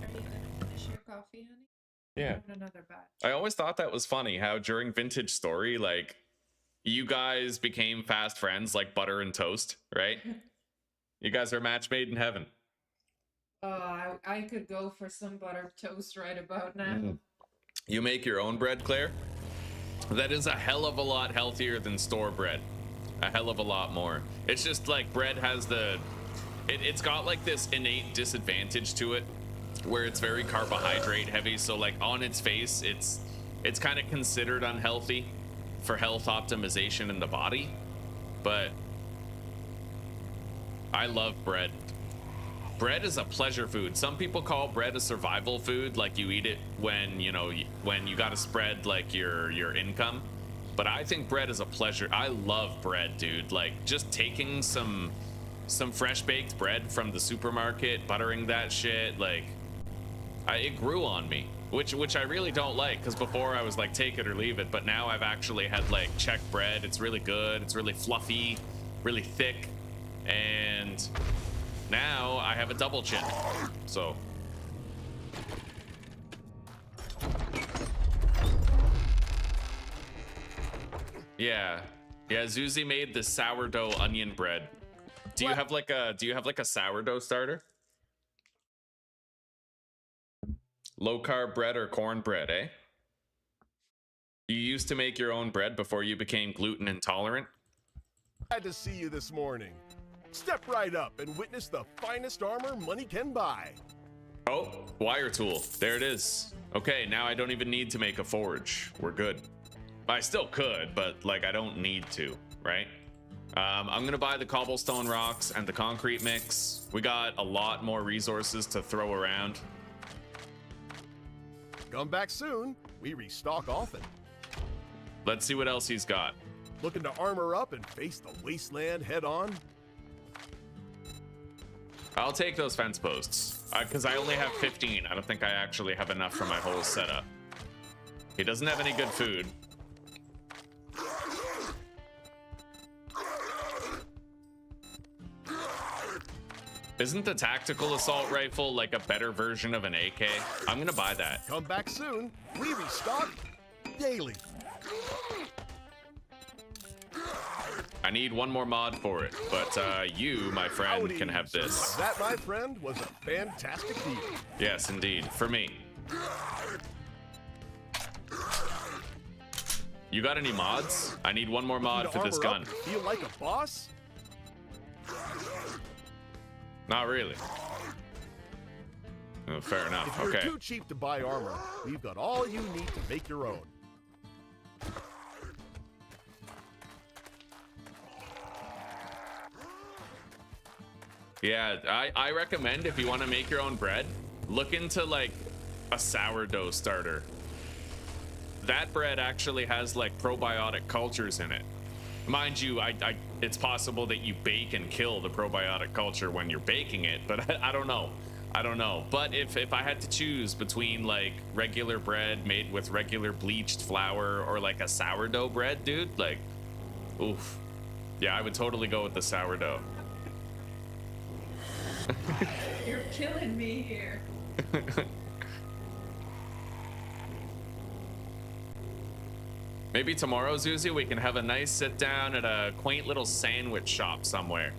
Are you gonna finish your coffee, honey? Yeah. I want another batch. I always thought that was funny how during Vintage Story, like, you guys became fast friends like butter and toast, right? You guys are a match made in heaven. I could go for some buttered toast right about now. You make your own bread, Claire? That is a hell of a lot healthier than store bread. A hell of a lot more. It's just like bread has it's got like this innate disadvantage to it where it's very carbohydrate heavy. So like on its face, it's kind of considered unhealthy for health optimization in the body. But I love bread. Bread is a pleasure food. Some people call bread a survival food, like you eat it when you gotta spread like your income. But I think bread is a pleasure. I love bread, dude. Like just taking some fresh baked bread from the supermarket, buttering that shit, like it grew on me, which I really don't like, because before I was like take it or leave it, but now I've actually had like Czech bread. It's really good. It's really fluffy, really thick, and now I have a double chin. So yeah, Zuzi made the sourdough onion bread. Do you have like a sourdough starter? Low carb bread or corn bread, eh? You used to make your own bread before you became gluten intolerant? Glad to see you this morning. Step right up and witness the finest armor money can buy. Oh, wire tool. There it is. Okay, now I don't even need to make a forge. We're good. I still could, but like I don't need to, right? I'm gonna buy the cobblestone rocks and the concrete mix. We got a lot more resources to throw around. Come back soon. We restock often. Let's see what else he's got. Looking to armor up and face the wasteland head on? I'll take those fence posts, because I only have 15. I don't think I actually have enough for my whole setup. He doesn't have any good food. Isn't the tactical assault rifle like a better version of an AK? I'm gonna buy that. Come back soon. We restock daily. I need one more mod for it, but you, my friend, Howdy. can have this. That, my friend, was a fantastic deal. Yes, indeed. For me. You got any mods? I need one more mod for this gun. Feel like a boss? Not really. Oh, fair enough. If you're Okay. too cheap to buy armor, we've got all you need to make your own. Yeah, I recommend if you want to make your own bread, look into like a sourdough starter. That bread actually has like probiotic cultures in it. Mind you, it's possible that you bake and kill the probiotic culture when you're baking it, but I don't know. I don't know. But if I had to choose between like regular bread made with regular bleached flour or like a sourdough bread, dude, like, oof. Yeah, I would totally go with the sourdough. You're killing me here. Maybe tomorrow, Zuzi, we can have a nice sit down at a quaint little sandwich shop somewhere.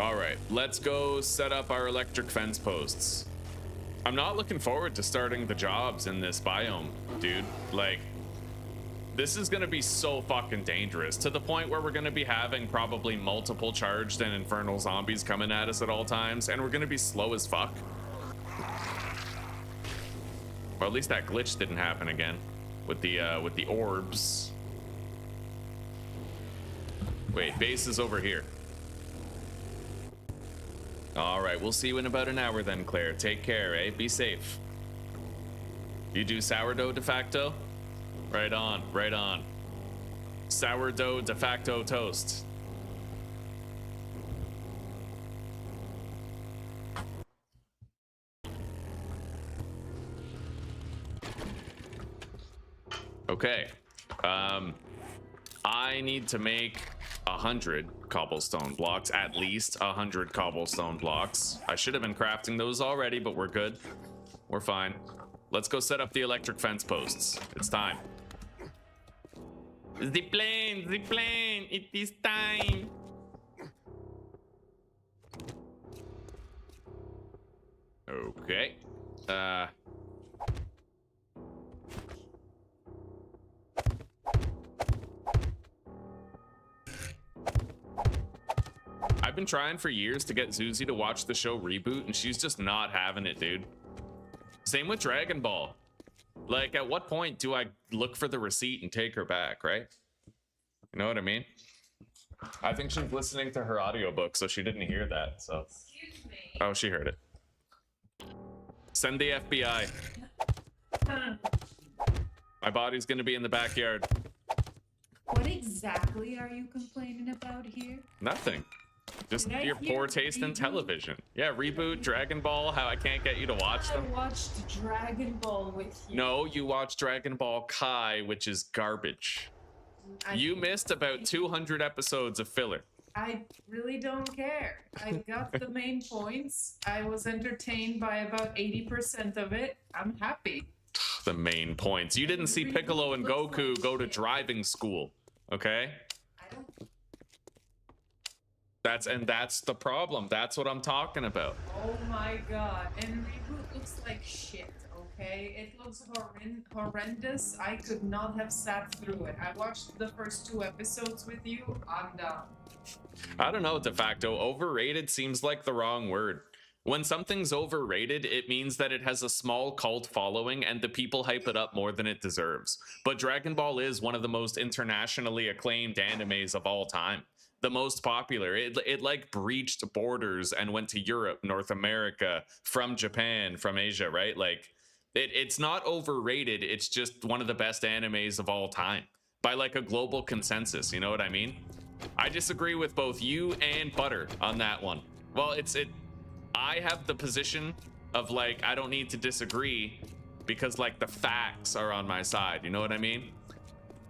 All right, let's go set up our electric fence posts. I'm not looking forward to starting the jobs in this biome, dude. Like, this is gonna be so fucking dangerous to the point where we're gonna be having probably multiple charged and infernal zombies coming at us at all times, and we're gonna be slow as fuck. Or at least that glitch didn't happen again with the orbs. Wait, base is over here. All right, we'll see you in about an hour then, Claire. Take care, eh? Be safe. You do sourdough de facto? Right on, right on. Sourdough de facto toast. Okay. I need to make 100 cobblestone blocks, at least 100 cobblestone blocks. I should have been crafting those already, but we're good. We're fine. Let's go set up the electric fence posts. It's time. The plane, it is time. Okay. I've been trying for years to get Zuzi to watch the show Reboot, and she's just not having it, dude. Same with Dragon Ball. Like, at what point do I look for the receipt and take her back, right? You know what I mean? I think she's listening to her audiobook, so she didn't hear that, so. Excuse me. Oh, she heard it. Send the FBI. My body's gonna be in the backyard. What exactly are you complaining about here? Nothing. Just Did I your hear poor taste in Reboot? television. Yeah, Reboot, Dragon Ball, how I can't get you to watch I them. watched Dragon Ball with you. No, you watched Dragon Ball Kai, which is garbage. You missed about 200 episodes of filler. I really don't care. I got the main points. I was entertained by about 80% of it. I'm happy. The main points. You didn't see Piccolo and Goku go to driving school, okay? I don't. That's the problem. That's what I'm talking about. Oh my god. And Reboot looks like shit, okay? It looks horrendous. I could not have sat through it. I watched the first 2 episodes with you. I'm done. I don't know, de facto. Overrated seems like the wrong word. When something's overrated, it means that it has a small cult following and the people hype it up more than it deserves. But Dragon Ball is one of the most internationally acclaimed animes of all time. The most popular. It like breached borders and went to Europe, North America, from Japan, from Asia, right? Like, it's not overrated. It's just one of the best animes of all time by like a global consensus. You know what I mean? I disagree with both you and Butter on that one. Well, I have the position of like, I don't need to disagree because like the facts are on my side. You know what I mean?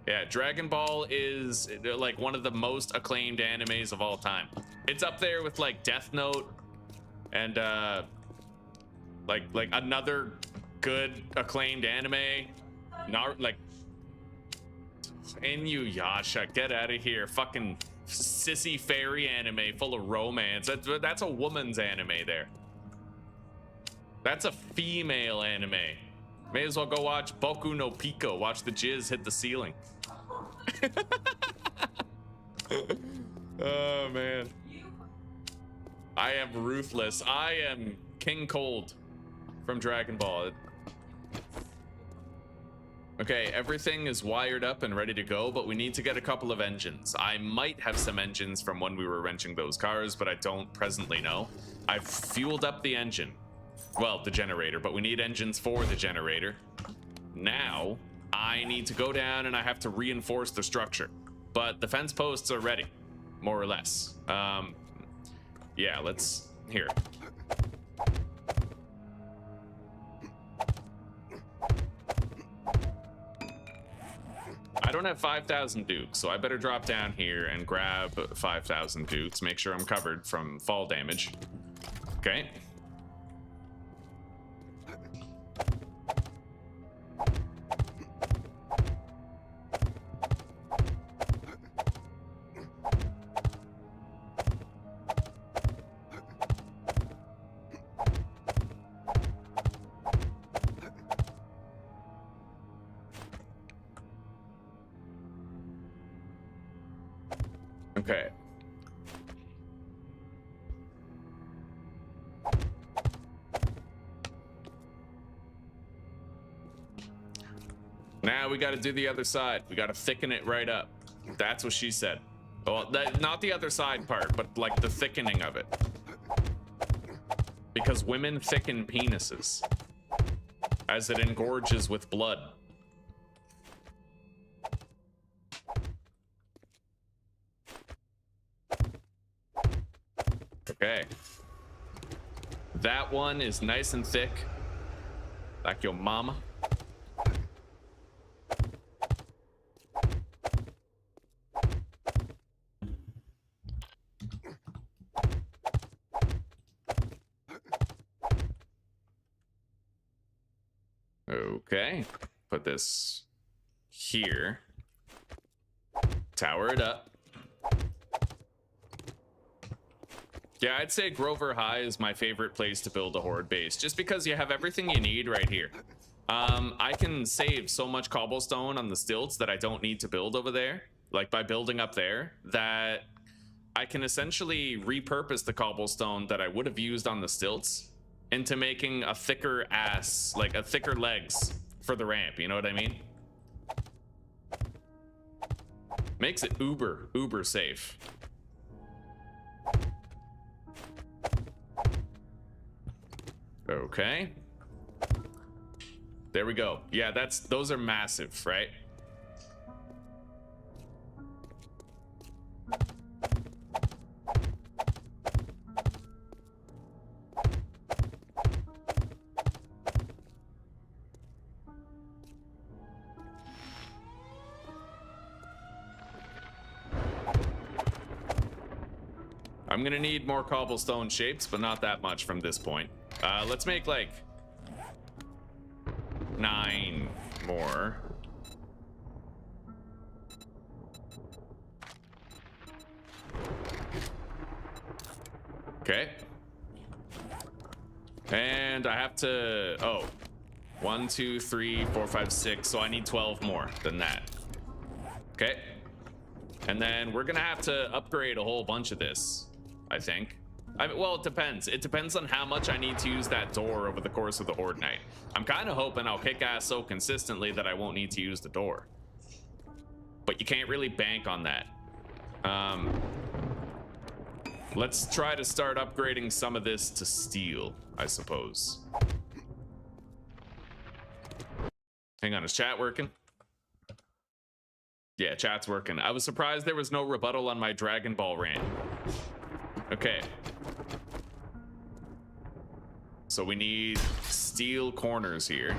Yeah, Dragon Ball is like one of the most acclaimed animes of all time. It's up there with like Death Note and like another good acclaimed anime. Like Inuyasha, get out of here. Fucking sissy fairy anime full of romance. That's a woman's anime there. That's a female anime. May as well go watch Boku no Pico. Watch the jizz hit the ceiling. Oh man. I am ruthless. I am King Cold from Dragon Ball. Okay, everything is wired up and ready to go, but we need to get a couple of engines. I might have some engines from when we were wrenching those cars, but I don't presently know. I've fueled up the engine. Well, the generator, but we need engines for the generator. Now, I need to go down and I have to reinforce the structure. But the fence posts are ready, more or less. Yeah, let's... Here. I don't have 5,000 dukes, so I better drop down here and grab 5,000 dukes, make sure I'm covered from fall damage. Okay. Okay. Now we got to do the other side. We got to thicken it right up. That's what she said. Well, not the other side part, but like the thickening of it. Because women thicken penises as it engorges with blood. Okay. That one is nice and thick, like your mama. Okay, put this here. Tower it up. Yeah, I'd say Grover High is my favorite place to build a horde base, just because you have everything you need right here. I can save so much cobblestone on the stilts that I don't need to build over there, like by building up there, that I can essentially repurpose the cobblestone that I would have used on the stilts into making a thicker ass, like a thicker legs for the ramp, you know what I mean? Makes it uber safe. Okay. There we go. Yeah, those are massive, right? I'm gonna need more cobblestone shapes, but not that much from this point. Let's make like 9 more. Okay. And I have to, 1, 2, 3, 4, 5, 6. So I need 12 more than that. Okay. And then we're gonna have to upgrade a whole bunch of this, I think. Well, it depends. It depends on how much I need to use that door over the course of the Horde Night. I'm kind of hoping I'll kick ass so consistently that I won't need to use the door. But you can't really bank on that. Let's try to start upgrading some of this to steel, I suppose. Hang on, is chat working? Yeah, chat's working. I was surprised there was no rebuttal on my Dragon Ball rant. Okay. So we need steel corners here.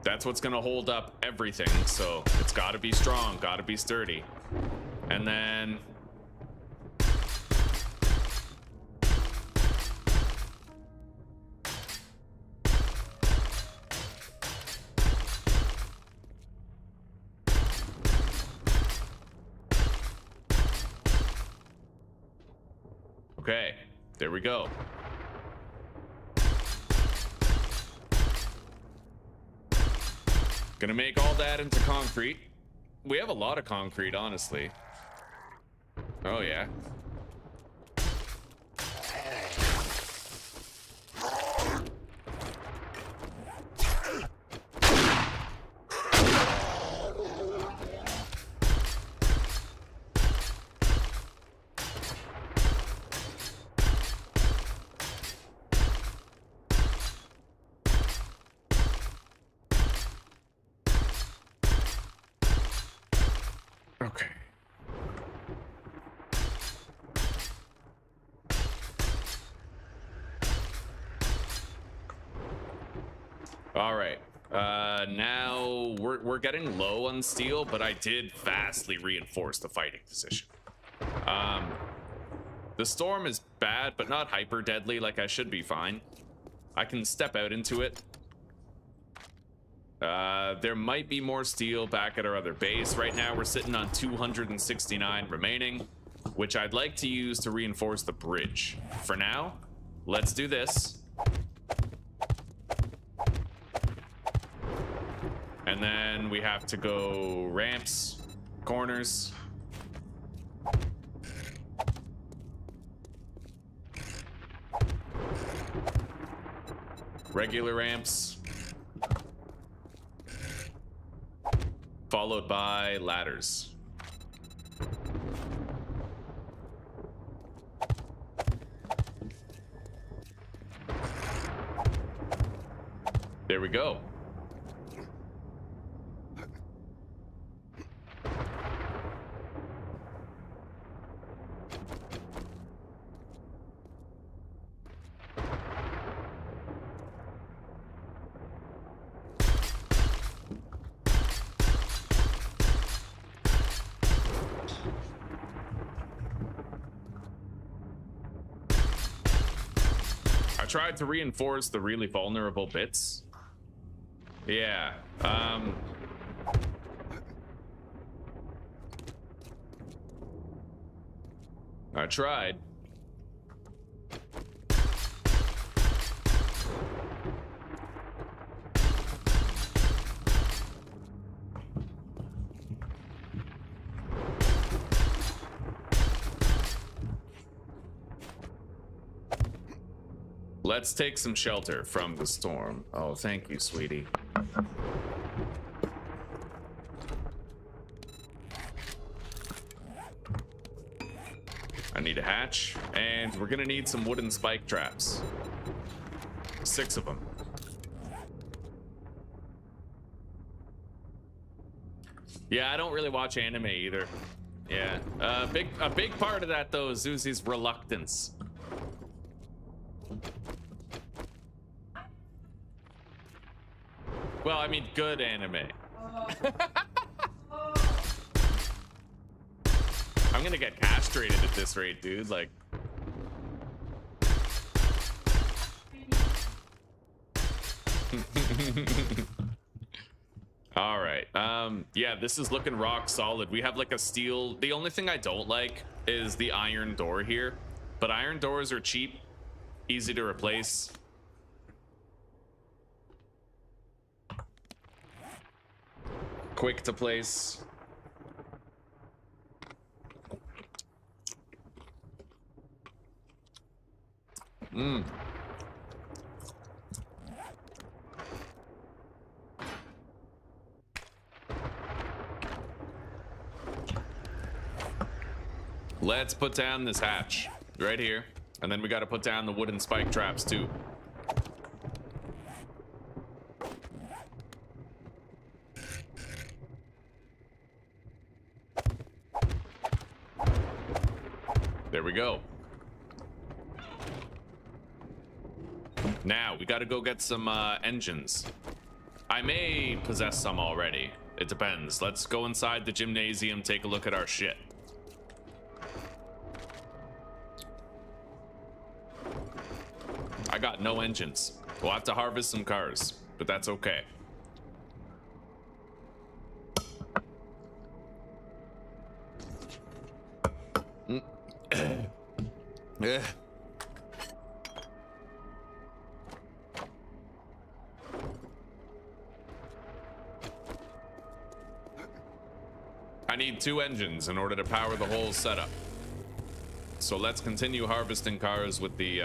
That's what's gonna hold up everything, so it's gotta be strong, gotta be sturdy. And then... Okay, there we go. Gonna make all that into concrete. We have a lot of concrete, honestly. Oh, yeah. Okay. All right. Now we're getting low on steel, but I did vastly reinforce the fighting position. The storm is bad, but not hyper deadly. Like, I should be fine. I can step out into it. There might be more steel back at our other base. Right now, we're sitting on 269 remaining, which I'd like to use to reinforce the bridge. For now, let's do this. And then we have to go ramps corners. Regular ramps. Followed by ladders. There we go. I tried to reinforce the really vulnerable bits. Yeah, I tried. Let's take some shelter from the storm. Oh, thank you, sweetie. I need a hatch, and we're gonna need some wooden spike traps. 6 of them. Yeah, I don't really watch anime either. Yeah, a big part of that though is Zuzi's reluctance. Well, I mean, good anime. I'm gonna get castrated at this rate, dude. Like, all right. Yeah, this is looking rock solid. We have like a steel. The only thing I don't like is the iron door here, but iron doors are cheap, easy to replace. Quick to place. Let's put down this hatch right here, and then we got to put down the wooden spike traps too. There we go. Now we got to go get some engines. I may possess some already. It depends. Let's go inside the gymnasium, take a look at our shit. I got no engines. We'll have to harvest some cars, but that's okay. Yeah. I need 2 engines in order to power the whole setup. So let's continue harvesting cars with the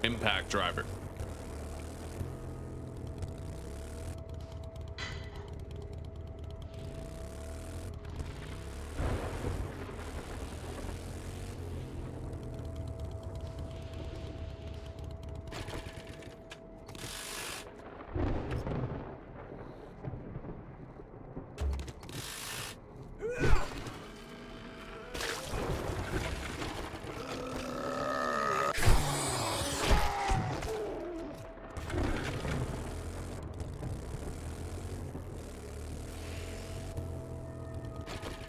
impact driver.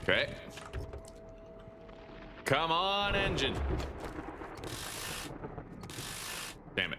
Okay. Come on, engine. Damn it.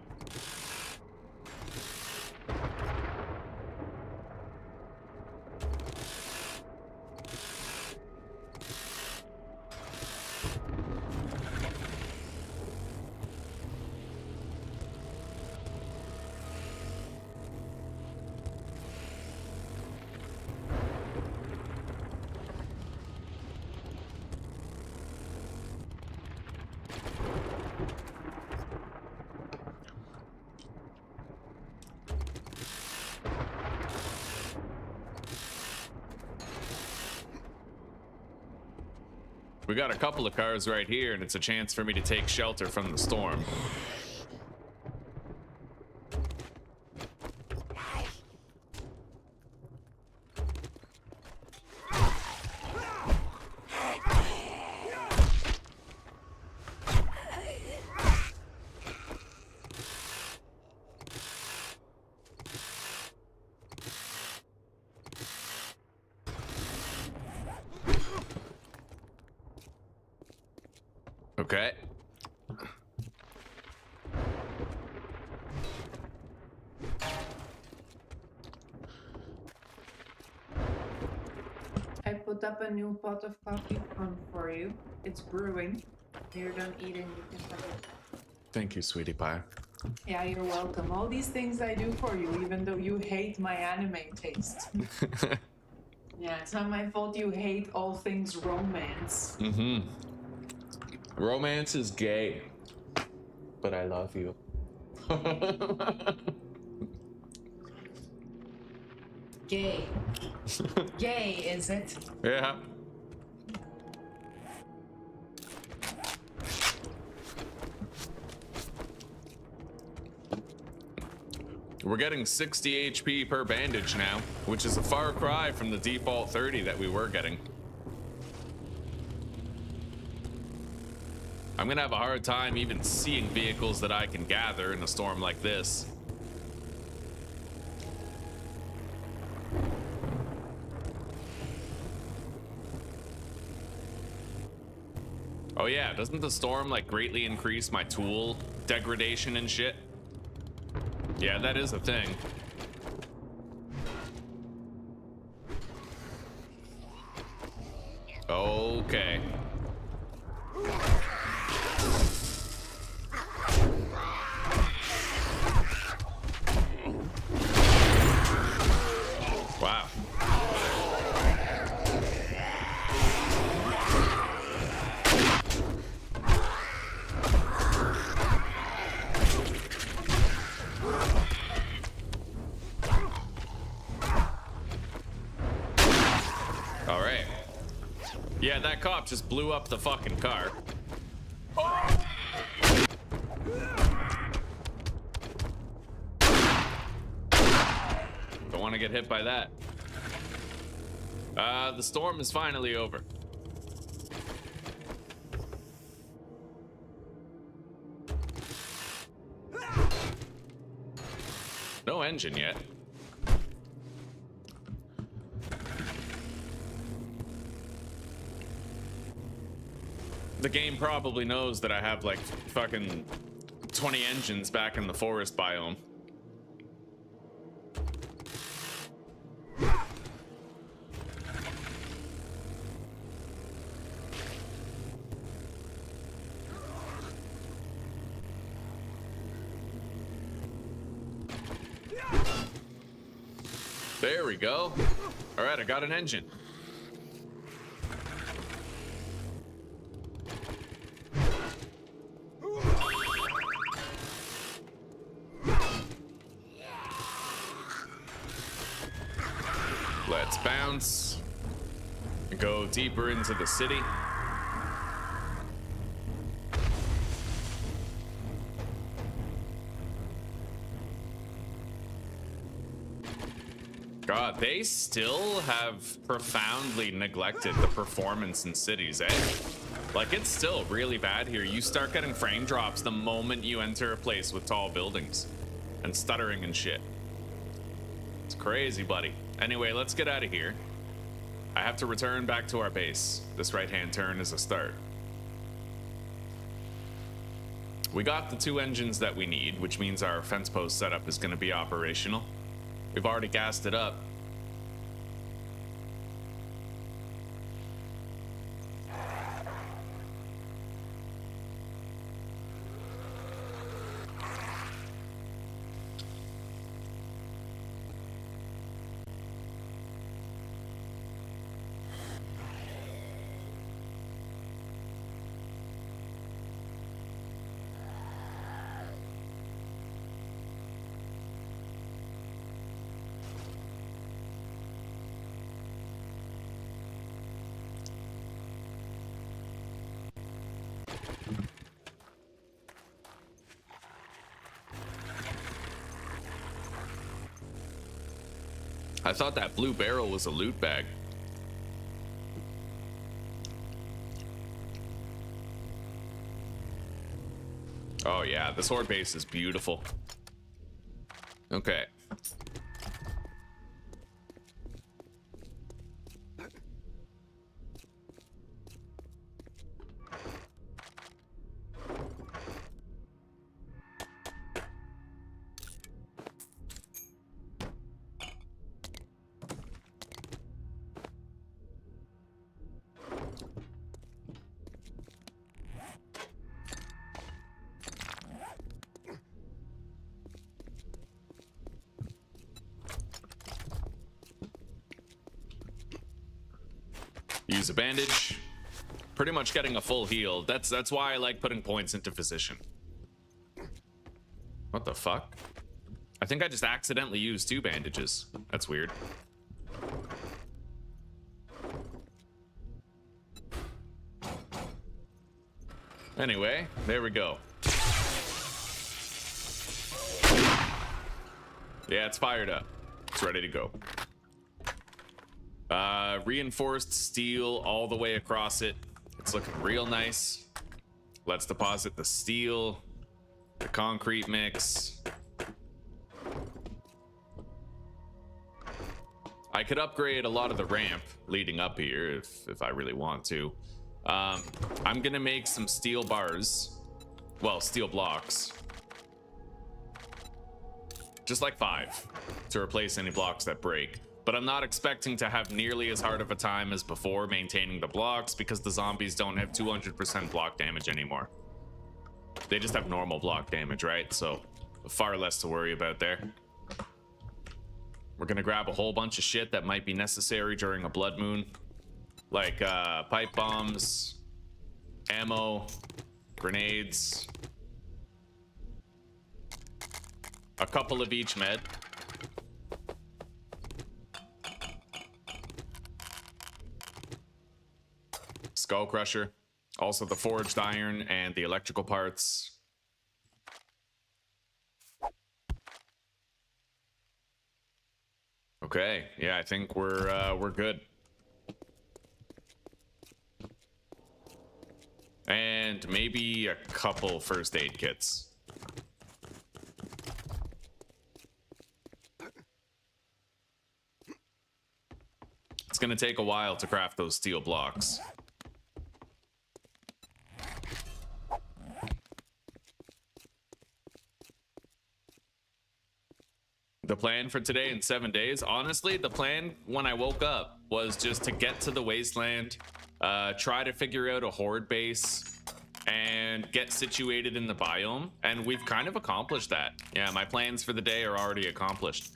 We got a couple of cars right here, and it's a chance for me to take shelter from the storm. Okay. I put up a new pot of coffee for you. It's brewing. You're done eating, you can have it. Thank you, sweetie pie. Yeah, you're welcome. All these things I do for you, even though you hate my anime taste. Yeah, it's not my fault you hate all things romance. Mm-hmm. Romance is gay, but I love you. Gay. Gay, is it? Yeah. We're getting 60 HP per bandage now, which is a far cry from the default 30 that we were getting. I'm gonna have a hard time even seeing vehicles that I can gather in a storm like this. Oh yeah, doesn't the storm like greatly increase my tool degradation and shit? Yeah, that is a thing. Okay. Wow. All right. Yeah, that cop just blew up the fucking car. Don't want to get hit by that. The storm is finally over. No engine yet. The game probably knows that I have like fucking 20 engines back in the forest biome. There we go. All right, I got an engine. Let's bounce. Go deeper into the city. God, they still have profoundly neglected the performance in cities, eh? Like, it's still really bad here. You start getting frame drops the moment you enter a place with tall buildings and stuttering and shit. It's crazy, buddy. Anyway, let's get out of here. I have to return back to our base. This right-hand turn is a start. We got the 2 engines that we need, which means our fence post setup is going to be operational. We've already gassed it up. I thought that blue barrel was a loot bag. Oh yeah, this horde base is beautiful. Okay. Use a bandage. Pretty much getting a full heal. That's why I like putting points into physician. What the fuck? I think I just accidentally used 2 bandages. That's weird. Anyway, there we go. Yeah, it's fired up. It's ready to go. Reinforced steel all the way across it. It's looking real nice. Let's deposit the steel, the concrete mix. I could upgrade a lot of the ramp leading up here if I really want to. I'm gonna make some steel bars, well, steel blocks, just like 5 to replace any blocks that break. But I'm not expecting to have nearly as hard of a time as before maintaining the blocks because the zombies don't have 200% block damage anymore. They just have normal block damage, right? So far less to worry about there. We're gonna grab a whole bunch of shit that might be necessary during a blood moon, like pipe bombs, ammo, grenades, a couple of each med. Skull crusher, also the forged iron and the electrical parts. Okay, yeah, I think we're good. And maybe a couple first aid kits. It's gonna take a while to craft those steel blocks. The plan for today in 7 days, honestly, the plan when I woke up was just to get to the wasteland, try to figure out a horde base, and get situated in the biome. And we've kind of accomplished that. Yeah, my plans for the day are already accomplished.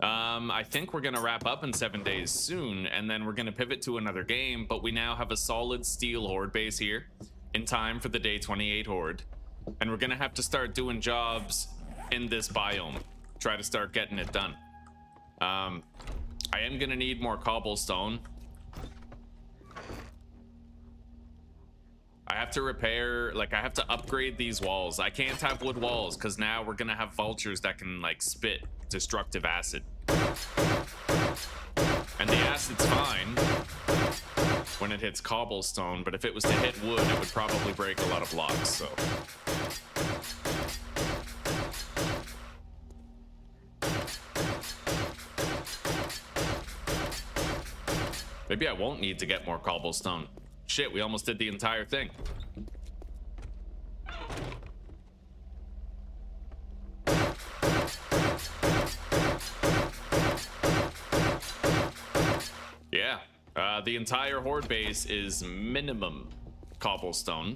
I think we're gonna wrap up in 7 days soon, and then we're gonna pivot to another game, but we now have a solid steel horde base here in time for the day 28 horde. And we're gonna have to start doing jobs in this biome. Try to start getting it done. I am gonna need more cobblestone. I have to repair, like I have to upgrade these walls. I can't have wood walls because now we're gonna have vultures that can like spit destructive acid. And the acid's fine when it hits cobblestone, but if it was to hit wood, it would probably break a lot of blocks, so. Maybe I won't need to get more cobblestone. Shit, we almost did the entire thing. Yeah, the entire horde base is minimum cobblestone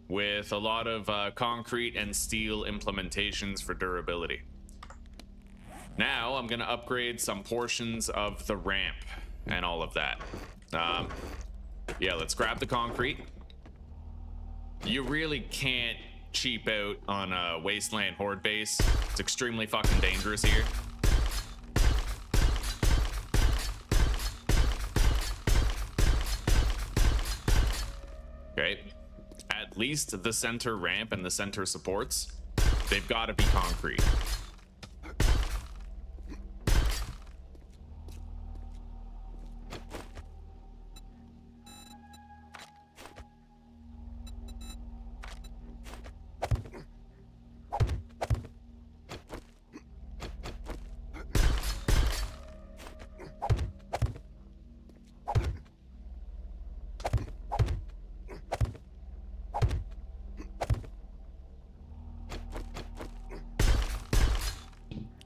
with a lot of concrete and steel implementations for durability. Now I'm gonna upgrade some portions of the ramp and all of that. Yeah, let's grab the concrete. You really can't cheap out on a wasteland horde base. It's extremely fucking dangerous here. Okay, at least the center ramp and the center supports, they've got to be concrete.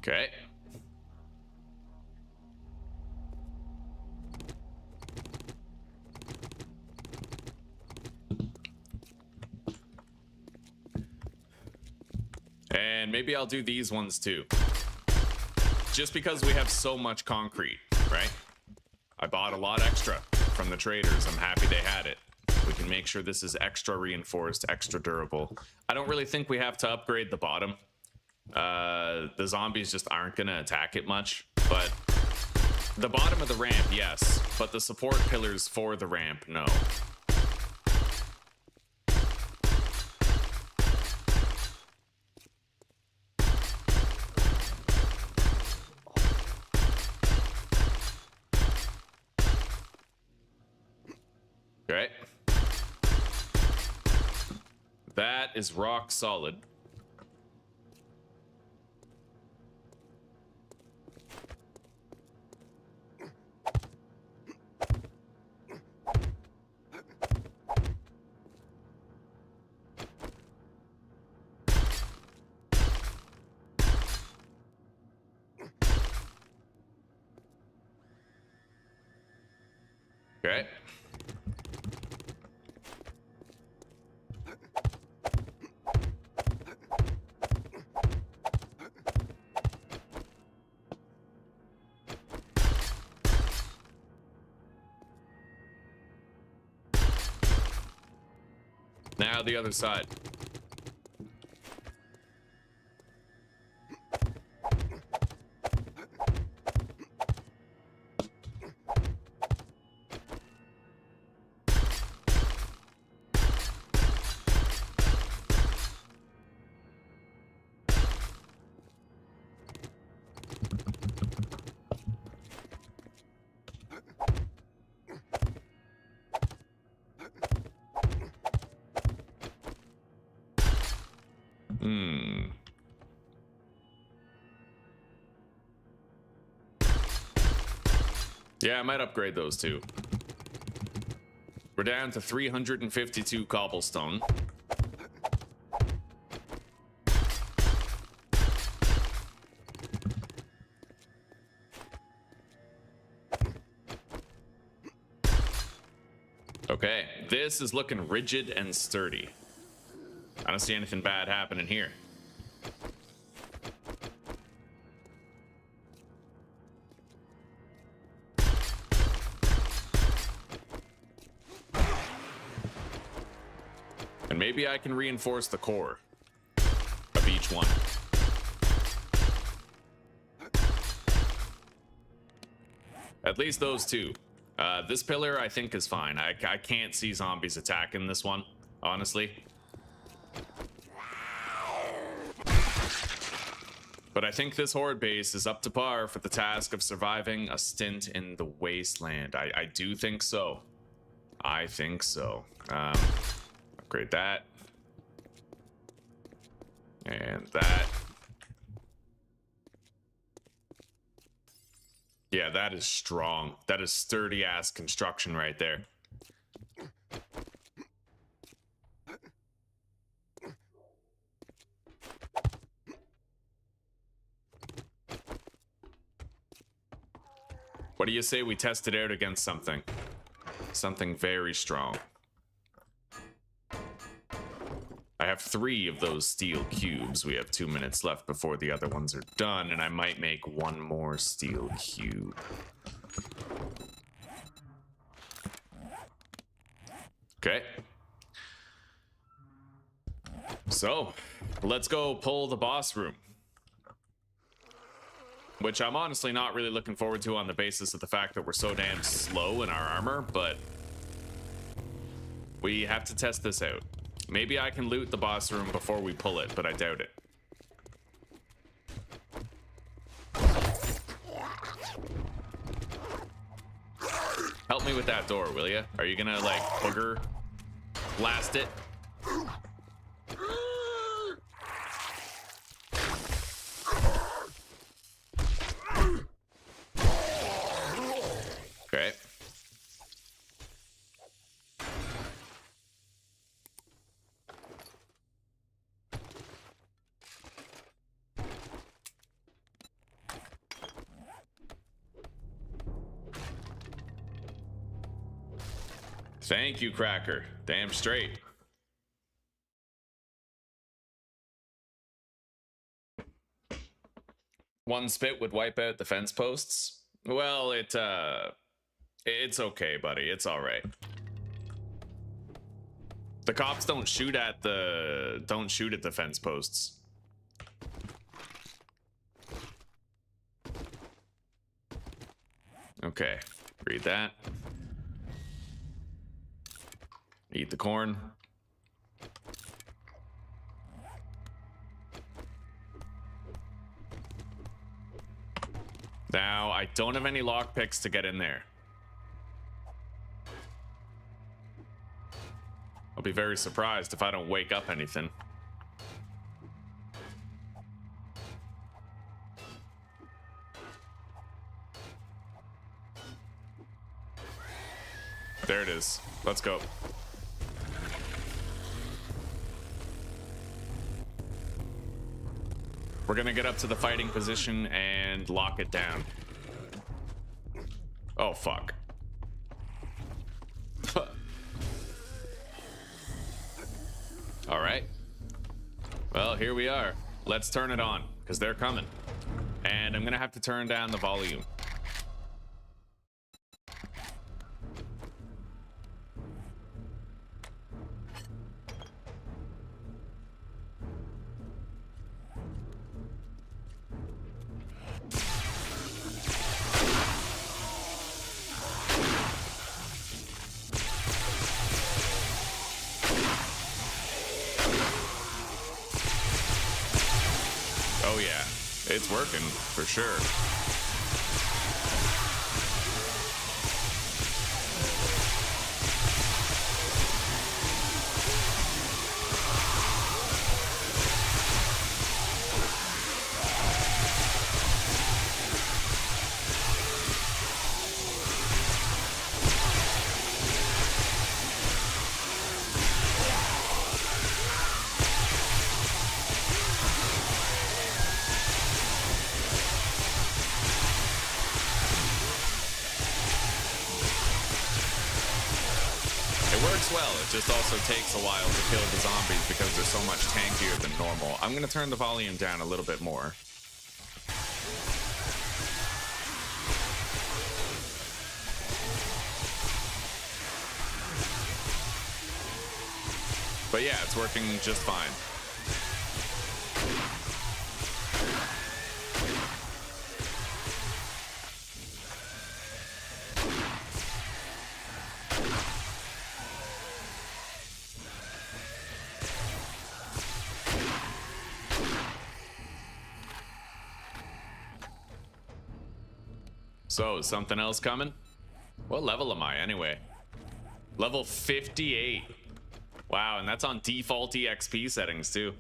Okay. And maybe I'll do these ones too. Just because we have so much concrete, right? I bought a lot extra from the traders. I'm happy they had it. We can make sure this is extra reinforced, extra durable. I don't really think we have to upgrade the bottom. The zombies just aren't going to attack it much. But the bottom of the ramp, yes. But the support pillars for the ramp, no. Okay. That is rock solid. Okay. Now the other side. Yeah, I might upgrade those two. We're down to 352 cobblestone. Okay, this is looking rigid and sturdy. I don't see anything bad happening here. And maybe I can reinforce the core of each one. At least those two. This pillar, I think, is fine. I can't see zombies attacking this one, honestly. But I think this horde base is up to par for the task of surviving a stint in the wasteland. I do think so. I think so. Upgrade that. And that. Yeah, that is strong. That is sturdy ass construction right there. What do you say we test it out against something? Something very strong. I have 3 of those steel cubes. We have 2 minutes left before the other ones are done, and I might make 1 more steel cube. Okay. So, let's go pull the boss room. Which I'm honestly not really looking forward to on the basis of the fact that we're so damn slow in our armor, but we have to test this out. Maybe I can loot the boss room before we pull it, but I doubt it. Help me with that door, will ya? Are you gonna, like, booger blast it? Okay. Thank you, Cracker. Damn straight. One spit would wipe out the fence posts. Well, it's okay, buddy. It's all right. The cops don't shoot at the fence posts. Okay, read that. Eat the corn. Now, I don't have any lockpicks to get in there. I'll be very surprised if I don't wake up anything. There it is. Let's go. We're gonna get up to the fighting position and lock it down. Oh, fuck. All right. Well, here we are. Let's turn it on, because they're coming. And I'm gonna have to turn down the volume. Oh yeah, it's working for sure. Well, it just also takes a while to kill the zombies because they're so much tankier than normal. I'm gonna turn the volume down a little bit more. But yeah, it's working just fine. So, is something else coming? What level am I anyway? Level 58. Wow, and that's on default EXP settings too.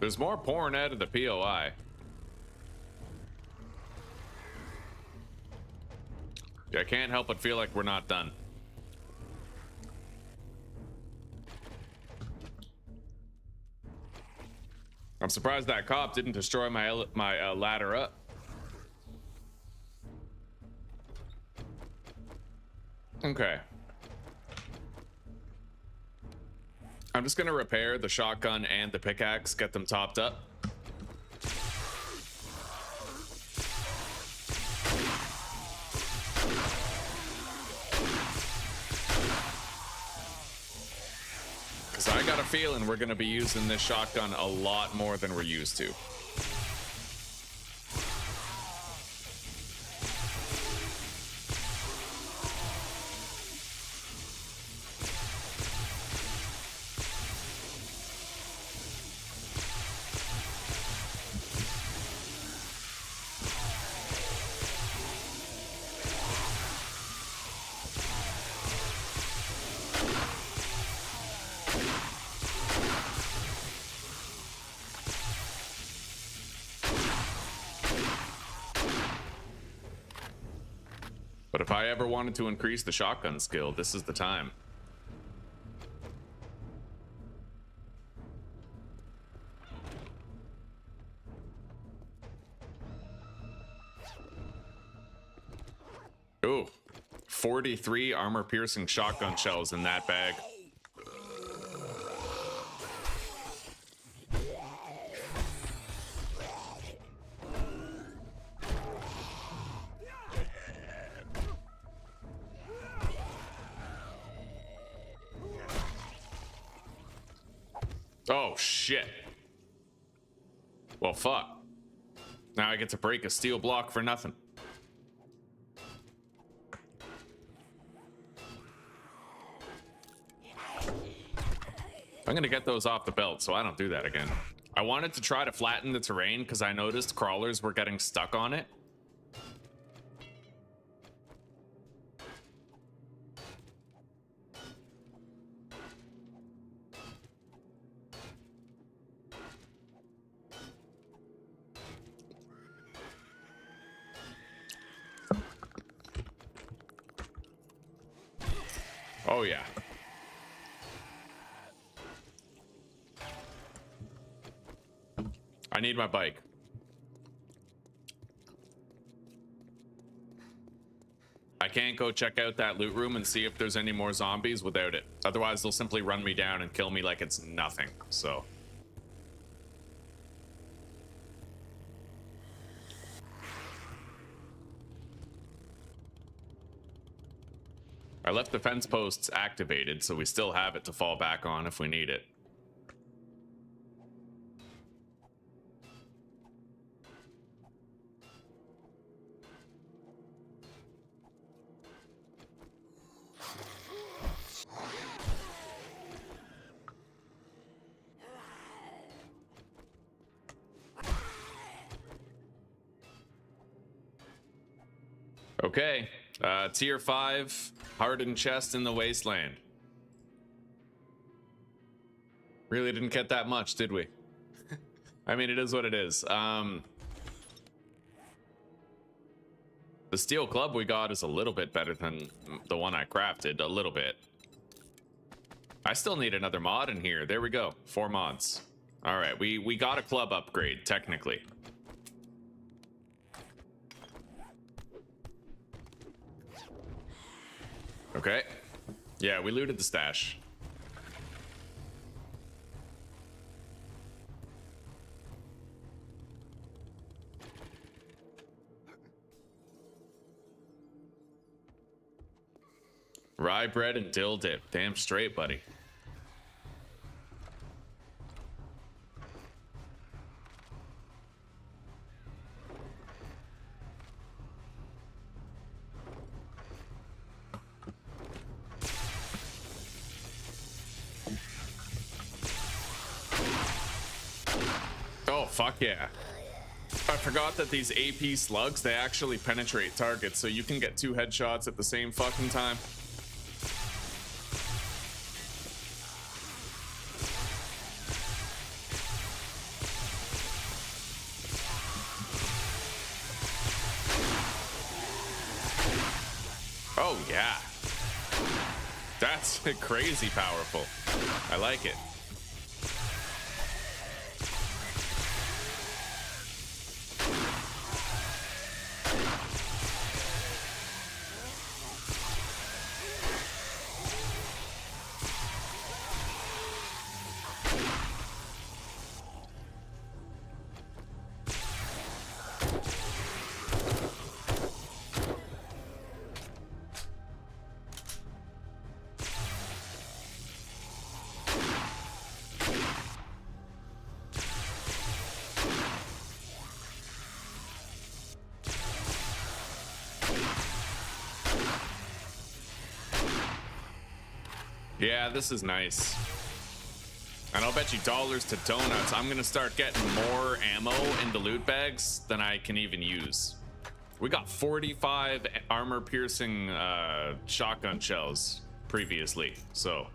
There's more pouring out of the POI. I can't help but feel like we're not done. I'm surprised that cop didn't destroy my ladder up. Okay. I'm just gonna repair the shotgun and the pickaxe, get them topped up. Because I got a feeling we're gonna be using this shotgun a lot more than we're used to. But if I ever wanted to increase the shotgun skill, this is the time. Ooh, 43 armor-piercing shotgun shells in that bag. Oh, shit. Well, fuck. Now I get to break a steel block for nothing. I'm gonna get those off the belt so I don't do that again. I wanted to try to flatten the terrain because I noticed crawlers were getting stuck on it. Oh yeah. I need my bike. I can't go check out that loot room and see if there's any more zombies without it. Otherwise, they'll simply run me down and kill me like it's nothing. So. I left the fence posts activated, so we still have it to fall back on if we need it. Okay, tier 5, hardened chest in the wasteland. Really didn't get that much, did we? I mean, it is what it is. The steel club we got is a little bit better than the one I crafted, a little bit. I still need another mod in here. There we go, 4 mods. All right, we got a club upgrade, technically. Okay. Yeah, we looted the stash. Rye bread and dill dip. Damn straight, buddy. Oh, fuck yeah. I forgot that these AP slugs, they actually penetrate targets, so you can get 2 headshots at the same fucking time. Oh, yeah. That's crazy powerful. I like it. Yeah, this is nice. And I'll bet you dollars to donuts, I'm gonna start getting more ammo in the loot bags than I can even use. We got 45 armor-piercing shotgun shells previously, so.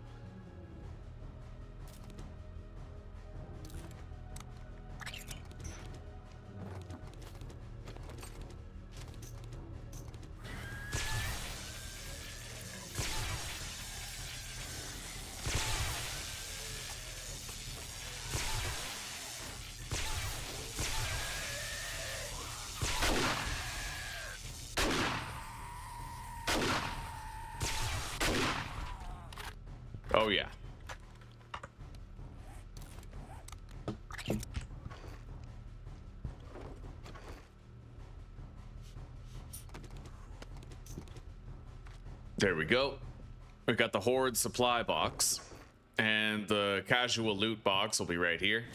Oh, yeah. There we go. We got the Horde supply box, and the casual loot box will be right here.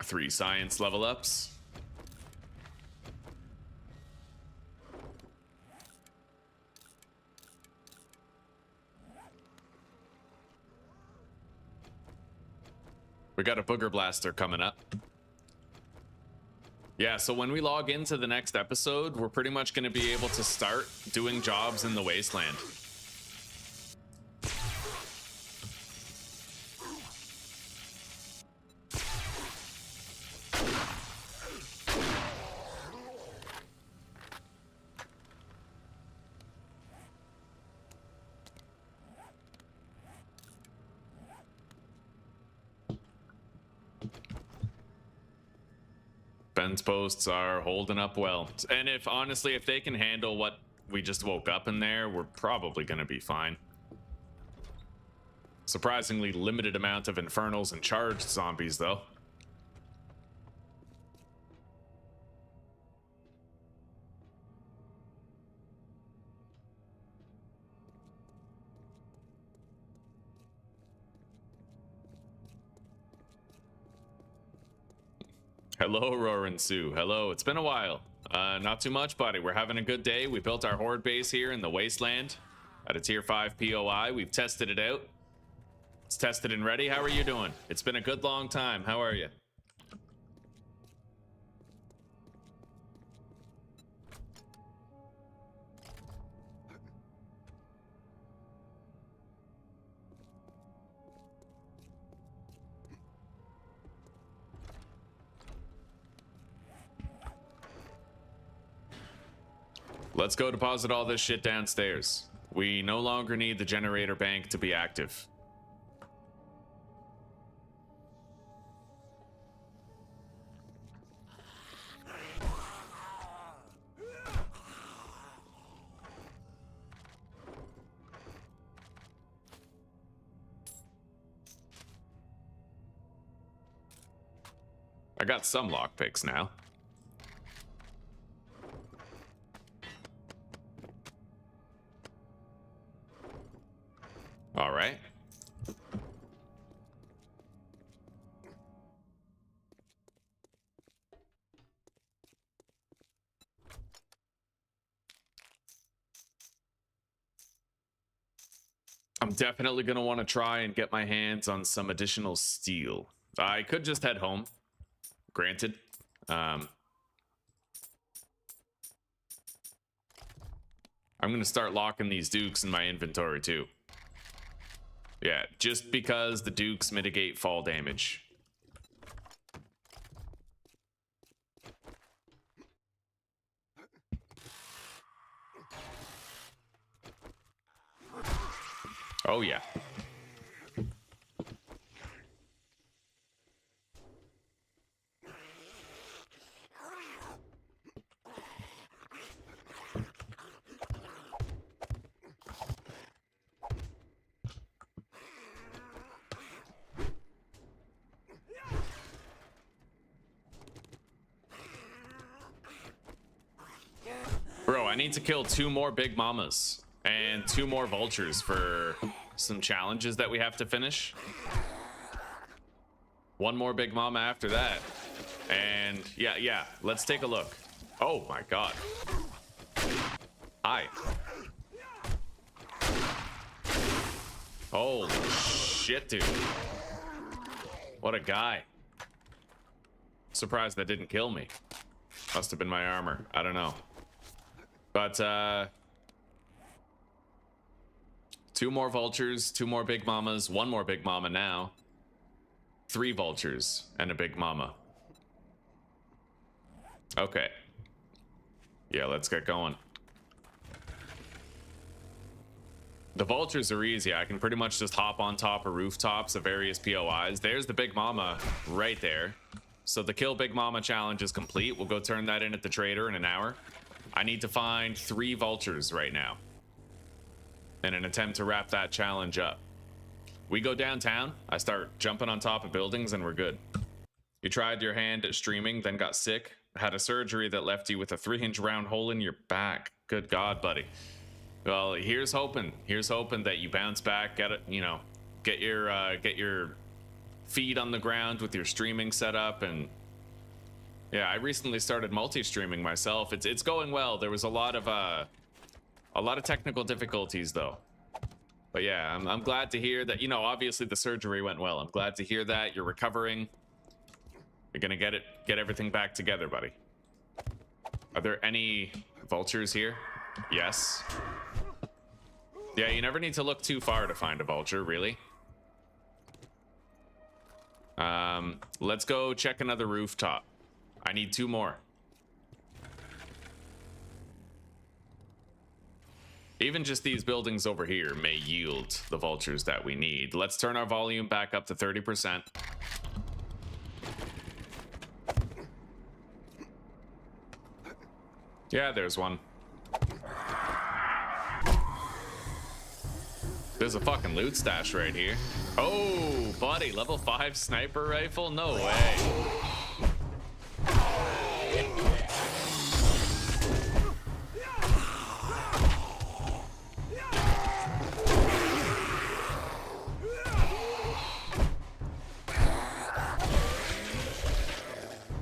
3 science level ups. We got a booger blaster coming up. Yeah, so when we log into the next episode, we're pretty much going to be able to start doing jobs in the wasteland. Fence posts are holding up well. And if honestly, if they can handle what we just woke up in there, we're probably going to be fine. Surprisingly limited amount of infernals and charged zombies, though. Hello, Roarin' Sue. Hello, it's been a while. Not too much, buddy. We're having a good day. We built our horde base here in the wasteland at a tier 5 POI. We've tested it out. It's tested and ready. How are you doing? It's been a good long time. How are you? Let's go deposit all this shit downstairs. We no longer need the generator bank to be active. I got some lockpicks now. All right. I'm definitely going to want to try and get my hands on some additional steel. I could just head home, granted. I'm going to start locking these dukes in my inventory too. Yeah, just because the dukes mitigate fall damage. Oh yeah. Bro, I need to kill 2 more big mamas and 2 more vultures for some challenges that we have to finish. 1 more big mama after that. And yeah, let's take a look. Oh my god. Hi. Holy shit, dude. What a guy. Surprised that didn't kill me. Must have been my armor. I don't know. But 2 more vultures, 2 more big mamas, 1 more big mama now. 3 vultures and a big mama. Okay. Yeah, let's get going. The vultures are easy. I can pretty much just hop on top of rooftops of various POIs. There's the big mama right there. So the kill big mama challenge is complete. We'll go turn that in at the trader in an hour. I need to find 3 vultures right now. in an attempt to wrap that challenge up. We go downtown, I start jumping on top of buildings, and we're good. You tried your hand at streaming, then got sick, had a surgery that left you with a 3-inch round hole in your back. Good God, buddy. Well, here's hoping that you bounce back, get it, you know, get your feet on the ground with your streaming setup. And yeah, I recently started multi-streaming myself. It's going well. There was a lot of technical difficulties though. But yeah, I'm glad to hear that, you know, obviously the surgery went well. I'm glad to hear that you're recovering. You're gonna get everything back together, buddy. Are there any vultures here? Yes. Yeah, you never need to look too far to find a vulture, really. Let's go check another rooftop. I need 2 more. Even just these buildings over here may yield the vultures that we need. Let's turn our volume back up to 30%. Yeah, there's one. There's a fucking loot stash right here. Oh, buddy, level 5 sniper rifle? No way.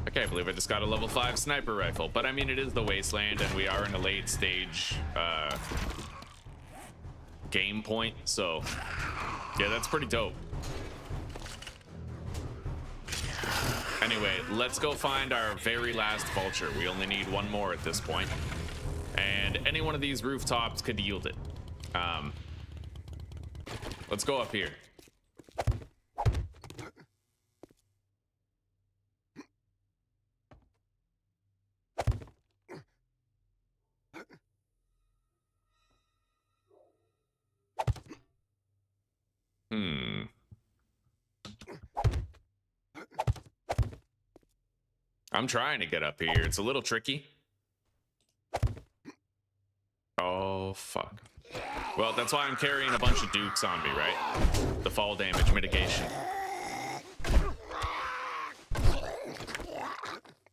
I can't believe I just got a level 5 sniper rifle, but I mean, it is the wasteland and we are in a late stage game point, so yeah, that's pretty dope. Anyway, let's go find our very last vulture. We only need 1 more at this point, and any one of these rooftops could yield it. Let's go up here. I'm trying to get up here. It's a little tricky. Oh, fuck. Well, that's why I'm carrying a bunch of dukes on me, right? The fall damage mitigation.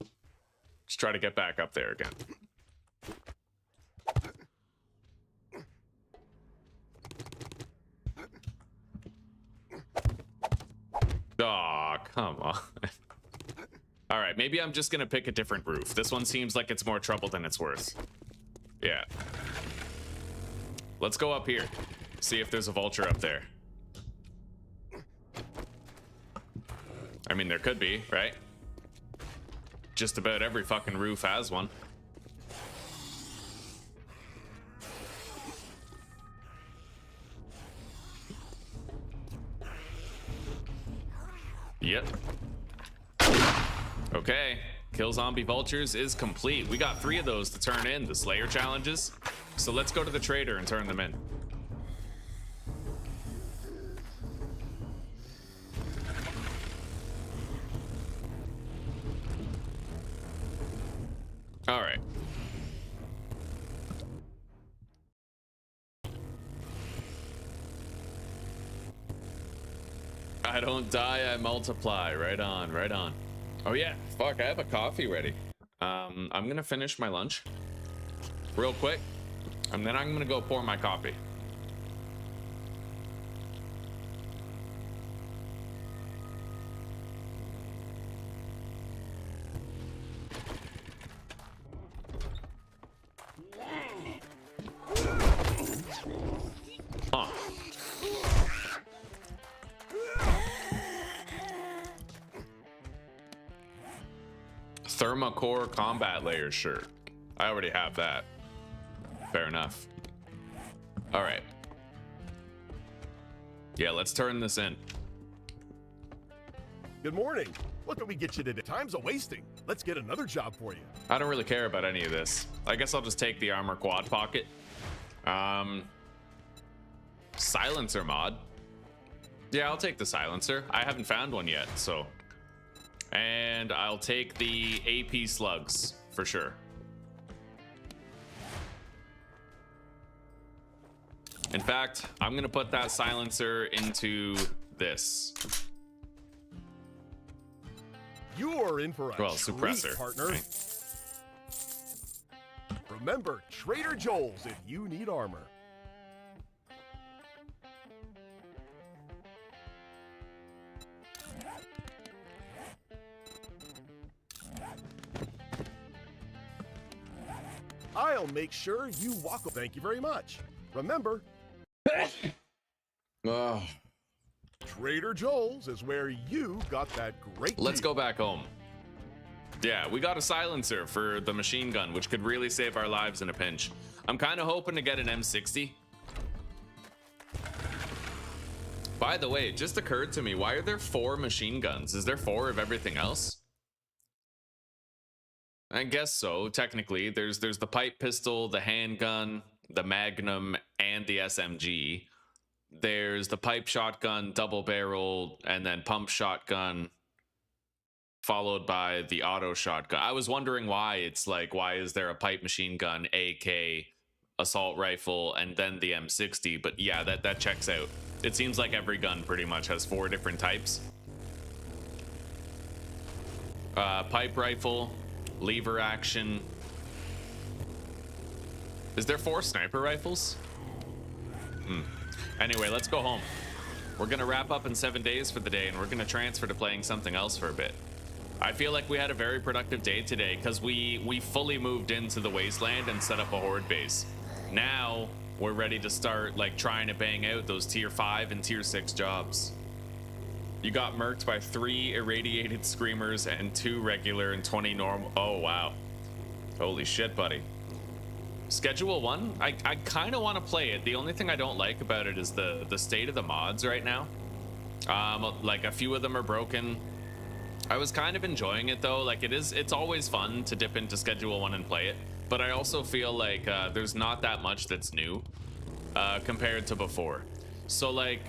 Let's try to get back up there again. Oh, come on. All right, maybe I'm just gonna pick a different roof. This one seems like it's more trouble than it's worth. Yeah. Let's go up here. See if there's a vulture up there. I mean, there could be, right? Just about every fucking roof has one. Yep. Okay, kill zombie vultures is complete. We got 3 of those to turn in, the Slayer challenges. So let's go to the trader and turn them in. All right. I don't die, I multiply. Right on, right on. Oh yeah, fuck, I have a coffee ready. I'm gonna finish my lunch real quick, and then I'm gonna go pour my coffee. Huh. Thermocore combat layer shirt. I already have that. Fair enough. All right. Yeah, let's turn this in. Good morning. Look what we get you today. Time's a wasting. Let's get another job for you. I don't really care about any of this. I guess I'll just take the armor quad pocket. Silencer mod. Yeah, I'll take the silencer. I haven't found one yet, so. And I'll take the AP slugs for sure. In fact, I'm gonna put that silencer into this. You're in for a Well, treat, suppressor, partner. right? Remember, Trader Joel's if you need armor. I'll make sure you walk. Thank you very much. Remember, Oh. Trader Joel's is where you got that great Let's deal. go back home. Yeah, we got a silencer for the machine gun, which could really save our lives in a pinch. I'm kind of hoping to get an M60. By the way, it just occurred to me, why are there 4 machine guns? Is there 4 of everything else? I guess so. Technically, there's the pipe pistol, the handgun, the Magnum, and the SMG. There's the pipe shotgun, double barrel, and then pump shotgun, followed by the auto shotgun. I was wondering why it's like, why is there a pipe machine gun, AK, assault rifle, and then the M60? But yeah, that checks out. It seems like every gun pretty much has 4 different types. Pipe rifle, lever action. Is there 4 sniper rifles? Anyway, let's go home. We're gonna wrap up in 7 days for the day, and we're gonna transfer to playing something else for a bit. I feel like we had a very productive day today because we fully moved into the wasteland and set up a horde base. Now we're ready to start like trying to bang out those tier 5 and tier 6 jobs. You got murked by 3 irradiated screamers and 2 regular and 20 normal. Oh wow, holy shit, buddy. Schedule 1, I kind of want to play it. The only thing I don't like about it is the state of the mods right now. Like a few of them are broken. I was kind of enjoying it though. Like it's always fun to dip into Schedule 1 and play it, but I also feel like there's not that much that's new compared to before. So like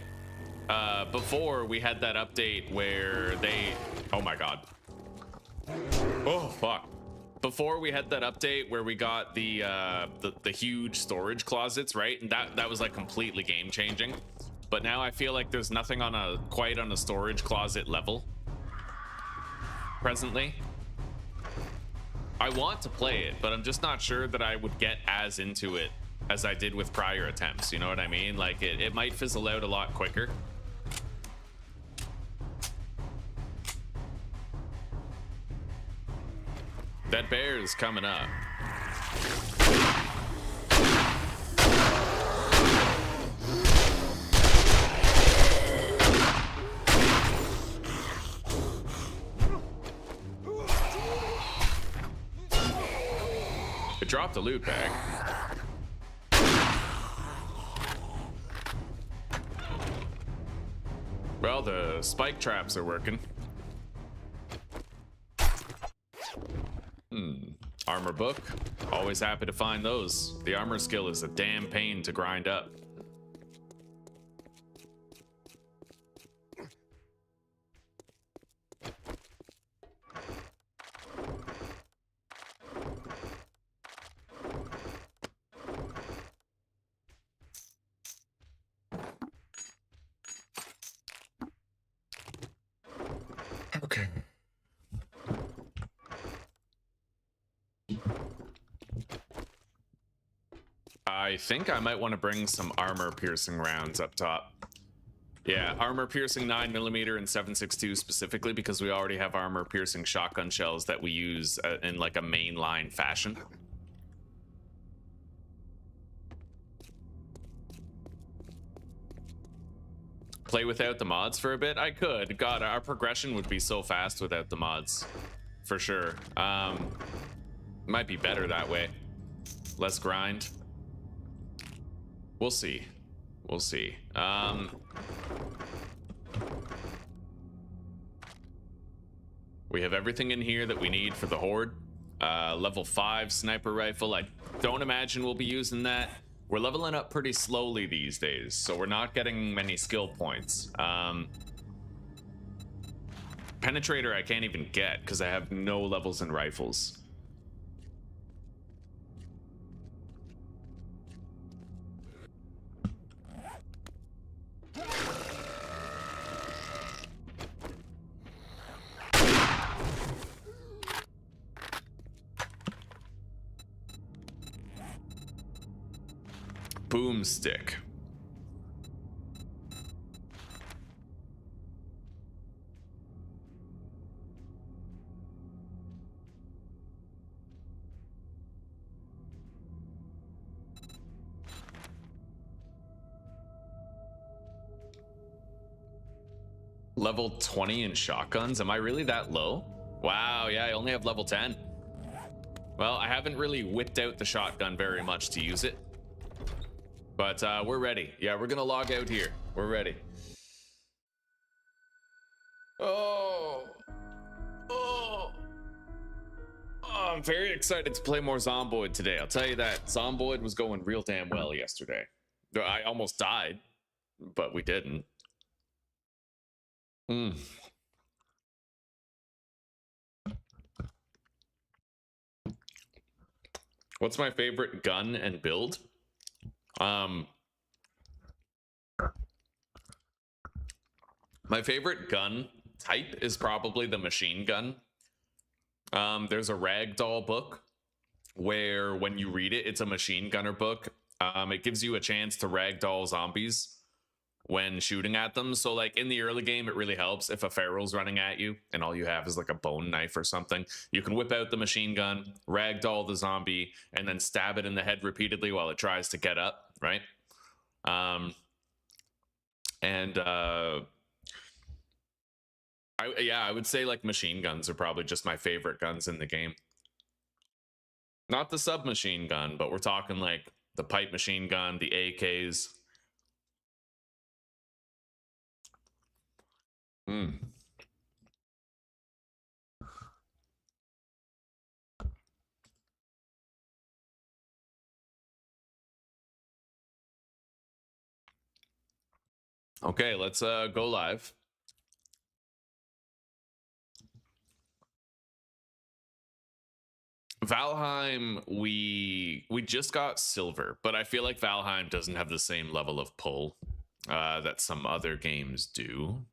before we had that update where they, oh my god, oh fuck. Before we had that update where we got the huge storage closets, right? And that was like completely game changing. But now I feel like there's nothing quite on a storage closet level presently. I want to play it, but I'm just not sure that I would get as into it as I did with prior attempts. You know what I mean? Like it might fizzle out a lot quicker. That bear is coming up. It dropped a loot bag. Well, the spike traps are working. Armor book. Always happy to find those. The armor skill is a damn pain to grind up. Okay. I think I might want to bring some armor piercing rounds up top. Yeah, armor piercing 9mm and 7.62 specifically because we already have armor piercing shotgun shells that we use in like a mainline fashion. Play without the mods for a bit? I could. God, our progression would be so fast without the mods. For sure. Might be better that way. Less grind. We'll see. We'll see. We have everything in here that we need for the horde. Level 5 sniper rifle. I don't imagine we'll be using that. We're leveling up pretty slowly these days, so we're not getting many skill points. Penetrator I can't even get because I have no levels in rifles. Boomstick. Level 20 in shotguns? Am I really that low? Wow, yeah, I only have level 10. Well, I haven't really whipped out the shotgun very much to use it. But we're ready. Yeah, we're gonna log out here. We're ready. Oh, I'm very excited to play more Zomboid today. I'll tell you that. Zomboid was going real damn well yesterday. I almost died, but we didn't. What's my favorite gun and build? My favorite gun type is probably the machine gun. There's a ragdoll book where when you read it, it's a machine gunner book. It gives you a chance to ragdoll zombies when shooting at them. So like in the early game, it really helps if a feral's running at you and all you have is like a bone knife or something. You can whip out the machine gun, ragdoll the zombie, and then stab it in the head repeatedly while it tries to get up, right? I would say like machine guns are probably just my favorite guns in the game. Not the submachine gun, but we're talking like the pipe machine gun, the AKs. Okay, let's go live. Valheim, we just got silver, but I feel like Valheim doesn't have the same level of pull that some other games do.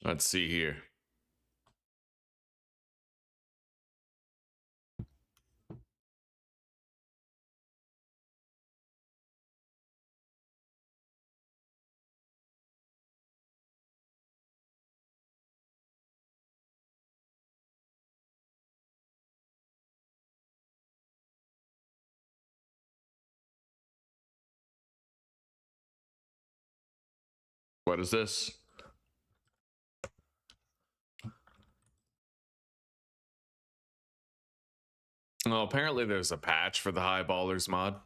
Let's see here. What is this? Well, apparently there's a patch for the High Ballers mod.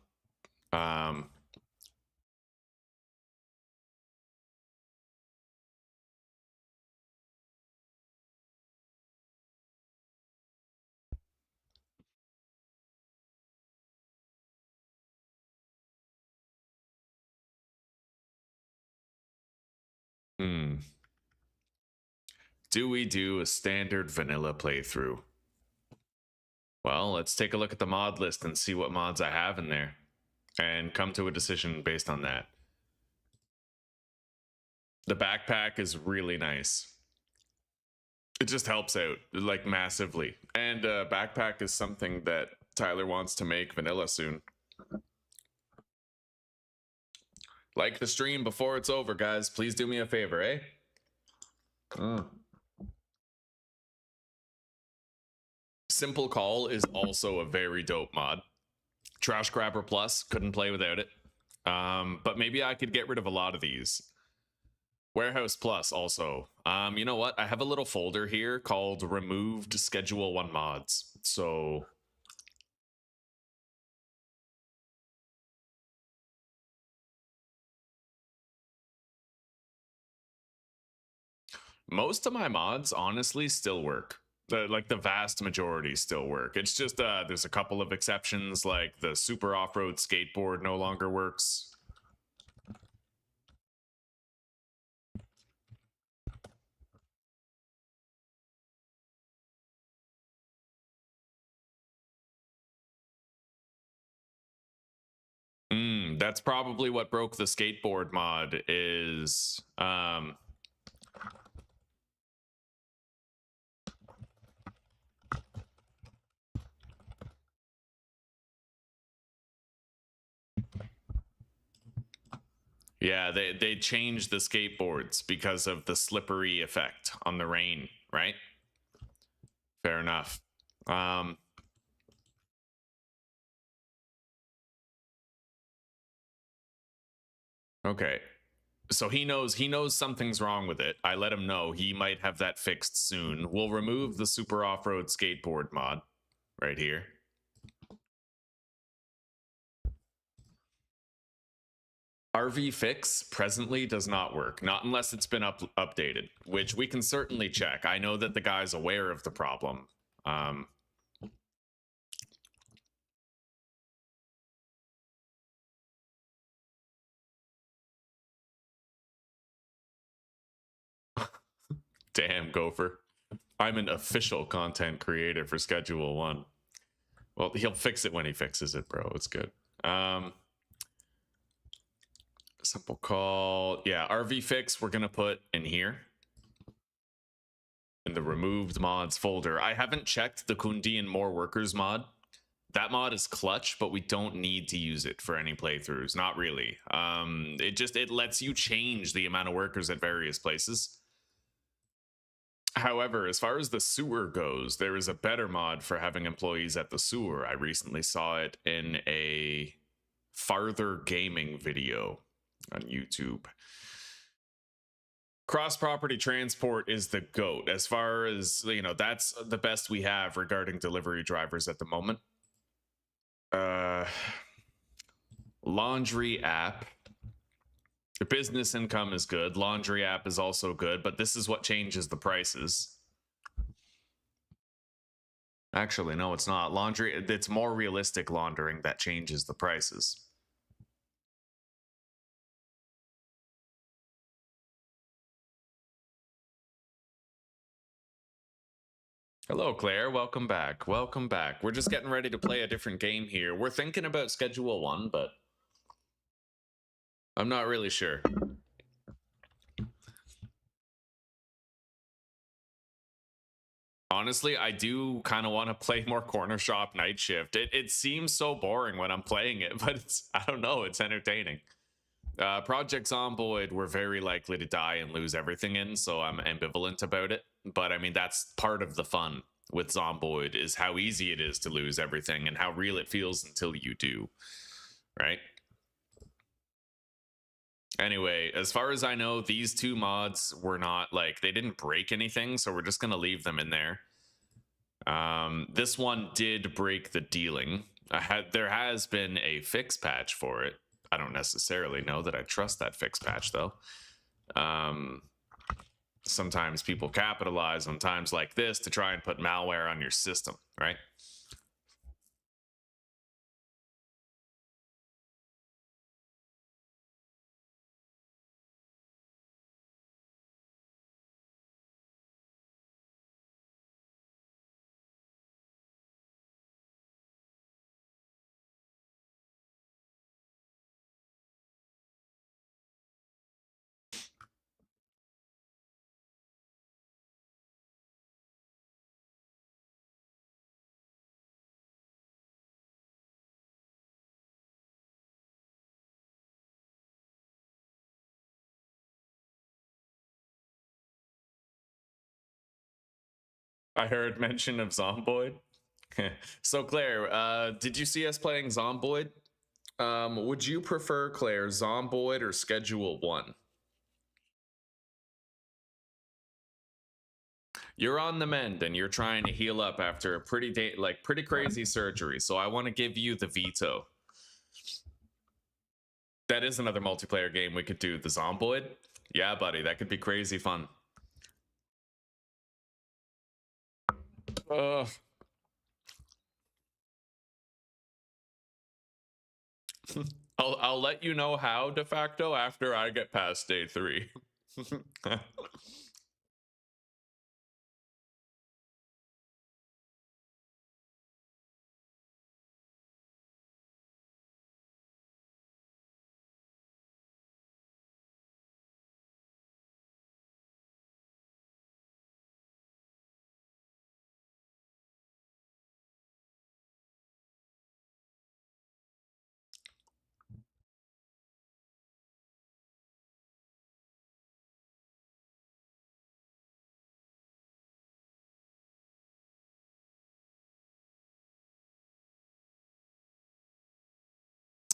Do we do a standard vanilla playthrough? Well, let's take a look at the mod list and see what mods I have in there and come to a decision based on that. The backpack is really nice. It just helps out like massively. And backpack is something that Tyler wants to make vanilla soon. Like the stream before it's over, guys. Please do me a favor, eh? Simple Call is also a very dope mod. Trash Grabber Plus, couldn't play without it. But maybe I could get rid of a lot of these. Warehouse Plus also. You know what? I have a little folder here called Removed Schedule 1 Mods. So most of my mods honestly still work. Like the vast majority still work. It's just there's a couple of exceptions, like the super off-road skateboard no longer works. That's probably what broke the skateboard mod is Yeah, they changed the skateboards because of the slippery effect on the rain, right? Fair enough. Okay. So he knows something's wrong with it. I let him know he might have that fixed soon. We'll remove the super off-road skateboard mod right here. RV fix presently does not work, not unless it's been updated, which we can certainly check. I know that the guy's aware of the problem. Damn, Gopher. I'm an official content creator for Schedule 1. Well, he'll fix it when he fixes it, bro. It's good. Simple call. Yeah, RV fix we're going to put in here. In the removed mods folder. I haven't checked the Kundi and More Workers mod. That mod is clutch, but we don't need to use it for any playthroughs. Not really. It lets you change the amount of workers at various places. However, as far as the sewer goes, there is a better mod for having employees at the sewer. I recently saw it in a Farther Gaming video on YouTube. Cross-property transport is the GOAT. As far as, you know, that's the best we have regarding delivery drivers at the moment. Laundry app. Business income is good. Laundry app is also good, but this is what changes the prices. Actually, no, it's not. Laundry, it's more realistic laundering that changes the prices. Hello, Claire. Welcome back. Welcome back. We're just getting ready to play a different game here. We're thinking about Schedule 1, but I'm not really sure. Honestly, I do kind of want to play more Corner Shop Night Shift. It seems so boring when I'm playing it, but it's, I don't know, it's entertaining. Project Zomboid, we're very likely to die and lose everything in, so I'm ambivalent about it. But I mean, that's part of the fun with Zomboid, is how easy it is to lose everything and how real it feels until you do, right? Anyway, as far as I know, these two mods were not, like, they didn't break anything, so we're just going to leave them in there. This one did break the dealing. There has been a fix patch for it. I don't necessarily know that I trust that fix patch, though. Sometimes people capitalize on times like this to try and put malware on your system, right? I heard mention of Zomboid. So Claire, did you see us playing Zomboid? Would you prefer, Claire, Zomboid or Schedule 1? You're on the mend and you're trying to heal up after a pretty crazy surgery, so I want to give you the veto. That is another multiplayer game we could do, the Zomboid. Yeah, buddy, that could be crazy fun. I'll let you know how, de facto, after I get past day 3.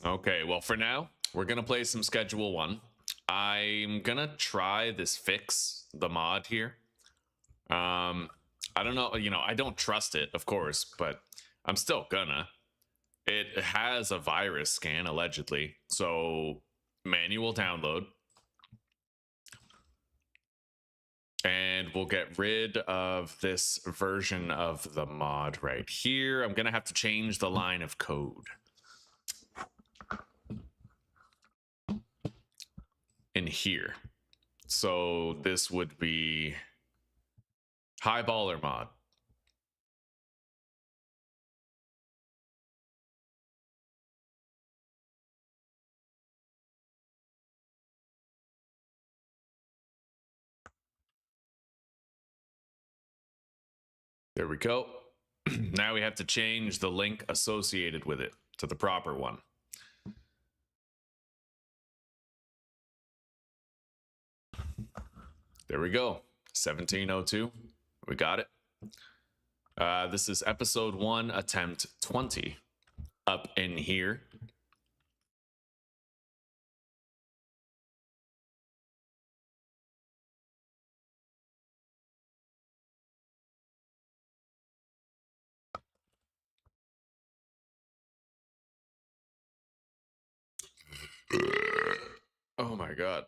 Okay, well, for now, we're gonna play some Schedule 1. I'm gonna try this fix, the mod here. I don't know, I don't trust it, of course, but I'm still gonna. It has a virus scan, allegedly, so manual download. And we'll get rid of this version of the mod right here. I'm gonna have to change the line of code. In here. So this would be Highballer mod. There we go. Now we have to change the link associated with it to the proper one. There we go. 1702. We got it. This is episode 1, attempt 20. Up in here. Oh my god.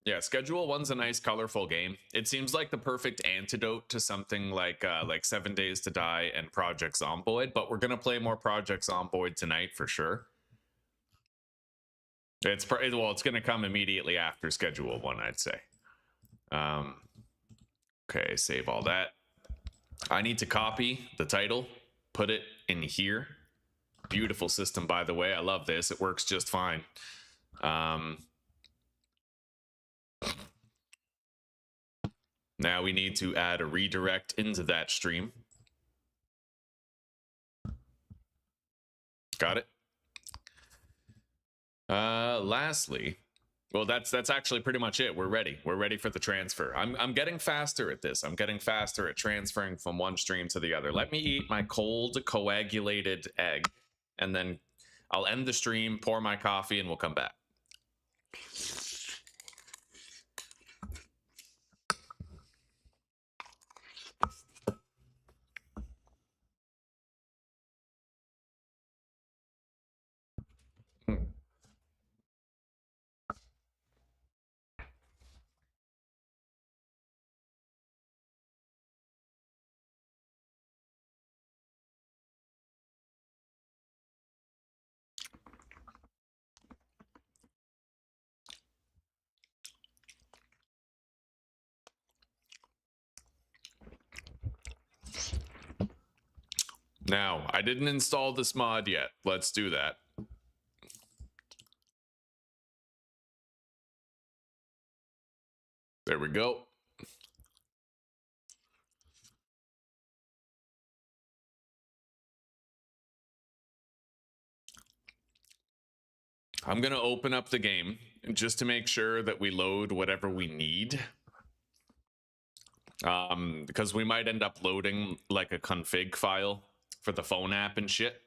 Yeah, Schedule 1's a nice, colorful game. It seems like the perfect antidote to something like 7 Days to Die and Project Zomboid, but we're gonna play more Project Zomboid tonight for sure. It's gonna come immediately after Schedule 1, I'd say. Okay, save all that. I need to copy the title, put it in here. Beautiful system, by the way. I love this. It works just fine. Now we need to add a redirect into that stream. Got it. Lastly, well, that's actually pretty much it. We're ready. We're ready for the transfer. I'm getting faster at this. I'm getting faster at transferring from one stream to the other. Let me eat my cold coagulated egg, and then I'll end the stream, pour my coffee, and we'll come back. Now, I didn't install this mod yet. Let's do that. There we go. I'm going to open up the game just to make sure that we load whatever we need. Because we might end up loading like a config file for the phone app and shit.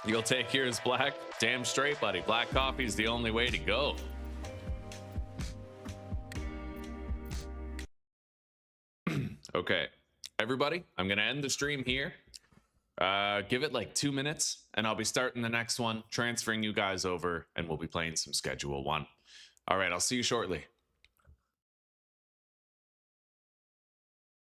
You'll take yours black? Damn straight, buddy. Black coffee's the only way to go. Okay, everybody, I'm gonna end the stream here. Give it like 2 minutes, and I'll be starting the next one, transferring you guys over, and we'll be playing some Schedule 1. All right, I'll see you shortly.